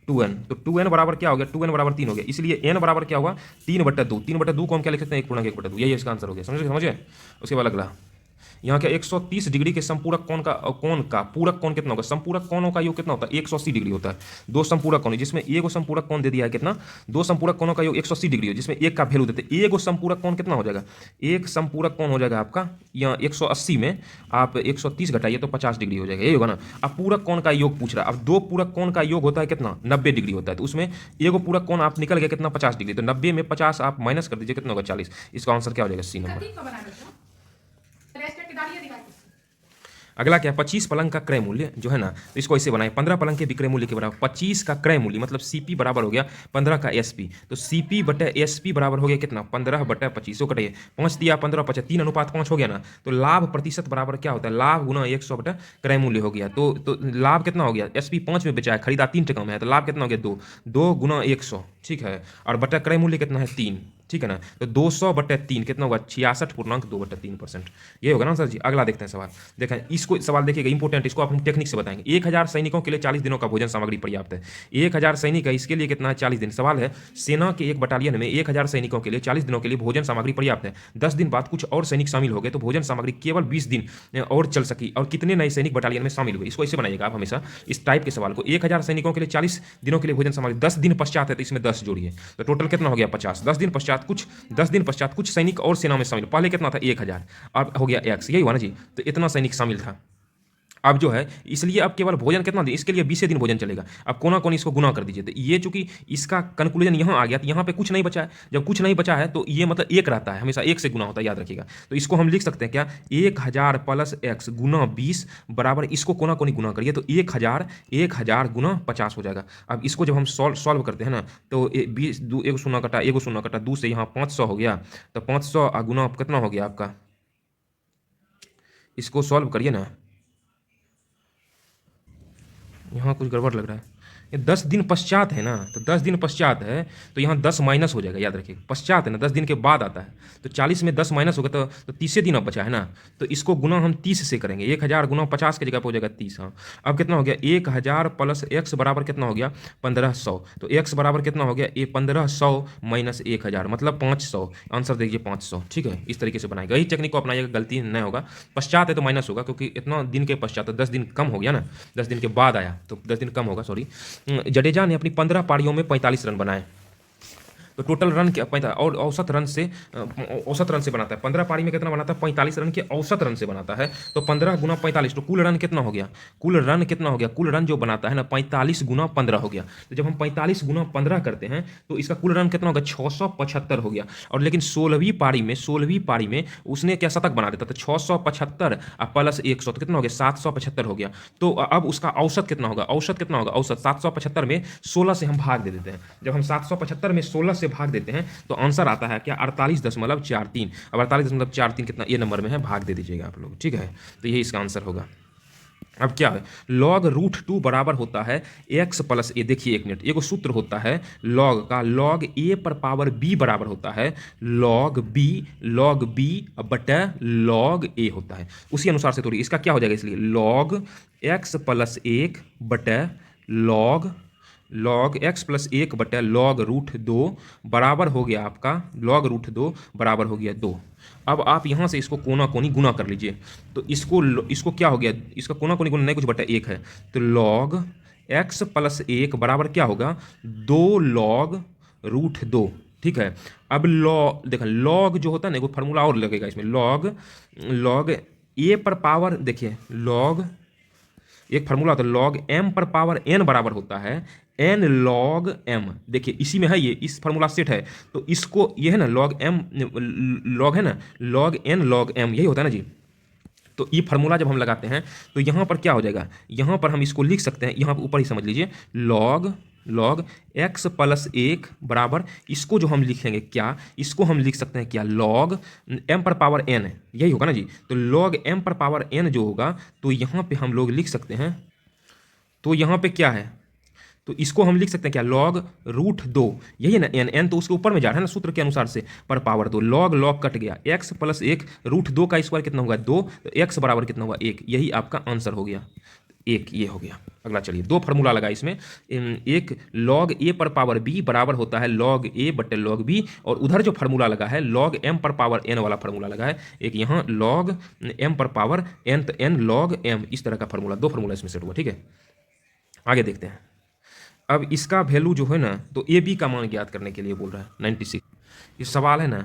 तो 2n बराबर क्या हो गया 2n बराबर 3 हो गया, इसलिए n बराबर क्या होगा 3/2। 3/2 को हम क्या लिख सकते हैं 1/1/2, यही इसका आंसर हो गया। समझे। उसके बाद अगला यहाँ क्या 130 डिग्री के संपूरक कोण का पूरक कोण कितना होगा, संपूरक कोणों का योग कितना होता है 180 डिग्री होता है। दो संपूरक कोण जिसमें एक संपूरक कोण दे दिया है कितना, दो संपूरक कोणों का योग 180 डिग्री हो, जिसमें एक का वैल्यू देते हैं। एक संपूरक कोण कितना हो जाएगा, एक संपूरक कोण हो जाएगा आपका यहाँ 180 में आप 130 घटाइए तो 50 डिग्री हो जाएगा, यही होगा ना। अब पूरक कोण का योग पूछ रहा है, अब दो पूरक कोण का योग होता है कितना 90 डिग्री होता है, तो उसमें एक पूरक कोण आप निकल गया कितना 50 डिग्री, तो 90 में 50 आप माइनस कर दीजिए कितना होगा 40। इसका आंसर क्या हो जाएगा सी नंबर। अगला क्या 25 पलंग का क्रय मूल्य जो है ना, तो इसको ऐसे बनाए 15 पलंग के विक्रय मूल्य के बराबर 25 का क्रय मूल्य मतलब सीपी बराबर हो गया 15 का एसपी, तो सीपी बटा एसपी बराबर हो गया कितना 15/25 कटिए 5 दिया 15 5 3:5 हो गया ना, तो लाभ प्रतिशत बराबर क्या होता है लाभ गुना 100 बटा क्रय मूल्य हो गया। तो लाभ कितना हो गया एसपी 5 में बेचा है, खरीदा 3 टका में है, तो लाभ कितना हो गया 2 गुना 100, ठीक है, और बटा क्रय मूल्य कितना है 3, ठीक है ना, तो 200/3 कितना होगा 66.2%, ये होगा ना सर जी। अगला देखते हैं सवाल, देखें इसको सवाल देखिएगा इंपॉर्टेंट, इसको आप हम टेक्निक से बताएंगे। 1000 सैनिकों के लिए 40 दिनों का भोजन सामग्री पर्याप्त है। 1000 सैनिक है, इसके लिए कितना है 40 दिन। सवाल है सेना के एक बटालियन में 1000 सैनिकों के लिए 40 दिनों के लिए भोजन सामग्री पर्याप्त है। 10 दिन बाद कुछ और सैनिक शामिल हो गए तो भोजन सामग्री केवल 20 दिन और चल सकी, और कितने नए सैनिक बटालियन में शामिल हुए। इसको ऐसे बनाइएगा आप हमेशा इस टाइप के सवाल को। 1000 सैनिकों के लिए 40 दिनों के लिए भोजन सामग्री 10 दिन पश्चात है, तो इसमें 10 जोड़िए, तो टोटल कितना हो गया 50। 10 दिन पश्चात कुछ सैनिक और सेना में शामिल, पहले कितना था 1000, अब हो गया x, यही हुआ ना जी, तो इतना सैनिक शामिल था। अब जो है इसलिए अब केवल भोजन कितना दिन, इसके लिए 20 दिन भोजन चलेगा। अब कोना कोनी इसको गुना कर दीजिए, तो ये चूंकि इसका कंक्लूजन यहाँ आ गया, तो यहाँ पे कुछ नहीं बचा है। जब कुछ नहीं बचा है तो ये मतलब एक रहता है, हमेशा एक से गुना होता है, याद रखिएगा। तो इसको हम लिख सकते हैं क्या, 1000 प्लस x गुना 20 बराबर, इसको कोना कोनी गुना करिए तो 1000 गुना 50 हो जाएगा। अब इसको जब हम सॉल्व करते हैं ना, तो 20 एक शून्य कटा 2 से यहाँ 500 हो गया, तो 500 गुना कितना हो गया आपका, इसको सॉल्व करिए ना, यहाँ कुछ गड़बड़ लग रहा है। ये 10 दिन पश्चात है ना, तो 10 दिन पश्चात है तो यहाँ 10 माइनस हो जाएगा, याद रखिए पश्चात है ना, 10 दिन के बाद आता है, तो 40 में 10 माइनस होगा तो 30 दिन अब बचा है ना, तो इसको गुना हम 30 से करेंगे। 1000 गुना 50 की जगह पर हो जाएगा 30। हाँ, अब कितना हो गया, 1000 प्लस एक्स बराबर कितना हो गया 1500, तो एक्स बराबर कितना हो गया, ये 1500 माइनस 1000 मतलब 500, आंसर देखिए 500। ठीक है, इस तरीके से बनाएगा, यही टेक्निक को अपनाइएगा, गलती नहीं होगा। पश्चात है तो माइनस होगा, क्योंकि इतना दिन के पश्चात, 10 दिन कम हो गया ना, 10 दिन के बाद आया तो 10 दिन कम होगा, सॉरी। जडेजा ने अपनी 15 पारियों में 45 रन बनाए, तो टोटल रन क्या और औसत रन से बनाता है। 15 पारी में कितना बनाता है, 45 रन के औसत रन से बनाता है, तो 15 गुना 45, तो कुल रन कितना हो गया, कुल रन जो बनाता है ना 45 गुना 15 हो गया। तो जब हम 45 गुना 15 करते हैं तो इसका कुल रन कितना होगा, 675 हो गया। और लेकिन 16वीं पारी में उसने क्या शतक बना देता, तो 675 प्लस 100 तो कितना हो गया, 775 हो गया। तो अब उसका औसत कितना होगा, औसत 775 में 16 से हम भाग दे देते हैं। जब हम 775 में 16 से भाग देते हैं तो आंसर आता है क्या, 48.43। अब 48.43 कितना ये नंबर में है, भाग दे दीजिएगा आप लोग। ठीक है, तो यही इसका आंसर होगा। अब क्या है, log √2 बराबर होता है x प्लस ए। देखिए एक मिनट, एगो सूत्र होता है log का, log a पर पावर b बराबर होता है log b बटा log a होता है। उसी अनुसार से थोड़ी इसका क्या हो जाएगा, इसलिए log x प्लस 1 बटा log x प्लस 1 बटा log √2 बराबर हो गया आपका, log √2 बराबर हो गया 2। अब आप यहाँ से इसको कोना कोनी गुना कर लीजिए, तो इसको क्या हो गया, इसका कोना कोनी गुना नहीं कुछ बटा 1 है, तो log x प्लस 1 बराबर क्या होगा, 2 log √2। ठीक है, अब देखा log जो होता है ना, एक फार्मूला और लगेगा इसमें, log a पर पावर, देखिए log एक फार्मूला होता है, log m पर पावर n बराबर होता है n log m। देखिए इसी में है, ये इस फार्मूला सेट है, तो इसको ये है ना log m, log है ना log n log m, यही होता है ना जी। तो ये फार्मूला जब हम लगाते हैं तो यहाँ पर क्या हो जाएगा, यहाँ पर हम इसको लिख सकते हैं, यहाँ पर ऊपर ही समझ लीजिए log x प्लस 1 बराबर, इसको जो हम लिखेंगे क्या, इसको हम लिख सकते हैं क्या, log m पर पावर n, यही होगा ना जी। तो log m पर पावर n जो होगा, तो यहाँ पे हम लोग लिख सकते हैं, तो यहाँ पे क्या है, तो इसको हम लिख सकते हैं क्या, log √2, यही है ना n तो उसके ऊपर में जा रहा है ना सूत्र के अनुसार से, पर पावर 2, log कट गया, x प्लस 1 √2 का स्क्वायर कितना होगा 2, तो x बराबर कितना होगा 1, यही आपका आंसर हो गया 1, ये हो गया। अगला चलिए, 2 फार्मूला लगा इसमें, एक log a पर पावर b बराबर होता है log a बटे log b, और उधर जो फार्मूला लगा है log m पर पावर n वाला फार्मूला लगा है, एक यहाँ log m पर पावर n, तो n log m, इस तरह का फार्मूला, 2 फार्मूला इसमें सेट हुआ। ठीक है, आगे देखते हैं। अब इसका वैल्यू जो है ना, तो ए बी का मान ज्ञात करने के लिए बोल रहा है 96। ये सवाल है ना,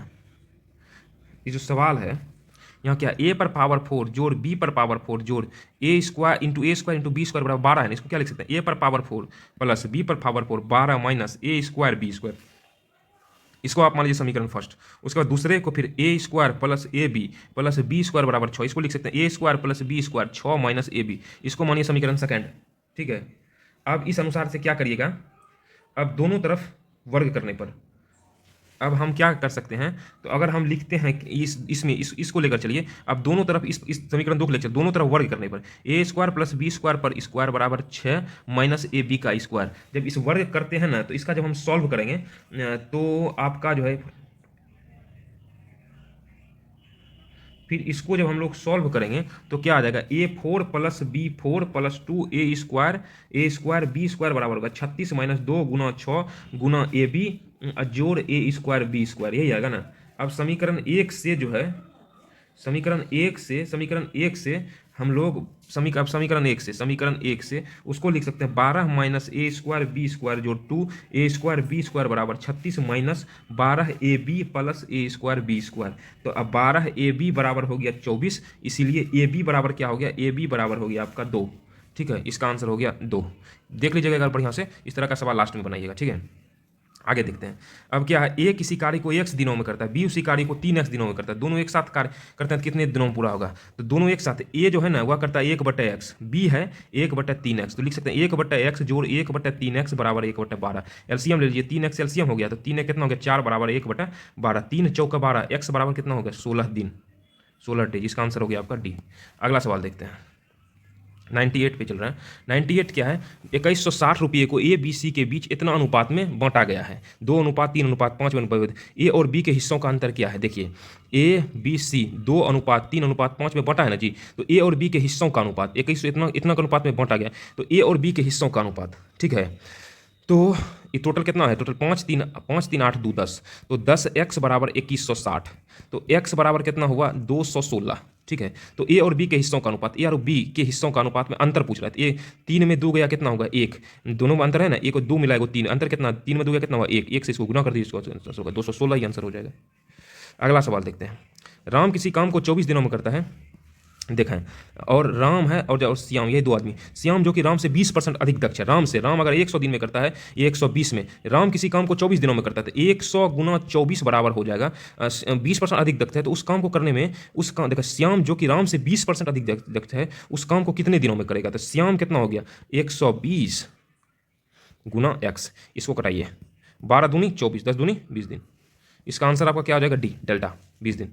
ये जो सवाल है यहाँ क्या, ए पर पावर 4 जोड़ बी पर पावर 4 जोड़ ए स्क्वायर इंटू बी स्क्वायर बराबर 12 है ना, इसको क्या लिख सकते हैं, ए पर पावर 4 प्लस बी पर पावर 4 12 माइनस ए स्क्वायर बी स्क्वायर। इसको आप मान लीजिए समीकरण फर्स्ट, उसके बाद दूसरे को फिर a square plus a b plus b square बराबर 6, इसको लिख सकते हैं a square plus b square 6 minus a b, इसको मानिए समीकरण सेकेंड। ठीक है, अब इस अनुसार से क्या करिएगा, अब दोनों तरफ वर्ग करने पर अब हम क्या कर सकते हैं, तो अगर हम लिखते हैं इसको लेकर चलिए, अब दोनों तरफ इस समीकरण 2 को लेकर दोनों तरफ वर्ग करने पर ए स्क्वायर प्लस बी स्क्वायर पर स्क्वायर बराबर 6 माइनस ए बी का स्क्वायर। जब इस वर्ग करते हैं ना, तो इसका जब हम सॉल्व करेंगे तो आपका जो है, फिर इसको जब हम लोग सॉल्व करेंगे तो क्या आ जाएगा, a4 प्लस b4 प्लस 2 ए स्क्वायर बी स्क्वायर बराबर होगा 36 minus 2 Guna 6 Guna A B जोड़ ए स्क्वायर बी स्क्वायर, यही आएगा ना। अब समीकरण 1 से जो है, समीकरण 1 से हम लोग समीकरण एक से उसको लिख सकते हैं 12 माइनस ए स्क्वायर बी स्क्वायर जो 2 a² b² बराबर 36 minus 12ab plus a² b²। तो अब 12ab बराबर हो गया 24, इसीलिए ab बराबर क्या हो गया, ab बराबर हो गया आपका 2। ठीक है, इसका आंसर हो गया 2। देख लीजिएगा अगर बढ़िया से, इस तरह का सवाल लास्ट में बनाइएगा। ठीक है, आगे देखते हैं। अब क्या है, ए किसी कार्य को x दिनों में करता है, बी उसी कार्य को 3x दिनों में करता है, दोनों एक साथ कार्य करते हैं तो कितने दिनों में पूरा होगा, तो दोनों एक साथ। ए जो है ना वह करता है 1/x, बी है 1/3x, तो लिख सकते हैं 1/x जोड़ 1/3x बराबर 1/12। एलसीएम ले लीजिए, 3x एलसीएम हो गया तो 3 कितना हो गया 4 बराबर 1/12, 3 चौका 12, x बराबर कितना हो गया 16 दिन, 16 डेज। इसका आंसर हो गया आपका डी। अगला सवाल देखते हैं, 98 पे चल रहा है। 98 क्या है, 2160 रुपये को ए बी सी के बीच इतना अनुपात में बांटा गया है, 2:3:5 में अनुपात। ए और बी के हिस्सों का अंतर क्या है, देखिए ए बी सी 2:3:5 में बांटा है ना जी, तो ए और बी के हिस्सों का अनुपात 2100 इतना का अनुपात में बांटा गया, तो ए और बी के हिस्सों का अनुपात। ठीक है, तो ये टोटल कितना है, टोटल 5 3 8 2 10, तो 10x बराबर 2160, तो x बराबर कितना हुआ 216। ठीक है, तो ए और बी के हिस्सों का अनुपात, ए और बी के हिस्सों का अनुपात में अंतर पूछ रहा है। ए 3 में 2 गया कितना होगा 1, दोनों में अंतर है ना, 1 और 2 मिला 3, अंतर कितना, 3 में 2 गया कितना हुआ 1, 1 से इसको गुना कर दीजिए, इसको आंसर होगा 216 ही आंसर हो जाएगा। अगला सवाल देखते हैं। राम किसी काम को 24 दिनों में करता है, देखें, और राम है और श्याम, यही दो आदमी। श्याम जो कि राम से 20% अधिक दक्ष है, राम अगर 100 दिन में करता है, ये 120 में, राम किसी काम को 24 दिनों में करता है, तो 100 गुना 24 बराबर हो जाएगा 20% अधिक दक्ष है, तो उस काम को करने में उस काम, देखो श्याम जो कि राम से 20% अधिक दक्ष है, उस काम को कितने दिनों में करेगा, तो श्याम कितना हो गया 120 गुना x, इसको कटाइए, 12 दूनी 24, 10 दूनी 20 दिन। इसका आंसर आपका क्या हो जाएगा डी, डेल्टा 20 दिन।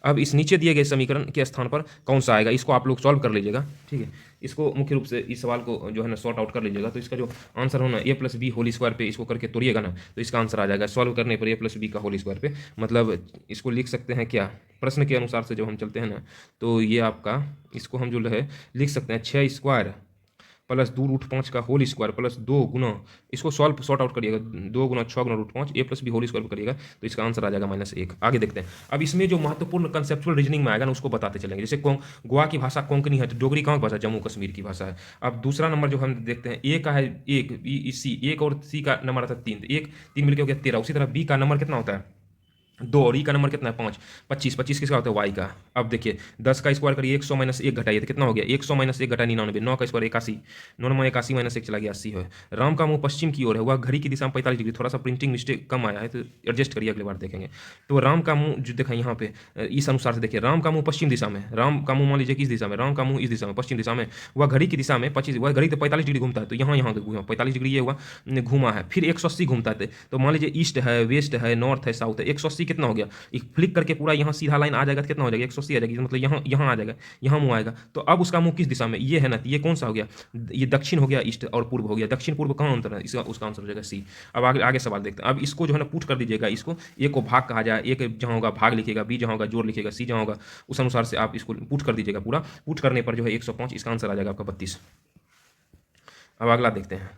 अब इस नीचे दिए गए समीकरण के स्थान पर कौन सा आएगा, इसको आप लोग सॉल्व कर लीजिएगा। ठीक है, इसको मुख्य रूप से इस सवाल को जो है ना सॉर्ट आउट कर लीजिएगा, तो इसका जो आंसर होना a + b होल स्क्वायर पे इसको करके तोड़िएगा ना, तो इसका आंसर आ जाएगा सॉल्व करने पर a + b का होल स्क्वायर पे। मतलब इसको लिख सकते हैं क्या, प्रश्न के अनुसार से जब हम चलते हैं ना, तो ये आपका इसको हम जो है लिख सकते हैं 6 स्क्वायर प्लस 2√5 का होल स्क्वायर प्लस 2 गुना, इसको सॉर्ट आउट करिएगा, 2 गुना 6 गुना √5 a + b होल स्क्वायर करिएगा, तो इसका आंसर आ जाएगा -1। आगे देखते हैं। अब इसमें जो महत्वपूर्ण कंसेप्चुअल रीजनिंग में आएगा ना उसको बताते चलेंगे। जैसे गोवा की भाषा कोंकणी है, तो डोगरी कहाँ की भाषा, जम्मू कश्मीर की भाषा है। अब दूसरा नंबर जो हम देखते हैं, ए का है 1 और सी का नंबर आता है 3, तो 1 3 मिलकर हो गया 13। उसी तरह बी का नंबर कितना होता है 2, और ई का नंबर कितना है 5, 25 किसका होता है वाई का। अब देखिए 10 का स्क्वायर करिए, 100 - 1 घटाइए, तो कितना हो गया 100 - 1 घटा 99, 9 का स्क्वायर 81, 9 में 81 -1 चला गया 80 है। राम का मुंह पश्चिम की ओर है, वह घड़ी की दिशा में 45 डिग्री, थोड़ा सा प्रिंटिंग मिस्टेक कम आया है तो एडजस्ट करिए, अगले बार देखेंगे। तो राम का मुंह जो देखा यहाँ पे इस अनुसार से देखिए, राम का मुंह पश्चिम दिशा में, राम का मुंह मान लीजिए किस दिशा में, राम का मुंह इस दिशा में पश्चिम दिशा में, वह घड़ी की दिशा में 25, वह घड़ी तो 45 डिग्री घूमता है, तो यहाँ 45 डिग्री ये हुआ घूमा है। फिर 180 घूमता है, तो मान लीजिए ईस्ट है, वेस्ट है, नॉर्थ है, साउथ है, 180 कितना हो गया, फ्लिक करके पूरा यहाँ सीधा लाइन आ जाएगा तो कितना हो जाएगा 180 आ जाएगी, मतलब यहाँ आ जाएगा, यहाँ मुँह आएगा। तो अब उसका मुँह किस दिशा में, ये है ना, ये कौन सा हो गया, ये दक्षिण हो गया, ईस्ट और पूर्व हो गया, दक्षिण पूर्व कहाँ अंतर है, इसका उसका आंसर हो जाएगा सी। अब आगे सवाल देखते हैं। अब इसको जो है ना पुट कर दीजिएगा, इसको ए को भाग कहा जाए, एक जहाँ होगा भाग लिखिएगा, बी जहाँ होगा जोड़ लिखिएगा, सी जहाँ होगा उस अनुसार से आप इसको पुट कर दीजिएगा। पूरा पुट करने पर जो है 105, इसका आंसर आ जाएगा आपका 32। अब अगला देखते हैं।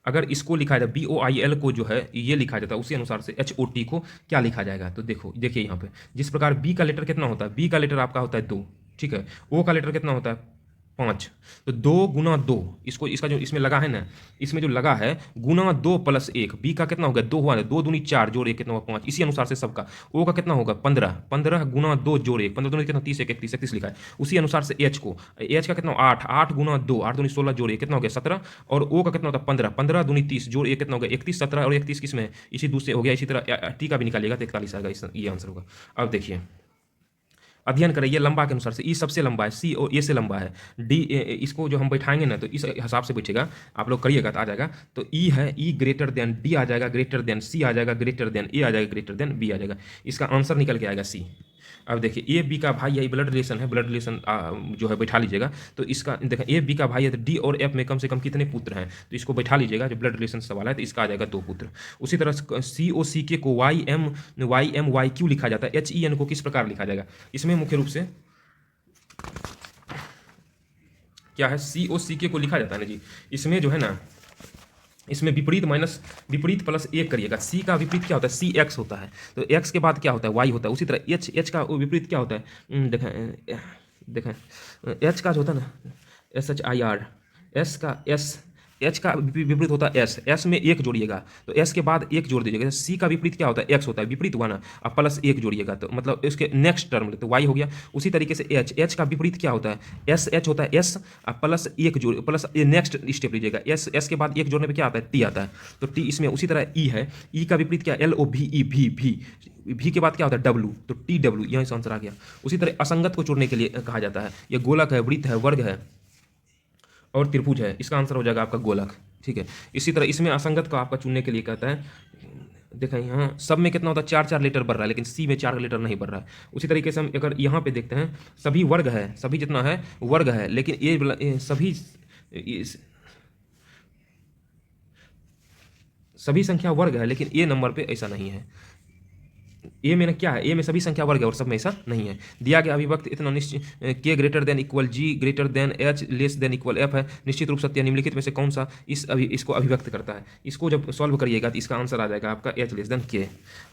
अगर इसको लिखा जाए BOIL को जो है ये लिखा जाता है, उसी अनुसार से HOT को क्या लिखा जाएगा, तो देखिए यहाँ पे जिस प्रकार B का लेटर कितना होता है, B का लेटर आपका होता है 2, ठीक है, O का लेटर कितना होता है 5, तो 2 गुना 2, इसका जो इसमें लगा है ना, इसमें जो लगा है गुना 2 + 1, बी का कितना होगा 2 हुआ ना, 2 दूनी 4 जोड़ 1 कितना होगा 5, इसी अनुसार से सबका। ओ का कितना होगा 15 गुना 2 जोड़ 1, 15 दूनी कितना 30 1 31 लिखा है, उसी अनुसार से एच का कितना 8 गुना 2 8 दूनी 16 जोड़ 1 कितना हो गया 17, और ओ का कितना होता है 15 दूनी 30 जोड़ 1 कितना हो गया 31, 17 और 31 किस में, इसी दूसरे हो गया। इसी तरह टी का भी निकालिएगा तो 41 आएगा, ये आंसर होगा। अब देखिए अध्ययन करें, ये लंबा के अनुसार से ई सबसे लंबा है, सी और ए से लंबा है, डी इसको जो हम बैठाएंगे ना तो इस हिसाब से बैठेगा, आप लोग करिएगा तो आ जाएगा। तो ई है, ई ग्रेटर देन डी आ जाएगा, ग्रेटर देन सी आ जाएगा, ग्रेटर देन ए आ जाएगा, ग्रेटर देन बी आ जाएगा, इसका आंसर निकल के आएगा सी। अब देखिए ए बी का भाई, यही ब्लड रिलेशन है, ब्लड रिलेशन जो है बैठा लीजिएगा। तो इसका देखिए ए बी का भाई है, तो डी और एफ में कम से कम कितने पुत्र हैं, तो इसको बैठा लीजिएगा, जो ब्लड रिलेशन सवाल है, तो इसका आ जाएगा 2 पुत्र। उसी तरह सी ओ सी के को वाई क्यू लिखा जाता है, HEN को किस प्रकार लिखा जाएगा, इसमें मुख्य रूप से क्या है, COCK को लिखा जाता है ना जी, इसमें जो है ना, इसमें विपरीत प्लस 1 करिएगा। सी का विपरीत क्या होता है, CX होता है, तो X के बाद क्या होता है Y होता है। उसी तरह H का विपरीत क्या होता है, देखें देखें एच का जो होता है ना SHIR, एस का एस, एच का विपरीत होता है एस, एस में एक जोड़िएगा तो एस के बाद एक जोड़ दीजिएगा। सी का विपरीत क्या होता है एक्स होता है, विपरीत हुआ ना, अब प्लस एक जोड़िएगा तो मतलब इसके नेक्स्ट टर्म तो वाई हो गया। उसी तरीके से एच, एच का विपरीत क्या होता है एस, एच होता है एस, अब प्लस एक जोड़ प्लस नेक्स्ट स्टेप लीजिएगा, एस, एस के बाद एक जोड़ने पे क्या आता है टी आता है, तो टी इसमें उसी तरह ई है, ई का विपरीत क्या LOVE, भी भी के बाद क्या होता है डब्लू, तो TW, यहीं से आंसर आ गया। उसी तरह असंगत को चुनने के लिए कहा जाता है, ये गोलक है, वृत्त है, वर्ग है और त्रिभुज है, इसका आंसर हो जाएगा आपका गोलक। ठीक है, इसी तरह इसमें असंगत को आपका चुनने के लिए कहता है, देखें यहाँ सब में कितना होता है 4-4 लीटर बढ़ रहा है, लेकिन सी में 4 लीटर नहीं बढ़ रहा है। उसी तरीके से हम अगर यहाँ पे देखते हैं सभी वर्ग है, सभी जितना है वर्ग है, लेकिन ये सभी संख्या वर्ग है, लेकिन ए नंबर पे ऐसा नहीं है। ए में क्या है, ए में सभी संख्या वर्ग है और सब में ऐसा नहीं है। दिया गया अभिव्यक्त इतना निश्चित के greater than equal g greater than h less than equal f है, निश्चित रूप सत्य निम्नलिखित में से कौन सा इसको अभिव्यक्त करता है। इसको जब सॉल्व करिएगा तो इसका आंसर आ जाएगा आपका एच लेस देन के।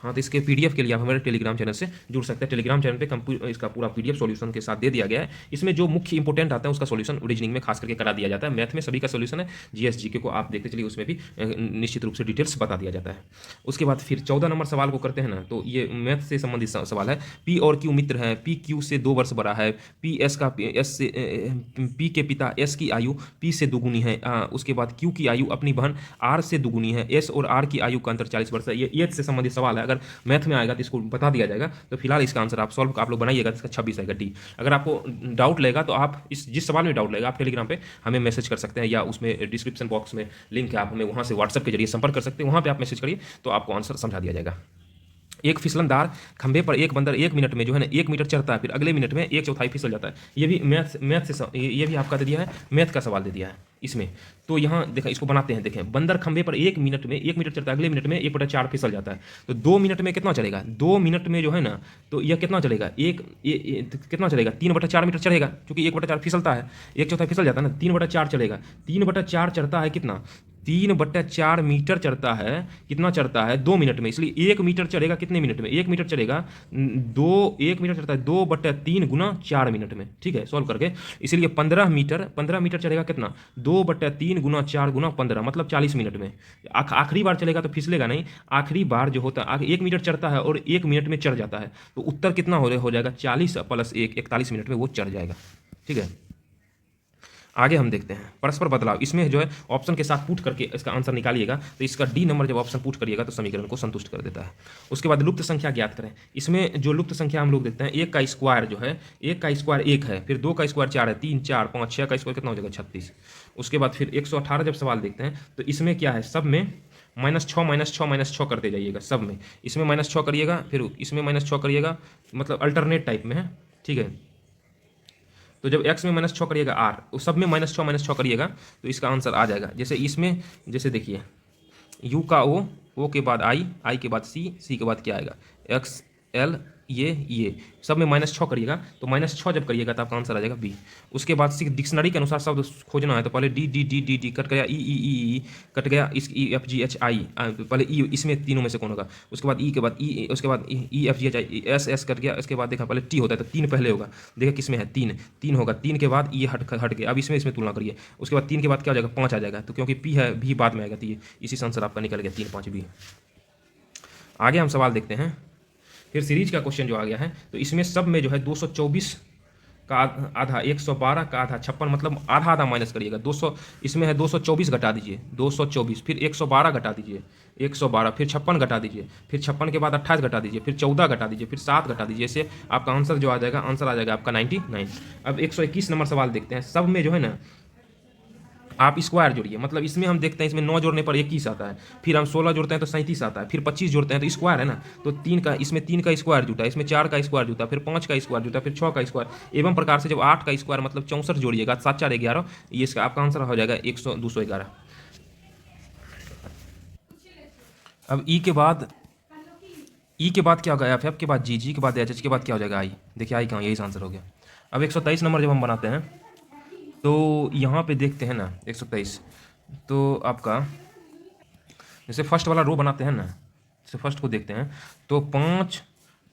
हाँ, तो इसके PDF के लिए आप हमारे टेलीग्राम चैनल से जुड़ सकते हैं। टेलीग्राम चैनल पर इसका पूरा PDF सॉल्यूशन के साथ दे दिया गया है। इसमें जो मुख्य इंपोर्टेंट आता है उसका सॉल्यूशन रीजनिंग में खास करके करा दिया जाता है। मैथ में सभी का सॉल्यूशन है, GS GK को आप देखते चलिए उसमें भी निश्चित रूप से डिटेल्स बता दिया जाता है। उसके बाद फिर 14 नंबर सवाल को करते हैं ना, तो ये मैथ से संबंधित सवाल है। P और Q मित्र है, P Q से 2 वर्ष बड़ा है, P के पिता S की आयु P से दुगुनी है, उसके बाद Q की आयु अपनी बहन R से दुगुनी है, S और R की आयु का अंतर 40 वर्ष है। ये एज से संबंधित सवाल है, अगर मैथ में आएगा तो इसको बता दिया जाएगा। तो फिलहाल इसका आंसर आप लोग बनाइएगा, इसका 26 आएगा D। अगर आपको डाउट लगेगा तो आप जिस सवाल में डाउट लगेगा आप टेलीग्राम पे हमें मैसेज कर सकते हैं, या उसमें डिस्क्रिप्शन बॉक्स में लिंक है, आप हमें वहाँ से व्हाट्सएप के जरिए संपर्क कर सकते हैं। वहाँ पर आप मैसेज करिए तो आपको आंसर समझा दिया जाएगा। एक फिसलनदार खंभे पर एक बंदर 1 मिनट में जो है ना 1 मीटर चढ़ता है, फिर अगले मिनट में 1/4 फिसल जाता है। ये भी मैथ से ये भी आपका दे दिया है, मैथ का सवाल दे दिया है इसमें। तो यहाँ देखा, इसको बनाते हैं। देखें, बंदर खंभे पर 1 मिनट में 1 मीटर चढ़ता है, अगले मिनट में 1/4 फिसल जाता है। तो 2 मिनट में कितना चलेगा, 2 मिनट में जो है ना, तो यह कितना चलेगा, कितना चलेगा 3/4 मीटर चढ़ेगा, क्योंकि 1/4 फिसलता है, 1/4 फिसल जाता है ना, 3/4 चलेगा। 3/4 चढ़ता है कितना, 3/4 मीटर चढ़ता है, कितना चढ़ता है 2 मिनट में, इसलिए 1 मीटर चढ़ेगा कितने मिनट में, 1 मीटर चढ़ेगा 1 मीटर चढ़ता है 2/3 गुना 4 मिनट में। ठीक है, सॉल्व करके, इसलिए 15 मीटर चढ़ेगा कितना, 2/3 गुना 4 गुना 15, मतलब 40 मिनट में। आखिरी बार चलेगा तो फिसलेगा नहीं, आखिरी बार जो होता है 1 मीटर चढ़ता है और 1 मिनट में चढ़ जाता है, तो उत्तर कितना हो जाएगा 40 + 1 41 मिनट में वो चढ़ जाएगा। ठीक है, आगे हम देखते हैं परस्पर बदलाव। इसमें जो है ऑप्शन के साथ पुट करके इसका आंसर निकालिएगा, तो इसका D नंबर जब ऑप्शन पुट करिएगा तो समीकरण को संतुष्ट कर देता है। उसके बाद लुप्त संख्या ज्ञात करें। इसमें जो लुप्त संख्या हम लोग देखते हैं, 1 का स्क्वायर जो है, 1 का स्क्वायर 1 है, फिर 2 का स्क्वायर 4 है, 3 4 5 6 का स्क्वायर कितना हो जाएगा 36। उसके बाद फिर 118 जब सवाल देखते हैं तो इसमें क्या है, सब में -6 करते जाइएगा, सब में इसमें -6 करिएगा, फिर इसमें -6 करिएगा, मतलब अल्टरनेट टाइप में है। ठीक है, तो जब x में -6 करिएगा r, तो सब में -6 करिएगा तो इसका आंसर आ जाएगा। जैसे इसमें, जैसे देखिए u का o के बाद i के बाद c के बाद क्या आएगा x l, ये सब में -6 करिएगा, तो -6 जब करिएगा तो आपका आंसर आ जाएगा B। उसके बाद डिक्शनरी के अनुसार शब्द खोजना है, तो पहले D कट गया, ई कट गया, इस F G H I, पहले E, इसमें तीनों में से कौन होगा, उसके बाद E के बाद E, उसके बाद E F G H I, S cut गया, इसके बाद देखा पहले T होता है तो 3 पहले होगा, देखा किसमें है 3 होगा, 3 के बाद ये हट गया, अब इसमें तुलना करिए, उसके बाद 3 के बाद क्या हो जाएगा 5 आ जाएगा, तो क्योंकि P है B बाद में आएगा, तो ये इसी से आंसर आपका निकल गया 3 5 B। आगे हम सवाल देखते हैं, फिर सीरीज का क्वेश्चन जो आ गया है, तो इसमें सब में जो है 224 का आधा, 112 का आधा 56, मतलब आधा माइनस करिएगा, 200 इसमें है 224 घटा दीजिए, 224, फिर 112 घटा दीजिए, 112, फिर 56 घटा दीजिए, फिर 56 के बाद 28 घटा दीजिए, फिर 14 घटा दीजिए, फिर 7 घटा दीजिए, इससे आपका आंसर जो आ जाएगा, आंसर आ जाएगा आपका 99। अब 121 नंबर सवाल देखते हैं। सब में जो है ना आप स्क्वायर जोड़िए, मतलब इसमें हम देखते हैं इसमें 9 जोड़ने पर 21 आता है, फिर हम 16 जोड़ते हैं तो 37 आता है, फिर 25 जोड़ते हैं तो स्क्वायर है ना, तो 3 का, इसमें 3 का स्क्वायर जुटा, इसमें 4 का स्क्वायर जुटा, फिर 5 का स्क्वायर जुटा, फिर 6 का स्क्वायर, एवं प्रकार से जब 8 का स्क्वायर मतलब 64 जोड़िएगा, 7 4 11, ये इसका आपका आंसर हो जाएगा 211। अब ई के बाद क्या होगा, एफ के बाद जी के बाद एच के बाद क्या हो जाएगा आई, देखिए आई कहाँ, यही आंसर हो गया। अब 123 नंबर जब हम बनाते हैं तो यहाँ पे देखते हैं ना 123, तो आपका जैसे फर्स्ट वाला रो बनाते हैं ना, जैसे फर्स्ट को देखते हैं तो 5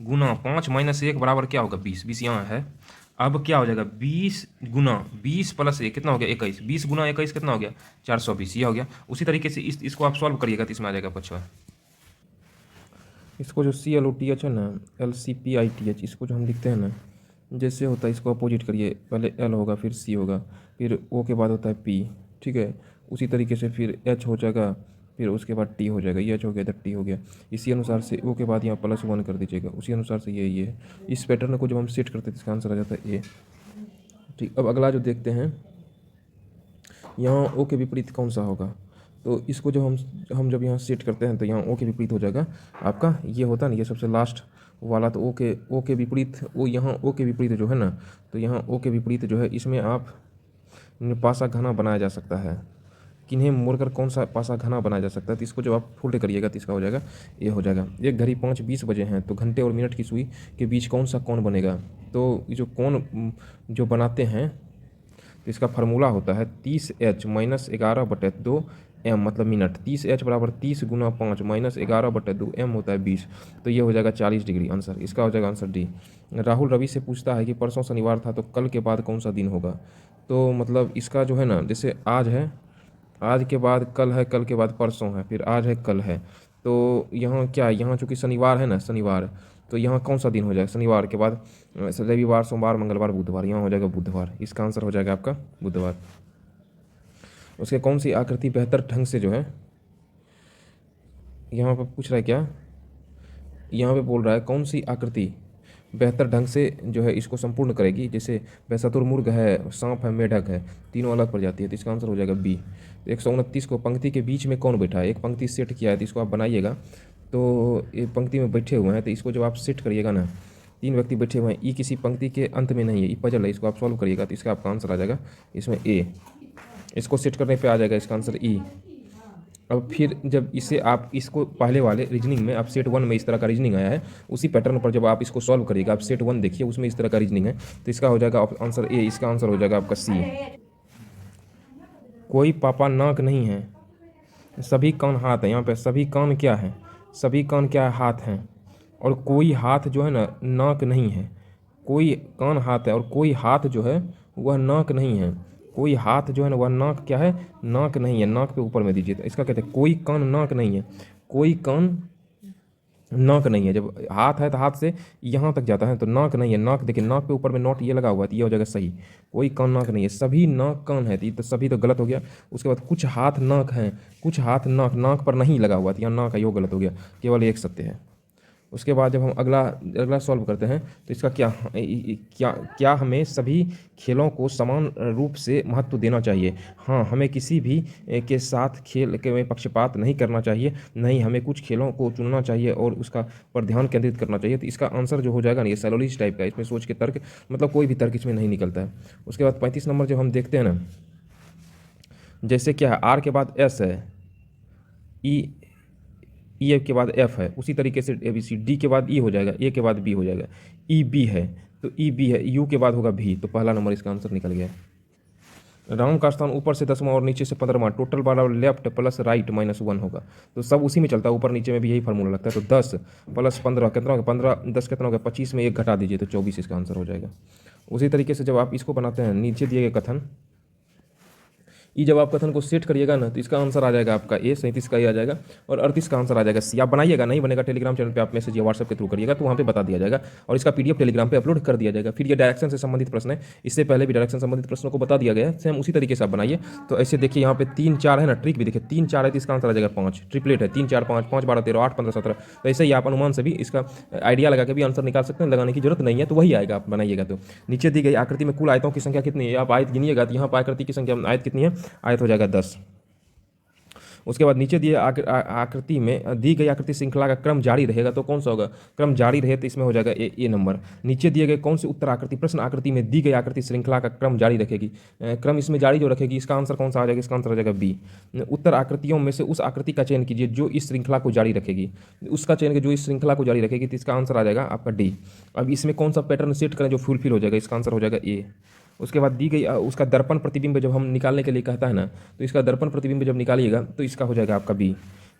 गुना 5 - 1 बराबर क्या होगा 20 यहाँ है। अब क्या हो जाएगा 20 गुना 20 प्लस 1 कितना हो गया 21, 20 गुना 21 कितना हो गया 420, ये हो गया। उसी तरीके से इसको आप सॉल्व करिएगा तो इसमें आ जाएगा आपका 6। इसको जो CLOTH है ना, LCPITH, इसको जो हम लिखते हैं ना, जैसे होता है इसको अपोजिट करिए, पहले L होगा फिर C होगा फिर O के बाद होता है P, ठीक है। उसी तरीके से फिर H हो जाएगा, फिर उसके बाद T हो जाएगा, ये H हो गया इधर T हो गया। इसी अनुसार से O के बाद यहाँ +1 कर दीजिएगा, उसी अनुसार से ये इस पैटर्न को जब हम सेट करते हैं तो इसका आंसर आ जाता है A, ठीक। अब अगला जो देखते हैं, यहाँ O के विपरीत कौन सा होगा, तो इसको जब हम जब यहाँ सेट करते हैं तो यहाँ O के विपरीत हो जाएगा आपका, ये होता है ना, ये सबसे लास्ट वाला, तो O के विपरीत, वो यहाँ O के विपरीत जो है ना, तो यहाँ O के विपरीत जो है इसमें आप पासा घना बनाया जा सकता है। किन्हें मोड़कर कौन सा पासा घना बनाया जा सकता है, तो इसको जब आप फोल्ड करिएगा तो इसका हो जाएगा ये हो जाएगा। एक घड़ी 5:20 बजे हैं, तो घंटे और मिनट की सुई के बीच कौन सा कोण बनेगा, तो ये जो कोण जो बनाते हैं तो इसका फार्मूला होता है 30H - 11/2 m, मतलब मिनट। 30H बराबर 30 गुना 5 - 11/2 m होता है 20, तो ये हो जाएगा 40 डिग्री आंसर। इसका हो जाएगा आंसर डी। राहुल रवि से पूछता है कि परसों शनिवार था तो कल के बाद कौन सा दिन होगा, तो मतलब इसका जो है ना, जैसे आज है, आज के बाद कल है, कल के बाद परसों है, फिर आज है, कल है, तो यहाँ क्या है, यहाँ चूँकि शनिवार है ना, शनिवार, तो यहाँ कौन सा दिन हो जाएगा, शनिवार के बाद रविवार, सोमवार, मंगलवार, बुधवार, यहाँ हो जाएगा बुधवार। इसका आंसर हो जाएगा आपका बुधवार। उसके कौन सी आकृति बेहतर ढंग से जो है, यहाँ पर पूछ रहा है क्या, यहाँ पे बोल रहा है कौन सी आकृति बेहतर ढंग से जो है इसको संपूर्ण करेगी, जैसे शुतुरमुर्ग है, सांप है, मेढक है, तीनों अलग प्रजाति है, तो इसका आंसर हो जाएगा बी। 129 को पंक्ति के बीच में कौन बैठा है, एक पंक्ति सेट किया है तो इसको आप बनाइएगा, तो ये पंक्ति में बैठे हुए हैं, तो इसको जब आप सेट करिएगा ना, 3 व्यक्ति बैठे हुए हैं, ई किसी पंक्ति के अंत में नहीं है, ई पजल है, इसको आप सॉल्व करिएगा तो इसका आपका आंसर आ जाएगा इसमें ए। इसको सेट करने पे आ जाएगा इसका आंसर ई। अब फिर जब इसे आप इसको पहले वाले रीजनिंग में, आप सेट 1 में इस तरह का रीजनिंग आया है, उसी पैटर्न पर जब आप इसको सॉल्व करिएगा, आप सेट 1 देखिए उसमें इस तरह का रीजनिंग है, तो इसका हो जाएगा आंसर ए। इसका आंसर हो जाएगा आपका सी। कोई पापा नाक नहीं है, सभी कान हाथ है। यहाँ पे सभी कान क्या है, सभी कान क्या है, हाथ हैं, और कोई हाथ जो है ना नाक नहीं है। कोई कान हाथ है और कोई हाथ जो है वह नाक नहीं है। कोई हाथ जो है ना वह नाक क्या है, नाक नहीं है। नाक पे ऊपर में दीजिए, तो इसका कहते हैं कोई कान नाक नहीं है, कोई कान नाक नहीं है। जब हाथ है तो हाथ से यहाँ तक जाता है, तो नाक नहीं है। नाक देखिए, नाक पे ऊपर में नोट ये लगा हुआ है, तो ये हो जाएगा सही। कोई कान नाक नहीं है, सभी नाक कान है, तो सभी तो गलत हो गया। उसके बाद कुछ हाथ नाक हैं, कुछ हाथ नाक, नाक पर नहीं लगा हुआ, तो यहाँ नाक है, ये गलत हो गया, केवल एक सत्य है। उसके बाद जब हम अगला सॉल्व करते हैं, तो इसका क्या हमें सभी खेलों को समान रूप से महत्व देना चाहिए। हाँ, हमें किसी भी के साथ खेल के में पक्षपात नहीं करना चाहिए, नहीं, हमें कुछ खेलों को चुनना चाहिए और उसका पर ध्यान केंद्रित करना चाहिए। तो इसका आंसर जो हो जाएगा ना, ये सैलोलिस्ट टाइप का, इसमें सोच के तर्क, मतलब कोई भी तर्क इसमें नहीं निकलता है। उसके बाद 35 नंबर जब हम देखते हैं ना, जैसे क्या है, आर के बाद एस है, ई के बाद एफ है, उसी तरीके से ABC, डी के बाद ई हो जाएगा, ए के बाद बी हो जाएगा, ई बी है तो ई बी है, यू के बाद होगा भी, तो पहला नंबर इसका आंसर निकल गया। राउंड का स्थान ऊपर से 10वां और नीचे से 15वां, टोटल वाला लेफ्ट प्लस राइट -1 होगा, तो सब उसी में चलता है, ऊपर नीचे में भी यही फार्मूला लगता है। तो 10 + 15 कितना होगा, 15 10 कितना होगा, 25 में 1 घटा दीजिए तो 24 इसका आंसर हो जाएगा। उसी तरीके से जब आप इसको बनाते हैं, नीचे दिए गए कथन, ये जब आप कथन को सेट करिएगा ना, तो इसका आंसर आ जाएगा आपका ए, 37 का ये आ जाएगा, और 38 का आंसर आ जाएगा सी। आप बनाइएगा, नहीं बनेगा टेलीग्राम चैनल पे आप मैसेज या व्हाट्सएप के थ्रू करिएगा, तो वहाँ पे बता दिया जाएगा, और इसका PDF टेलीग्राम पे अपलोड कर दिया जाएगा। फिर ये डायरेक्शन से संबंधित प्रश्न है, इससे पहले भी डायरेक्शन संबंधित प्रश्नों को बता दिया गया है, सेम उसी तरीके से आप बनाइए। तो ऐसे देखिए, यहाँ पे 3 4 है ना, ट्रिक भी देखिए, 3 4 है तो इसका आंसर आ जाएगा 5, ट्रिपलेट है, 3 4 5 5 12 13 8 15 17, तो ऐसे ही आप अनुमान से भी इसका आइडिया लगा के भी आंसर निकाल सकते हैं, लगाने की जरूरत नहीं है, तो वही आएगा आप बनाइएगा। तो नीचे दी गई आकृति में कुल आयतों की संख्या कितनी है, आप आयत गिनिएगा, तो यहाँ पर आकृति की संख्या, आयत कितनी है, आयत हो जाएगा 10। उसके बाद नीचे दिए आकृति में दी गई आकृति श्रृंखला का क्रम जारी रहेगा, तो कौन सा होगा, क्रम जारी रहे तो इसमें हो जाएगा ए नंबर। नीचे दिए गए कौन सी उत्तर आकृति प्रश्न आकृति में दी गई आकृति श्रृंखला का क्रम जारी रखेगी, क्रम इसमें जारी जो रखेगी, इसका आंसर कौन सा आ जाएगा, इसका आंसर आ जाएगा बी। उत्तर आकृतियों में से उस आकृति का चयन कीजिए जो इस श्रृंखला को जारी रखेगी, उसका चयन जो इस श्रृंखला को जारी रखेगी, तो इसका आंसर आ जाएगा आपका डी। अब इसमें कौन सा पैटर्न सेट करें जो फुलफिल हो जाएगा, इसका आंसर हो जाएगा ए। उसके बाद दी गई उसका दर्पण प्रतिबिंब जब हम निकालने के लिए कहता है ना, तो इसका दर्पण प्रतिबिंब जब निकालिएगा तो इसका हो जाएगा आपका बी।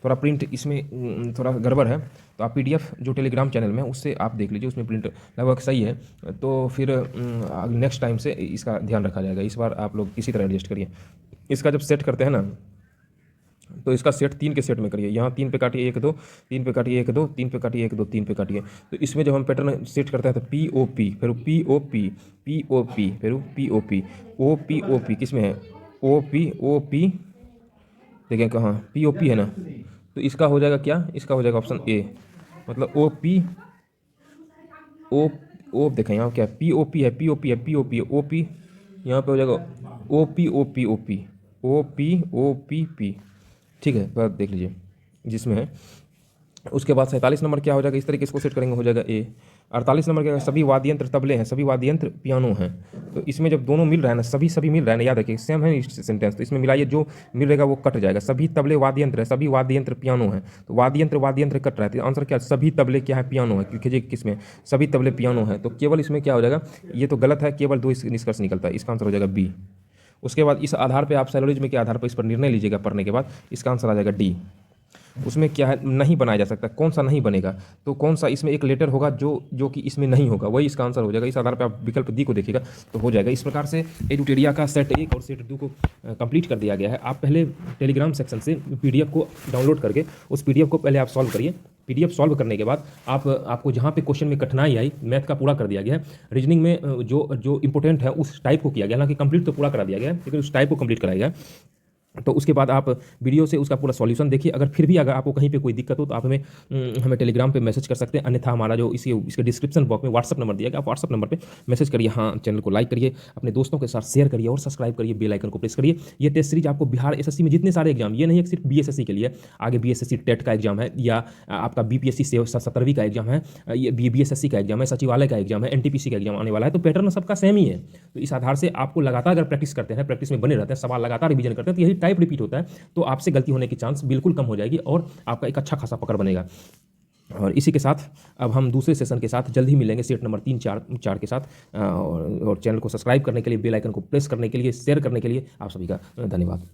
थोड़ा प्रिंट इसमें थोड़ा गड़बड़ है, तो आप PDF जो टेलीग्राम चैनल में है उससे आप देख लीजिए, उसमें प्रिंट लगभग सही है। तो फिर नेक्स्ट टाइम से इसका ध्यान रखा जाएगा। इस बार आप लोग किसी तरह एडजस्ट करिए। इसका जब सेट करते हैं ना, तो इसका सेट 3 के सेट में करिए। यहाँ 3 पे काटिए 1 2, 3 पे काटिए 1 2, 3 पे काटिए 1 2, 3 पे काटिए। तो इसमें जब हम पैटर्न सेट करते हैं तो POP, फिर POP, POP, फिर POP, OPOP किस में है, OP, देखिए कहाँ POP है ना, तो इसका हो जाएगा क्या, इसका हो जाएगा ऑप्शन A, मतलब ओ देखें यहाँ क्या POP है, POP है, POP है, OP यहाँ पे हो जाएगा OP, ठीक है, बात देख लीजिए जिसमें है। उसके बाद 47 नंबर क्या हो जाएगा, इस तरीके से इसको सेट करेंगे, हो जाएगा A। 48 नंबर क्या है, सभी वाद्य यंत्र तबले हैं, सभी वाद्य यंत्र पियानो हैं। तो इसमें जब दोनों मिल रहा है ना, सभी मिल रहा है ना, याद रखिए सेम है सेंटेंस, तो इसमें मिलाइए, जो मिल रहेगा वो कट जाएगा। सभी तबले वाद्य यंत्र है, सभी वाद्य यंत्र पियानो है, तो वाद्य यंत्र कट रहा है, तो आंसर क्या है, सभी तबले क्या है, पियानो है, क्योंकि किसमें सभी तबले पियानो है। तो केवल इसमें क्या हो जाएगा, ये तो गलत है, केवल 2 निष्कर्ष निकलता है, इसका आंसर हो जाएगा B। उसके बाद इस आधार पे आप साइलोजिज्म के आधार पर इस पर निर्णय लीजिएगा पढ़ने के बाद, इसका आंसर आ जाएगा D। उसमें क्या है, नहीं बनाया जा सकता, कौन सा नहीं बनेगा, तो कौन सा इसमें एक लेटर होगा जो कि इसमें नहीं होगा, वही इसका आंसर हो जाएगा। इस आधार पर आप विकल्प डी को देखिएगा तो हो जाएगा। इस प्रकार से एडुटेरिया का सेट 1 और सेट 2 को कंप्लीट कर दिया गया है। आप पहले टेलीग्राम सेक्शन से PDF को डाउनलोड करके उस PDF को पहले आप सॉल्व करिए। PDF सॉल्व करने के बाद आपको जहाँ पे क्वेश्चन में कठिनाई आई, मैथ का पूरा कर दिया गया है, रीजनिंग में जो इंपॉर्टेंट है उस टाइप को किया गया, हालांकि कंप्लीट तो पूरा करा दिया गया है, लेकिन उस टाइप को कंप्लीट कराया गया। तो उसके बाद आप वीडियो से उसका पूरा सॉल्यूशन देखिए। अगर फिर भी अगर आपको कहीं पे कोई दिक्कत हो तो आप हमें टेलीग्राम पे मैसेज कर सकते हैं, अन्यथा हमारा जो इसके डिस्क्रिप्शन बॉक्स में व्हाट्सअप नंबर दिया गया, आप व्हाट्सअप नंबर पे मैसेज करिए। हाँ, चैनल को लाइक करिए, अपने दोस्तों के साथ शेयर करिए और सब्सक्राइब करिए, बेल आइकन को प्रेस करिए। ये टेस्ट सीरीज आपको बिहार SSC में जितने सारे एग्जाम, ये नहीं है सिर्फ BSSC के लिए, आगे BSSC टेट का एग्जाम है, या आपका BPSC 17वीं का एग्जाम है, ये BSSC का एग्जाम है, सचिवालय का एग्जाम है, NTPC का एग्जाम आने वाला है, तो पैटर्न सबका सेम ही है। तो इस आधार से आपको लगातार अगर प्रैक्टिस करते हैं, प्रैक्टिस में बने रहते हैं, सवाल लगातार रिवीजन करते हैं, तो यही टाइप रिपीट होता है, तो आपसे गलती होने की चांस बिल्कुल कम हो जाएगी और आपका एक अच्छा खासा पकड़ बनेगा। और इसी के साथ अब हम दूसरे सेशन के साथ जल्द ही मिलेंगे, सेट नंबर 3 4 के साथ। और चैनल को सब्सक्राइब करने के लिए, बेल आइकन को प्रेस करने के लिए, शेयर करने के लिए आप सभी का धन्यवाद।